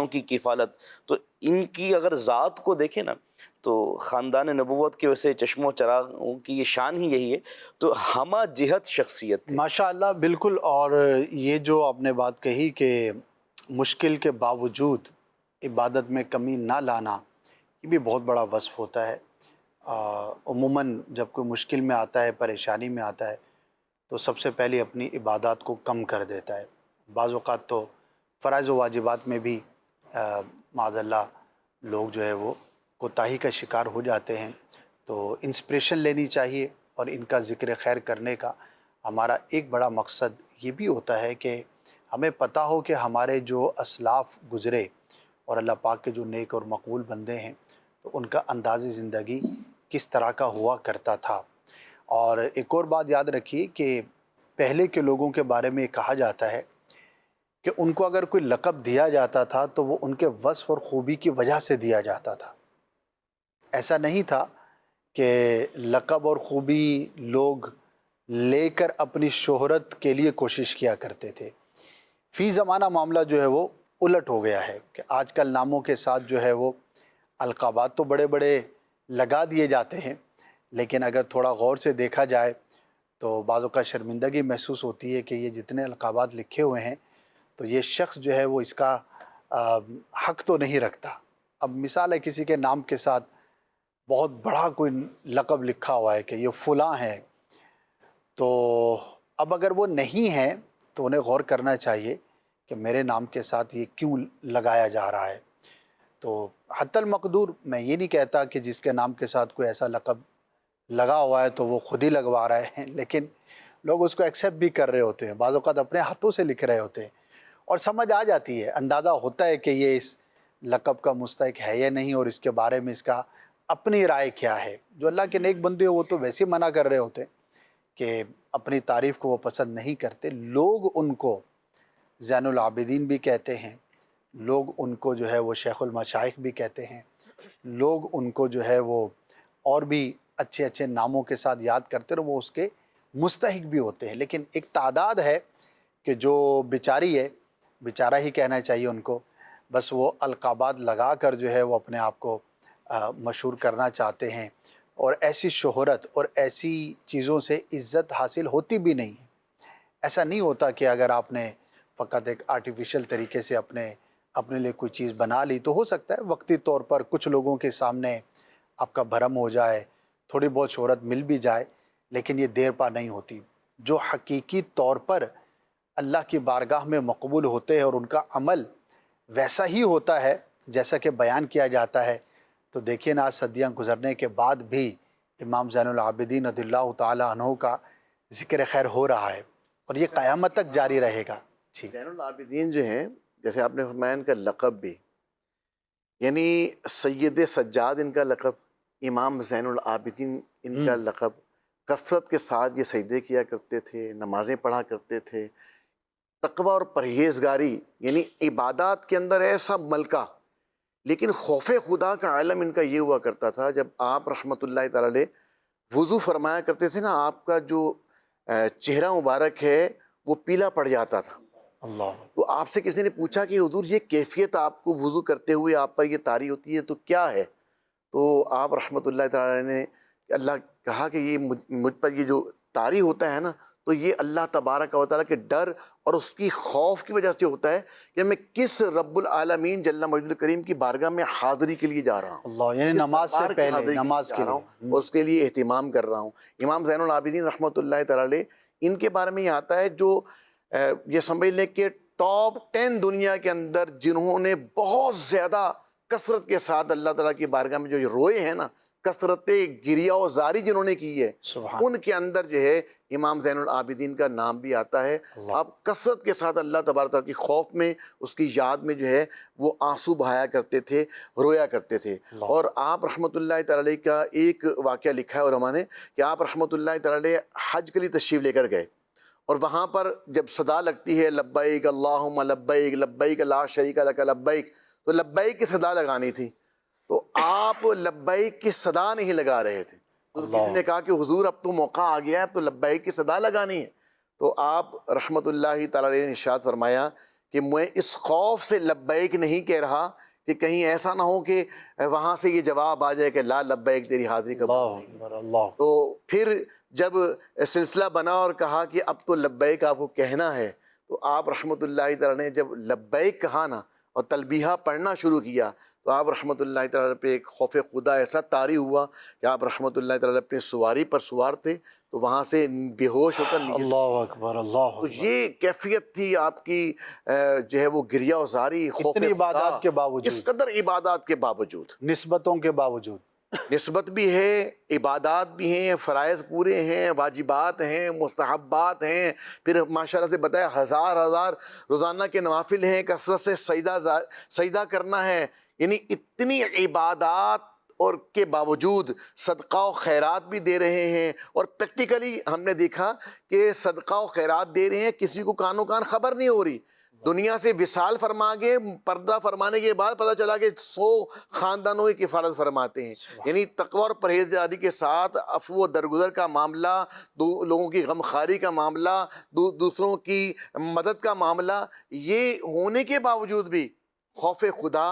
کی کفالت. تو ان کی اگر ذات کو دیکھیں نا تو خاندان نبوت کے ویسے چشم و چراغوں کی یہ شان ہی یہی ہے. تو ہمہ جہت شخصیت تھی.
ماشاء اللہ، بالکل. اور یہ جو آپ نے بات کہی کہ مشکل کے باوجود عبادت میں کمی نہ لانا، یہ بھی بہت بڑا وصف ہوتا ہے. عموماً جب کوئی مشکل میں آتا ہے، پریشانی میں آتا ہے، تو سب سے پہلے اپنی عبادات کو کم کر دیتا ہے. بعض اوقات تو فرائض و واجبات میں بھی معاذ اللہ لوگ جو ہے وہ کوتاہی کا شکار ہو جاتے ہیں. تو انسپریشن لینی چاہیے، اور ان کا ذکر خیر کرنے کا ہمارا ایک بڑا مقصد یہ بھی ہوتا ہے کہ ہمیں پتہ ہو کہ ہمارے جو اسلاف گزرے اور اللہ پاک کے جو نیک اور مقبول بندے ہیں، تو ان کا انداز زندگی کس طرح کا ہوا کرتا تھا. اور ایک اور بات یاد رکھیے کہ پہلے کے لوگوں کے بارے میں کہا جاتا ہے کہ ان کو اگر کوئی لقب دیا جاتا تھا تو وہ ان کے وصف اور خوبی کی وجہ سے دیا جاتا تھا. ایسا نہیں تھا کہ لقب اور خوبی لوگ لے کر اپنی شہرت کے لیے کوشش کیا کرتے تھے. فی زمانہ معاملہ جو ہے وہ الٹ ہو گیا ہے کہ آج کل ناموں کے ساتھ جو ہے وہ القابات تو بڑے بڑے لگا دیے جاتے ہیں، لیکن اگر تھوڑا غور سے دیکھا جائے تو بعضوں کا شرمندگی محسوس ہوتی ہے کہ یہ جتنے القابات لکھے ہوئے ہیں تو یہ شخص جو ہے وہ اس کا حق تو نہیں رکھتا. اب مثال ہے کسی کے نام کے ساتھ بہت بڑا کوئی لقب لکھا ہوا ہے کہ یہ فلاں ہے، تو اب اگر وہ نہیں ہے تو انہیں غور کرنا چاہیے کہ میرے نام کے ساتھ یہ کیوں لگایا جا رہا ہے. تو حتی المقدور میں یہ نہیں کہتا کہ جس کے نام کے ساتھ کوئی ایسا لقب لگا ہوا ہے تو وہ خود ہی لگوا رہے ہیں، لیکن لوگ اس کو ایکسیپٹ بھی کر رہے ہوتے ہیں، بعض اوقات اپنے ہاتھوں سے لکھ رہے ہوتے ہیں، اور سمجھ آ جاتی ہے، اندازہ ہوتا ہے کہ یہ اس لقب کا مستحق ہے یا نہیں، اور اس کے بارے میں اس کا اپنی رائے کیا ہے. جو اللہ کے نیک بندے ہو وہ تو ویسے منع کر رہے ہوتے کہ اپنی تعریف کو وہ پسند نہیں کرتے. لوگ ان کو زین العابدین بھی کہتے ہیں, لوگ ان کو جو ہے وہ شیخ المشائخ بھی کہتے ہیں, لوگ ان کو جو ہے وہ اور بھی اچھے اچھے ناموں کے ساتھ یاد کرتے اور وہ اس کے مستحق بھی ہوتے ہیں. لیکن ایک تعداد ہے کہ جو بیچاری ہے, بیچارہ ہی کہنا چاہیے ان کو, بس وہ القابات لگا کر جو ہے وہ اپنے آپ کو مشہور کرنا چاہتے ہیں, اور ایسی شہرت اور ایسی چیزوں سے عزت حاصل ہوتی بھی نہیں ہے. ایسا نہیں ہوتا کہ اگر آپ نے فقط ایک آرٹیفیشل طریقے سے اپنے لیے کوئی چیز بنا لی تو ہو سکتا ہے وقتی طور پر کچھ لوگوں کے سامنے آپ کا بھرم ہو جائے, تھوڑی بہت شہرت مل بھی جائے, لیکن یہ دیر پا نہیں ہوتی. جو حقیقی طور پر اللہ کی بارگاہ میں مقبول ہوتے ہیں اور ان کا عمل ویسا ہی ہوتا ہے جیسا کہ بیان کیا جاتا ہے, تو دیکھیے نا صدیاں گزرنے کے بعد بھی امام زین العابدین رضی اللہ تعالیٰ عنہ کا ذکر خیر ہو رہا ہے اور یہ قیامت تک جاری رہے گا. جی,
زین العابدین جو ہیں, جیسے آپ نے فرمایا ان کا لقب بھی, یعنی سید سجاد ان کا لقب, امام زین العابدین ان کا لقب. کثرت کے ساتھ یہ سجدے کیا کرتے تھے, نمازیں پڑھا کرتے تھے, تقوی اور پرہیزگاری یعنی عبادات کے اندر ایسا ملکہ. لیکن خوف خدا کا علم ان کا یہ ہوا کرتا تھا, جب آپ رحمۃ اللہ تعالی علیہ وضو فرمایا کرتے تھے نا, آپ کا جو چہرہ مبارک ہے وہ پیلا پڑ جاتا تھا.
اللہ.
تو آپ سے کسی نے پوچھا کہ حضور یہ کیفیت آپ کو وضو کرتے ہوئے آپ پر یہ طاری ہوتی ہے تو کیا ہے؟ تو آپ رحمۃ اللہ تعالی نے اللہ کہا کہ یہ مجھ پر یہ جو طاری ہوتا ہے نا, تو یہ اللہ تبارک و تعالیٰ کے ڈر اور اس کی خوف کی وجہ سے ہوتا ہے کہ میں کس رب العالمین جل مجد الکریم کی بارگاہ میں حاضری کے لیے جا رہا ہوں.
اللہ, یعنی نماز سے پہلے, نماز کے لیے
اس کے لیے اہتمام کر رہا ہوں. امام زین العابدین رحمۃ اللہ تعالی علیہ, ان کے بارے میں یہ آتا ہے جو یہ سمجھ لیں کہ ٹاپ 10 دنیا کے اندر جنہوں نے بہت زیادہ کثرت کے ساتھ اللہ تعالیٰ کی بارگاہ میں جو روئے ہیں نا, کثرت گریہ و زاری جنہوں نے کی ہے, ان کے اندر جو ہے امام زین العابدین کا نام بھی آتا ہے. آپ کثرت کے ساتھ اللہ تبارک تعالیٰ کی خوف میں, اس کی یاد میں جو ہے وہ آنسو بہایا کرتے تھے, رویا کرتے تھے. اور آپ رحمۃ اللہ تعالی علیہ کا ایک واقعہ لکھا ہے علماء نے کہ آپ رحمۃ اللہ تعالی علیہ حج کے لیے تشریف لے کر گئے, اور وہاں پر جب صدا لگتی ہے لبیک اللہم لبیک لبیک لا شریک لک لبیک, تو لبیک کی صدا لگانی تھی, تو آپ لبیک کی صدا نہیں لگا رہے تھے. تو کسی نے کہا کہ حضور اب تو موقع آ گیا ہے, اب تو لبیک کی صدا لگانی ہے. تو آپ رحمۃ اللہ تعالی علیہ نے ارشاد فرمایا کہ میں اس خوف سے لبیک نہیں کہہ رہا کہ کہیں ایسا نہ ہو کہ وہاں سے یہ جواب آ جائے کہ لا لبیک تیری حاضری قبول نہیں. تو پھر جب سلسلہ بنا اور کہا کہ اب تو لبیک آپ کو کہنا ہے, تو آپ رحمۃ اللہ تعالی نے جب لبیک کہا نا اور تلبیہ پڑھنا شروع کیا, تو آپ رحمۃ اللہ تعالی پہ ایک خوف خدا ایسا طاری ہوا کہ آپ رحمۃ اللہ تعالی اپنے سواری پر سوار تھے, تو وہاں سے بے ہوش ہو کر
اللہ اکبر, اللہ.
تو یہ کیفیت تھی آپ کی جو ہے وہ گریہ و زاری, خوف
اتنی عبادات کے باوجود,
اس قدر عبادات کے باوجود,
نسبتوں کے باوجود,
نسبت بھی ہے, عبادات بھی ہیں, فرائض پورے ہیں, واجبات ہیں, مستحبات ہیں, پھر ماشاءاللہ سے بتایا ہزار روزانہ کے نوافل ہیں, کثرت سے سجدہ کرنا ہے. یعنی اتنی عبادات اور کے باوجود صدقہ و خیرات بھی دے رہے ہیں. اور پریکٹیکلی ہم نے دیکھا کہ صدقہ و خیرات دے رہے ہیں, کسی کو کانوں کان خبر نہیں ہو رہی. دنیا سے وصال فرما کے پردہ فرمانے کے بعد پتہ چلا کہ 100 خاندانوں کی کفالت فرماتے ہیں. یعنی تقوی اور پرہیزگاری کے ساتھ عفو و درگزر کا معاملہ, لوگوں کی غمخواری کا معاملہ, دوسروں کی مدد کا معاملہ, یہ ہونے کے باوجود بھی خوف خدا,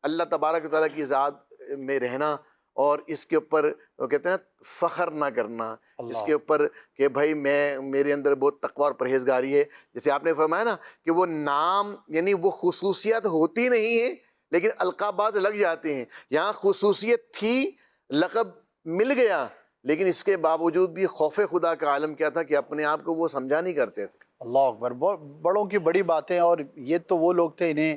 اللہ تبارک و تعالیٰ کی ذات میں رہنا, اور اس کے اوپر وہ کہتے ہیں فخر نہ کرنا, اس کے اوپر کہ بھائی میرے اندر بہت تقوی اور پرہیزگاری ہے. جیسے آپ نے فرمایا نا کہ وہ نام یعنی وہ خصوصیت ہوتی نہیں ہے لیکن القابات لگ جاتے ہیں. یہاں خصوصیت تھی, لقب مل گیا, لیکن اس کے باوجود بھی خوف خدا کا عالم کیا تھا کہ اپنے آپ کو وہ سمجھا نہیں کرتے تھے.
اللہ اکبر. بڑوں کی بڑی باتیں, اور یہ تو وہ لوگ تھے انہیں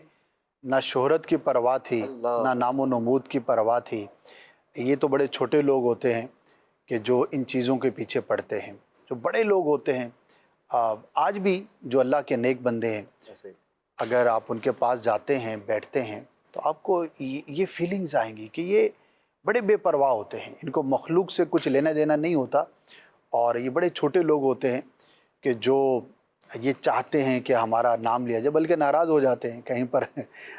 نہ شہرت کی پرواہ تھی, نہ نام و نمود کی پرواہ تھی. یہ تو بڑے چھوٹے لوگ ہوتے ہیں کہ جو ان چیزوں کے پیچھے پڑتے ہیں. جو بڑے لوگ ہوتے ہیں, آج بھی جو اللہ کے نیک بندے ہیں, اگر آپ ان کے پاس جاتے ہیں, بیٹھتے ہیں, تو آپ کو یہ فیلنگز آئیں گی کہ یہ بڑے بے پرواہ ہوتے ہیں، ان کو مخلوق سے کچھ لینا دینا نہیں ہوتا، اور یہ بڑے چھوٹے لوگ ہوتے ہیں کہ جو یہ چاہتے ہیں کہ ہمارا نام لیا جائے، بلکہ ناراض ہو جاتے ہیں کہیں پر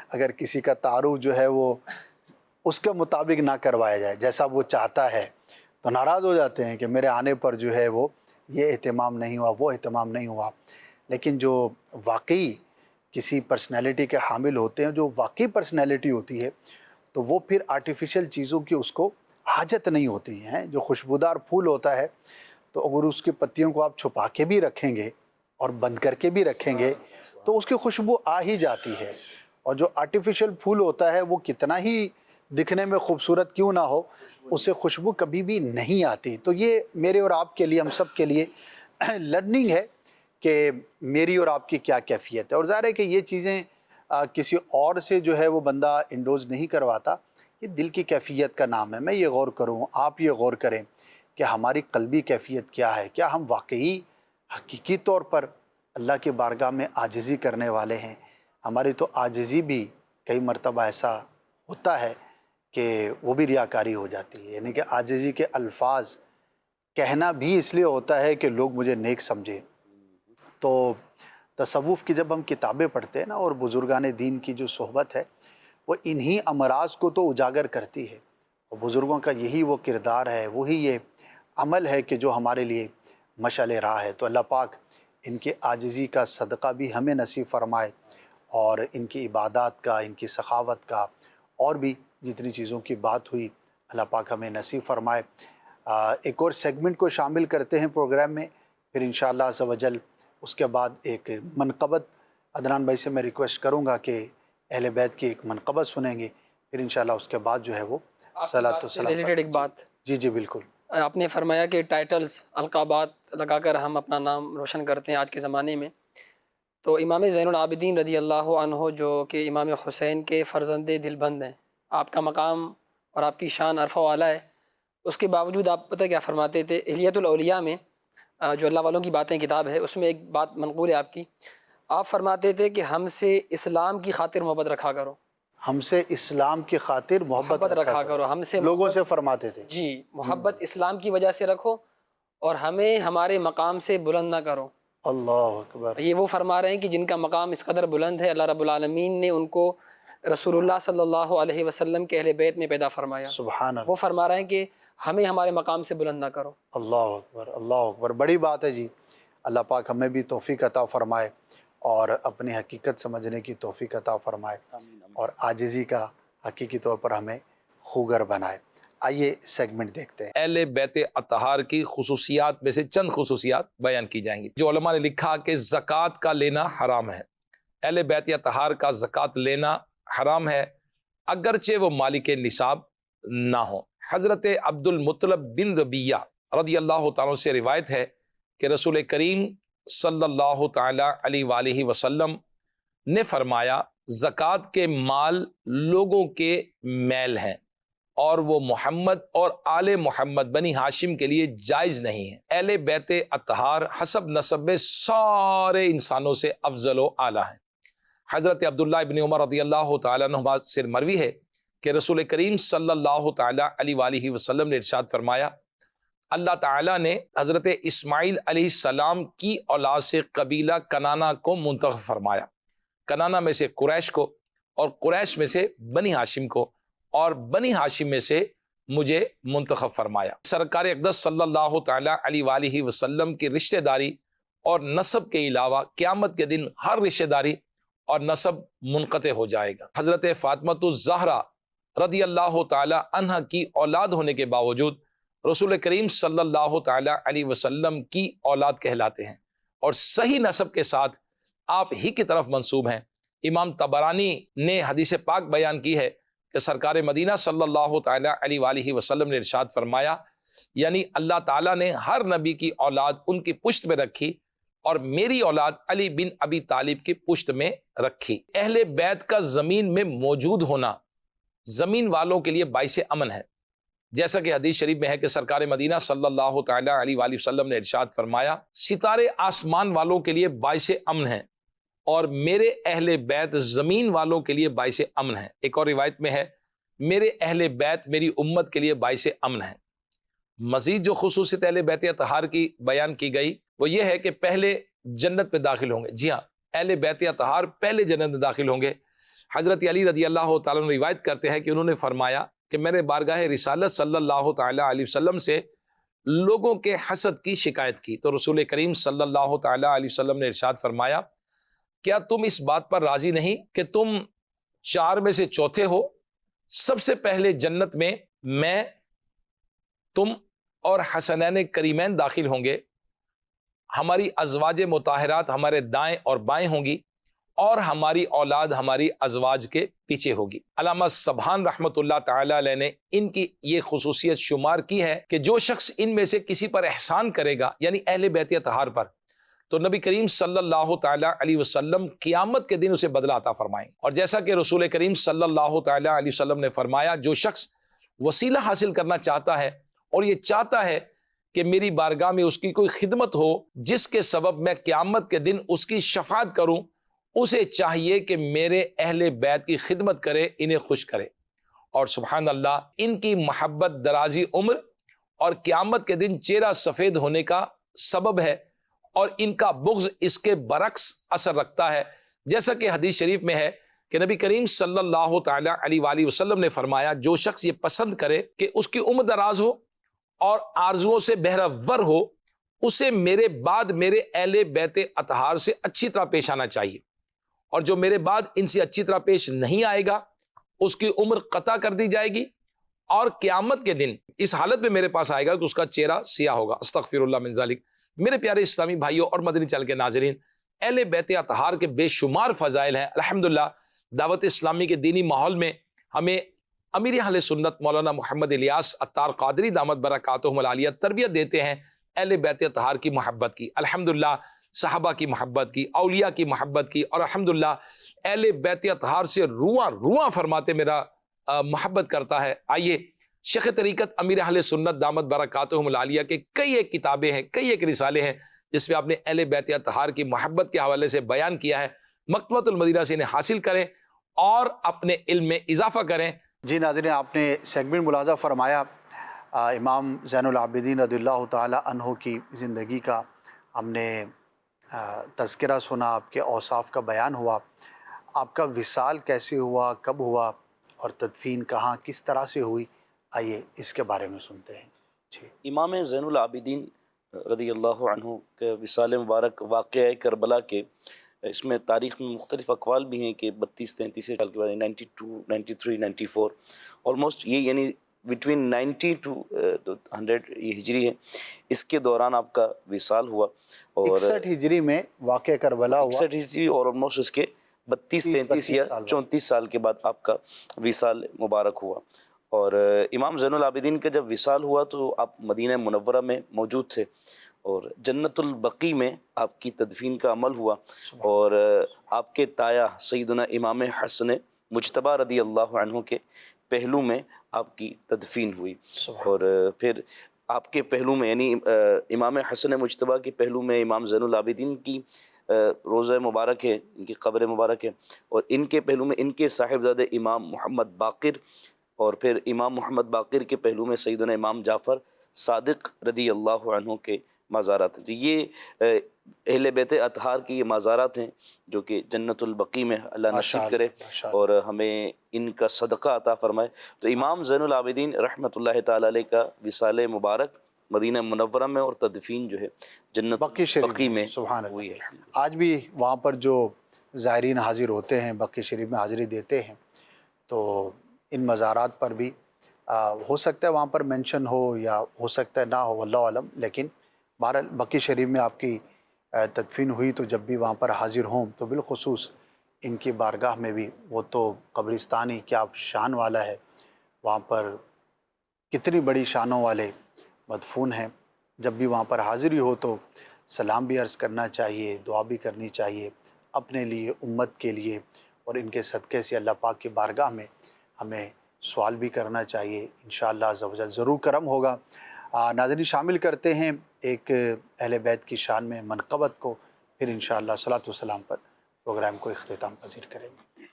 اگر کسی کا تعارف جو ہے وہ اس کے مطابق نہ کروایا جائے جیسا وہ چاہتا ہے، تو ناراض ہو جاتے ہیں کہ میرے آنے پر جو ہے وہ یہ اہتمام نہیں ہوا، وہ اہتمام نہیں ہوا۔ لیکن جو واقعی کسی پرسنالٹی کے حامل ہوتے ہیں، جو واقعی پرسنالٹی ہوتی ہے، تو وہ پھر آرٹیفیشل چیزوں کی اس کو حاجت نہیں ہوتی ہیں۔ جو خوشبودار پھول ہوتا ہے، تو اگر اس کی پتیوں کو آپ چھپا کے بھی رکھیں گے اور بند کر کے بھی رکھیں گے تو اس کی خوشبو آ ہی جاتی ہے، اور جو آرٹیفیشل پھول ہوتا ہے وہ کتنا ہی دکھنے میں خوبصورت کیوں نہ ہو، اس سے خوشبو کبھی بھی نہیں آتی۔ تو یہ میرے اور آپ کے لیے، ہم سب کے لیے لرننگ ہے کہ میری اور آپ کی کیا کیفیت ہے، اور ظاہر ہے کہ یہ چیزیں کسی اور سے جو ہے وہ بندہ انڈوز نہیں کرواتا، یہ دل کی کیفیت کا نام ہے۔ میں یہ غور کروں، آپ یہ غور کریں کہ ہماری قلبی کیفیت کیا ہے، کیا ہم واقعی حقیقی طور پر اللہ کی بارگاہ میں عاجزی کرنے والے ہیں؟ ہماری تو عاجزی بھی کئی مرتبہ ایسا ہوتا ہے کہ وہ بھی ریاکاری ہو جاتی ہے، یعنی کہ عاجزی کے الفاظ کہنا بھی اس لیے ہوتا ہے کہ لوگ مجھے نیک سمجھیں۔ تو تصوف کی جب ہم کتابیں پڑھتے ہیں نا، اور بزرگان دین کی جو صحبت ہے وہ انہی امراض کو تو اجاگر کرتی ہے، اور بزرگوں کا یہی وہ کردار ہے، وہی یہ عمل ہے کہ جو ہمارے لیے مشعل راہ ہے۔ تو اللہ پاک ان کے عاجزی کا صدقہ بھی ہمیں نصیب فرمائے، اور ان کی عبادات کا، ان کی سخاوت کا، اور بھی جتنی چیزوں کی بات ہوئی اللہ پاک ہمیں نصیب فرمائے۔ ایک اور سیگمنٹ کو شامل کرتے ہیں پروگرام میں، پھر انشاءاللہ عز و جل اس کے بعد ایک منقبت عدنان بھائی سے میں ریکویسٹ کروں گا کہ اہل بیت کی ایک منقبت سنیں گے، پھر انشاءاللہ اس کے بعد جو ہے وہ صلاۃ و سلام۔
ریلیٹڈ ایک بات،
جی بالکل،
آپ نے فرمایا کہ ٹائٹلز، القابات لگا کر ہم اپنا نام روشن کرتے ہیں آج کے زمانے میں، تو امام زین العابدین رضی اللہ عنہ جو کہ امام حسین کے فرزند دل بند ہیں، آپ کا مقام اور آپ کی شان عرفہ والا ہے، اس کے باوجود آپ پتہ کیا فرماتے تھے؟ اہلیت الاولیاء میں جو اللہ والوں کی باتیں کتاب ہے، اس میں ایک بات منقول ہے آپ کی، آپ فرماتے تھے کہ ہم سے اسلام کی خاطر محبت رکھا کرو،
ہم سے اسلام کی خاطر محبت
رکھا کرو، ہم سے
لوگوں سے فرماتے تھے،
جی محبت اسلام کی وجہ سے رکھو، اور ہمیں ہمارے مقام سے بلند نہ کرو۔
اللہ اکبر۔
یہ وہ فرما رہے ہیں کہ جن کا مقام اس قدر بلند ہے، اللہ رب العالمین نے ان کو رسول اللہ صلی اللہ علیہ وسلم کے اہل بیت میں پیدا فرمایا،
سبحان اللہ۔
وہ فرما رہے ہیں کہ ہمیں ہمارے مقام سے بلند نہ کرو۔
اللہ اکبر، اللہ اکبر، بڑی بات ہے جی۔ اللہ پاک ہمیں بھی توفیق عطا فرمائے، اور اپنی حقیقت سمجھنے کی توفیق عطا فرمائے، اور عاجزی کا حقیقی طور پر ہمیں خوگر بنائے۔ آئیے سیگمنٹ دیکھتے ہیں۔
اہل بیت اطہار کی خصوصیات میں سے چند خصوصیات بیان کی جائیں گی۔ جو علماء نے لکھا کہ زکوٰۃ کا لینا حرام ہے، اہل بیت اطہار کا زکوٰۃ لینا حرام ہے، اگرچہ وہ مالک نصاب نہ ہو۔ حضرت عبد المطلب بن ربیہ رضی اللہ تعالیٰ سے روایت ہے کہ رسول کریم صلی اللہ تعالیٰ علیہ وآلہ وسلم نے فرمایا، زکوٰۃ کے مال لوگوں کے میل ہیں، اور وہ محمد اور آل محمد بنی ہاشم کے لیے جائز نہیں ہے۔ اہل بیت اطہار حسب نسب میں سارے انسانوں سے افضل و اعلیٰ ہیں۔ حضرت عبداللہ ابن عمر رضی اللہ تعالیٰ عنہ سے مروی ہے کہ رسول کریم صلی اللہ تعالیٰ علیہ وآلہ وسلم نے ارشاد فرمایا، اللہ تعالیٰ نے حضرت اسماعیل علیہ السلام کی اولاد سے قبیلہ کنانہ کو منتخب فرمایا، کنانہ میں سے قریش کو، اور قریش میں سے بنی ہاشم کو، اور بنی ہاشم میں سے مجھے منتخب فرمایا۔ سرکار اقدس صلی اللہ تعالیٰ علیہ وآلہ وسلم کی رشتہ داری اور نسب کے علاوہ قیامت کے دن ہر رشتہ داری اور نسب منقطع ہو جائے گا۔ حضرت فاطمۃ الزہرا رضی اللہ تعالیٰ عنہ کی اولاد ہونے کے باوجود رسول کریم صلی اللہ تعالیٰ علیہ وسلم کی اولاد کہلاتے ہیں، اور صحیح نسب کے ساتھ آپ ہی کی طرف منسوب ہیں۔ امام طبرانی نے حدیث پاک بیان کی ہے کہ سرکار مدینہ صلی اللہ تعالیٰ علیہ وآلہ وسلم نے ارشاد فرمایا، یعنی اللہ تعالیٰ نے ہر نبی کی اولاد ان کی پشت میں رکھی، اور میری اولاد علی بن ابی طالب کی پشت میں رکھی۔ اہل بیت کا زمین میں موجود ہونا زمین والوں کے لیے باعث امن ہے، جیسا کہ حدیث شریف میں ہے کہ سرکار مدینہ صلی اللہ تعالیٰ علیہ وآلہ وسلم نے ارشاد فرمایا، ستارے آسمان والوں کے لیے باعث امن ہیں، اور میرے اہل بیت زمین والوں کے لیے باعث امن ہے۔ ایک اور روایت میں ہے میرے اہل بیت میری امت کے لیے باعث امن ہیں۔ مزید جو خصوصیت اہل بیت اطہار کی بیان کی گئی وہ یہ ہے کہ پہلے جنت میں داخل ہوں گے۔ جی ہاں، اہل بیت اطہار پہلے جنت میں داخل ہوں گے۔ حضرت علی رضی اللہ تعالیٰ عنہ روایت کرتے ہیں کہ انہوں نے فرمایا کہ میں نے بارگاہ رسالت صلی اللہ تعالیٰ علیہ وسلم سے لوگوں کے حسد کی شکایت کی، تو رسول کریم صلی اللہ تعالیٰ علیہ وسلم نے ارشاد فرمایا کیا تم اس بات پر راضی نہیں کہ تم 4 میں سے چوتھے ہو؟ سب سے پہلے جنت میں میں، تم اور حسنین کریمین داخل ہوں گے، ہماری ازواج مطہرات ہمارے دائیں اور بائیں ہوں گی، اور ہماری اولاد ہماری ازواج کے پیچھے ہوگی۔ علامہ سبحان رحمۃ اللہ تعالی علیہ نے ان کی یہ خصوصیت شمار کی ہے کہ جو شخص ان میں سے کسی پر احسان کرے گا، یعنی اہل بیت اطہار پر، تو نبی کریم صلی اللہ تعالی علیہ وسلم قیامت کے دن اسے بدلہ عطا فرمائیں۔ اور جیسا کہ رسول کریم صلی اللہ تعالی علیہ وسلم نے فرمایا جو شخص وسیلہ حاصل کرنا چاہتا ہے اور یہ چاہتا ہے کہ میری بارگاہ میں اس کی کوئی خدمت ہو جس کے سبب میں قیامت کے دن اس کی شفاعت کروں، اسے چاہیے کہ میرے اہل بیت کی خدمت کرے، انہیں خوش کرے۔ اور سبحان اللہ، ان کی محبت درازی عمر اور قیامت کے دن چہرہ سفید ہونے کا سبب ہے، اور ان کا بغض اس کے برعکس اثر رکھتا ہے، جیسا کہ حدیث شریف میں ہے کہ نبی کریم صلی اللہ تعالی علیہ وآلہ وسلم نے فرمایا جو شخص یہ پسند کرے کہ اس کی عمر دراز ہو اور آرزوؤں سے بہرہ ہو، اسے میرے بعد میرے اہل بیت اطہار سے اچھی طرح پیش آنا چاہیے، اور جو میرے بعد ان سے اچھی طرح پیش نہیں آئے گا اس کی عمر قطع کر دی جائے گی، اور قیامت کے دن اس حالت میں میرے پاس آئے گا کہ اس کا چہرہ سیاہ ہوگا۔ استغفر اللہ من ذالک۔ میرے پیارے اسلامی بھائیوں اور مدنی چینل کے ناظرین، اہل بیت اطہار کے بے شمار فضائل ہیں۔ الحمدللہ دعوت اسلامی کے دینی ماحول میں ہمیں امیر اہل سنت مولانا محمد الیاس عطار قادری دامت برکاتہم العالیہ تربیت دیتے ہیں اہل بیت اطہار کی محبت کی، الحمدللہ صحابہ کی محبت کی، اولیاء کی محبت کی، اور الحمدللہ اہل بیت اطہار سے رواں فرماتے میرا محبت کرتا ہے۔ آئیے شیخ طریقت امیر اہل سنت دامت برکاتہم العالیہ کے کئی ایک کتابیں ہیں، کئی ایک رسالے ہیں جس میں آپ نے اہل بیت اطہار کی محبت کے حوالے سے بیان کیا ہے۔ مکتبۃ المدینہ سے انہیں حاصل کریں اور اپنے علم میں اضافہ کریں۔
جی ناظرین، آپ نے سیگمنٹ ملاحظہ فرمایا امام زین العابدین رضی اللہ تعالی عنہ کی زندگی کا، ہم نے تذکرہ سنا، آپ کے اوصاف کا بیان ہوا، آپ کا وصال کیسے ہوا، کب ہوا، اور تدفین کہاں کس طرح سے ہوئی، آئیے اس کے بارے میں سنتے ہیں۔ جی،
امام زین العابدین رضی اللہ عنہ کے وصال مبارک واقعہ کربلا کے، اس میں تاریخ میں مختلف اقوال بھی ہیں کہ 32-33 سال کے بعد 92, 93, 94 آلموسٹ، یہ یعنی بٹوین 90 to 100 یہ ہجری ہے، اس کے دوران آپ کا وصال ہوا، اور
61 ہجری میں واقعہ کربلا ہوا،
61 ہجری، اور آلموسٹ اس کے 32-33 یا 34 سال کے بعد آپ کا وصال مبارک ہوا۔ اور امام زین العابدین کا جب وصال ہوا تو آپ مدینہ منورہ میں موجود تھے، اور جنت البقیع میں آپ کی تدفین کا عمل ہوا، اور آپ کے تایا سیدنا امام حسن مجتبیٰ رضی اللہ عنہ کے پہلو میں آپ کی تدفین ہوئی، اور پھر آپ کے پہلو میں یعنی امام حسن مجتبیٰ کے پہلو میں امام زین العابدین کی روضہ مبارک ہے، ان کی قبر مبارک ہے، اور ان کے پہلو میں ان کے صاحبزادے امام محمد باقر، اور پھر امام محمد باقر کے پہلو میں سیدنا امام جعفر صادق رضی اللہ عنہ کے مزارات ہیں۔ تو یہ اہل بیت اطہار کی یہ مزارات ہیں جو کہ جنت البقیع میں اللہ نصیب کرے اور ہمیں ان کا صدقہ عطا فرمائے۔ تو امام زین العابدین رحمۃ اللہ تعالی علیہ کا وصال مبارک مدینہ منورہ میں اور تدفین جو ہے جنت البقیع میں ہوئی ہے۔
آج بھی وہاں پر جو زائرین حاضر ہوتے ہیں، بقیع شریف میں حاضری دیتے ہیں، تو ان مزارات پر بھی ہو سکتا ہے وہاں پر مینشن ہو یا ہو سکتا ہے نہ ہو، واللہ عالم، لیکن بہرحال بقیع شریف میں آپ کی تدفین ہوئی تو جب بھی وہاں پر حاضر ہوں تو بالخصوص ان کی بارگاہ میں بھی، وہ تو قبرستان ہی کیا شان والا ہے، وہاں پر کتنی بڑی شانوں والے مدفون ہیں، جب بھی وہاں پر حاضری ہو تو سلام بھی عرض کرنا چاہیے، دعا بھی کرنی چاہیے اپنے لیے، امت کے لیے، اور ان کے صدقے سے اللہ پاک کی بارگاہ میں ہمیں سوال بھی کرنا چاہیے، انشاءاللہ عز و جل ضرور کرم ہوگا۔ ناظرین، شامل کرتے ہیں ایک اہل بیت کی شان میں منقبت کو، پھر انشاءاللہ صلاۃ و سلام پر پروگرام کو اختتام پذیر کریں گے۔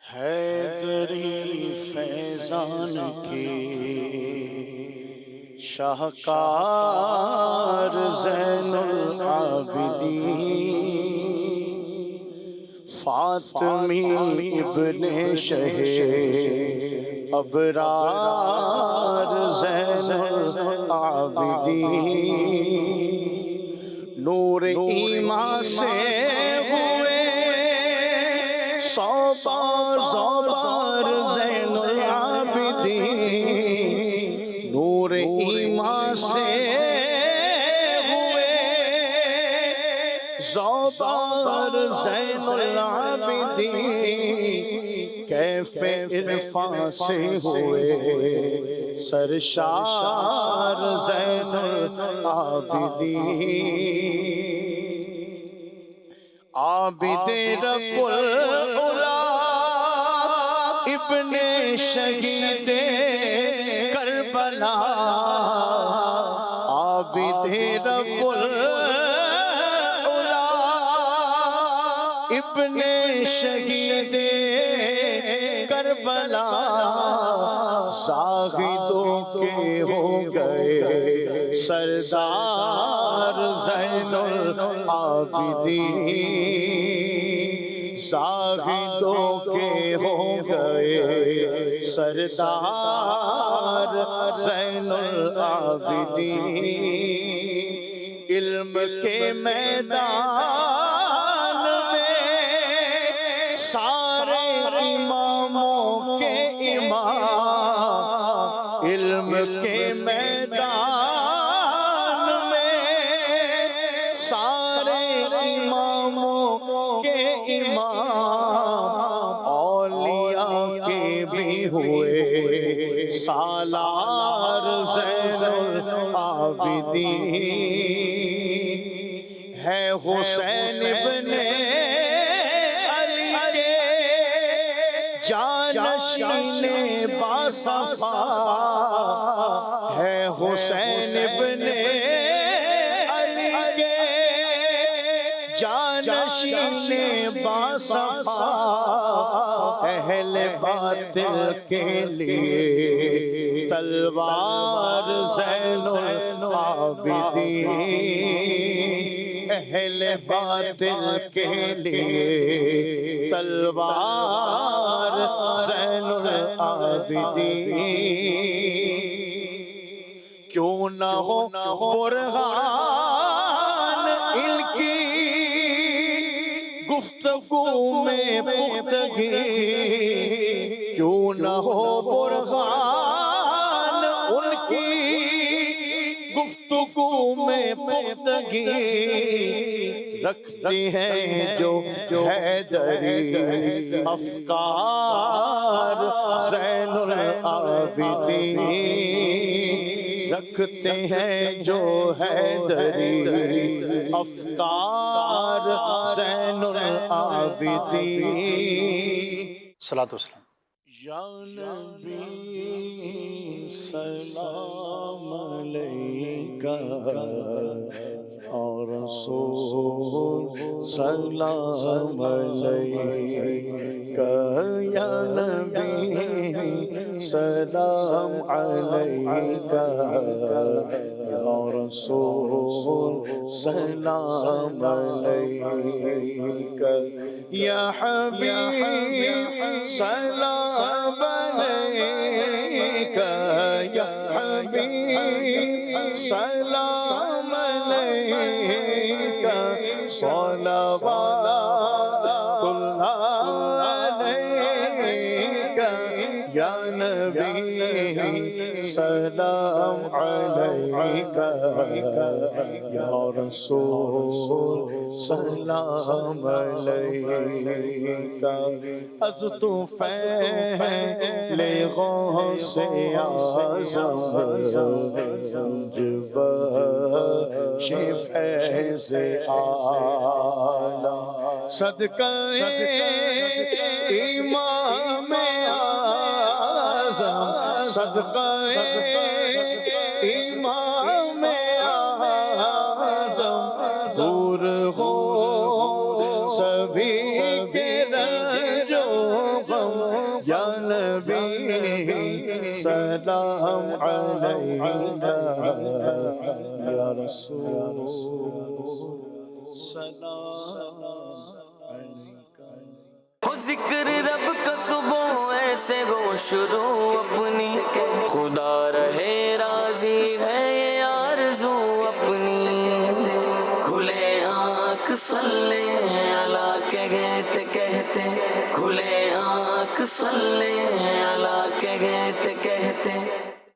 حیدری فیضان کی شاہکار زین العابدین، فاطمی ابن شہ ابرار زین العابدین، نور ایمان سے ہوئے سو بار زین العابدین، نور ایمان سے ہوئے سو بار زین العابدین، کیف عرفان سے ہوئے سرشار زین العابدین، عابد رب العلا ابن شہید کربلا، عابد رب العلا ابن شہید کربلا، زاہدوں کے ہو گئے سردار زین العابدین، زاہدوں کے ہو گئے سردار زین العابدین، علم کے میدان میں سارے اماموں کے امام، علم کے میدان میں سارے اماموں کے امام، اولیاء کے بھی ہوئے سالار زین العابدین، ہے حسین ابن علی کے جانشین باصفا، ہے حسین ابن علی کے جانشین باصفا، اہل باطل کے لیے تلوار زین العابدین، اہل باطل کے لیے تلوار زین العابدین، کیوں نہ ہو برہان ان کی گفتگو میں پختگی، کیوں نہ ہو برہان ان کی گفتگو میں پختگی، رکھتے ہیں جو حیدری افکار زین العابدین، رکھتے ہیں جو حیدری افکار زین العابدین۔
صلاۃ والسلام۔
یا نبی سلام علیکہ، یا رسول سلام علیکہ، یا نبی سلام علیکہ، یا رسول سلام علیکہ، یا حبیب سلام علیکہ، یا حبیب سلام علیکہ، صلوات اللہ علیکہ، یا نبی سلام علیکہ، یا رسول سلام علیکہ، از تو فیض غوث اعظم جبخش فیض اعلیٰ، صدقہ امام اعظم، صدقہ امام اعظم، دور ہو سبھی کے رنجوں
غم یا نبی سلام علینا یا رسول سلام علیکہ.
ہو ذکر رب کا صبح ایسے ہو شروع اپنی، خدا رہے راضی ہے یہ آرزو اپنی. کھلے آنکھ صلی اللہ کے گیت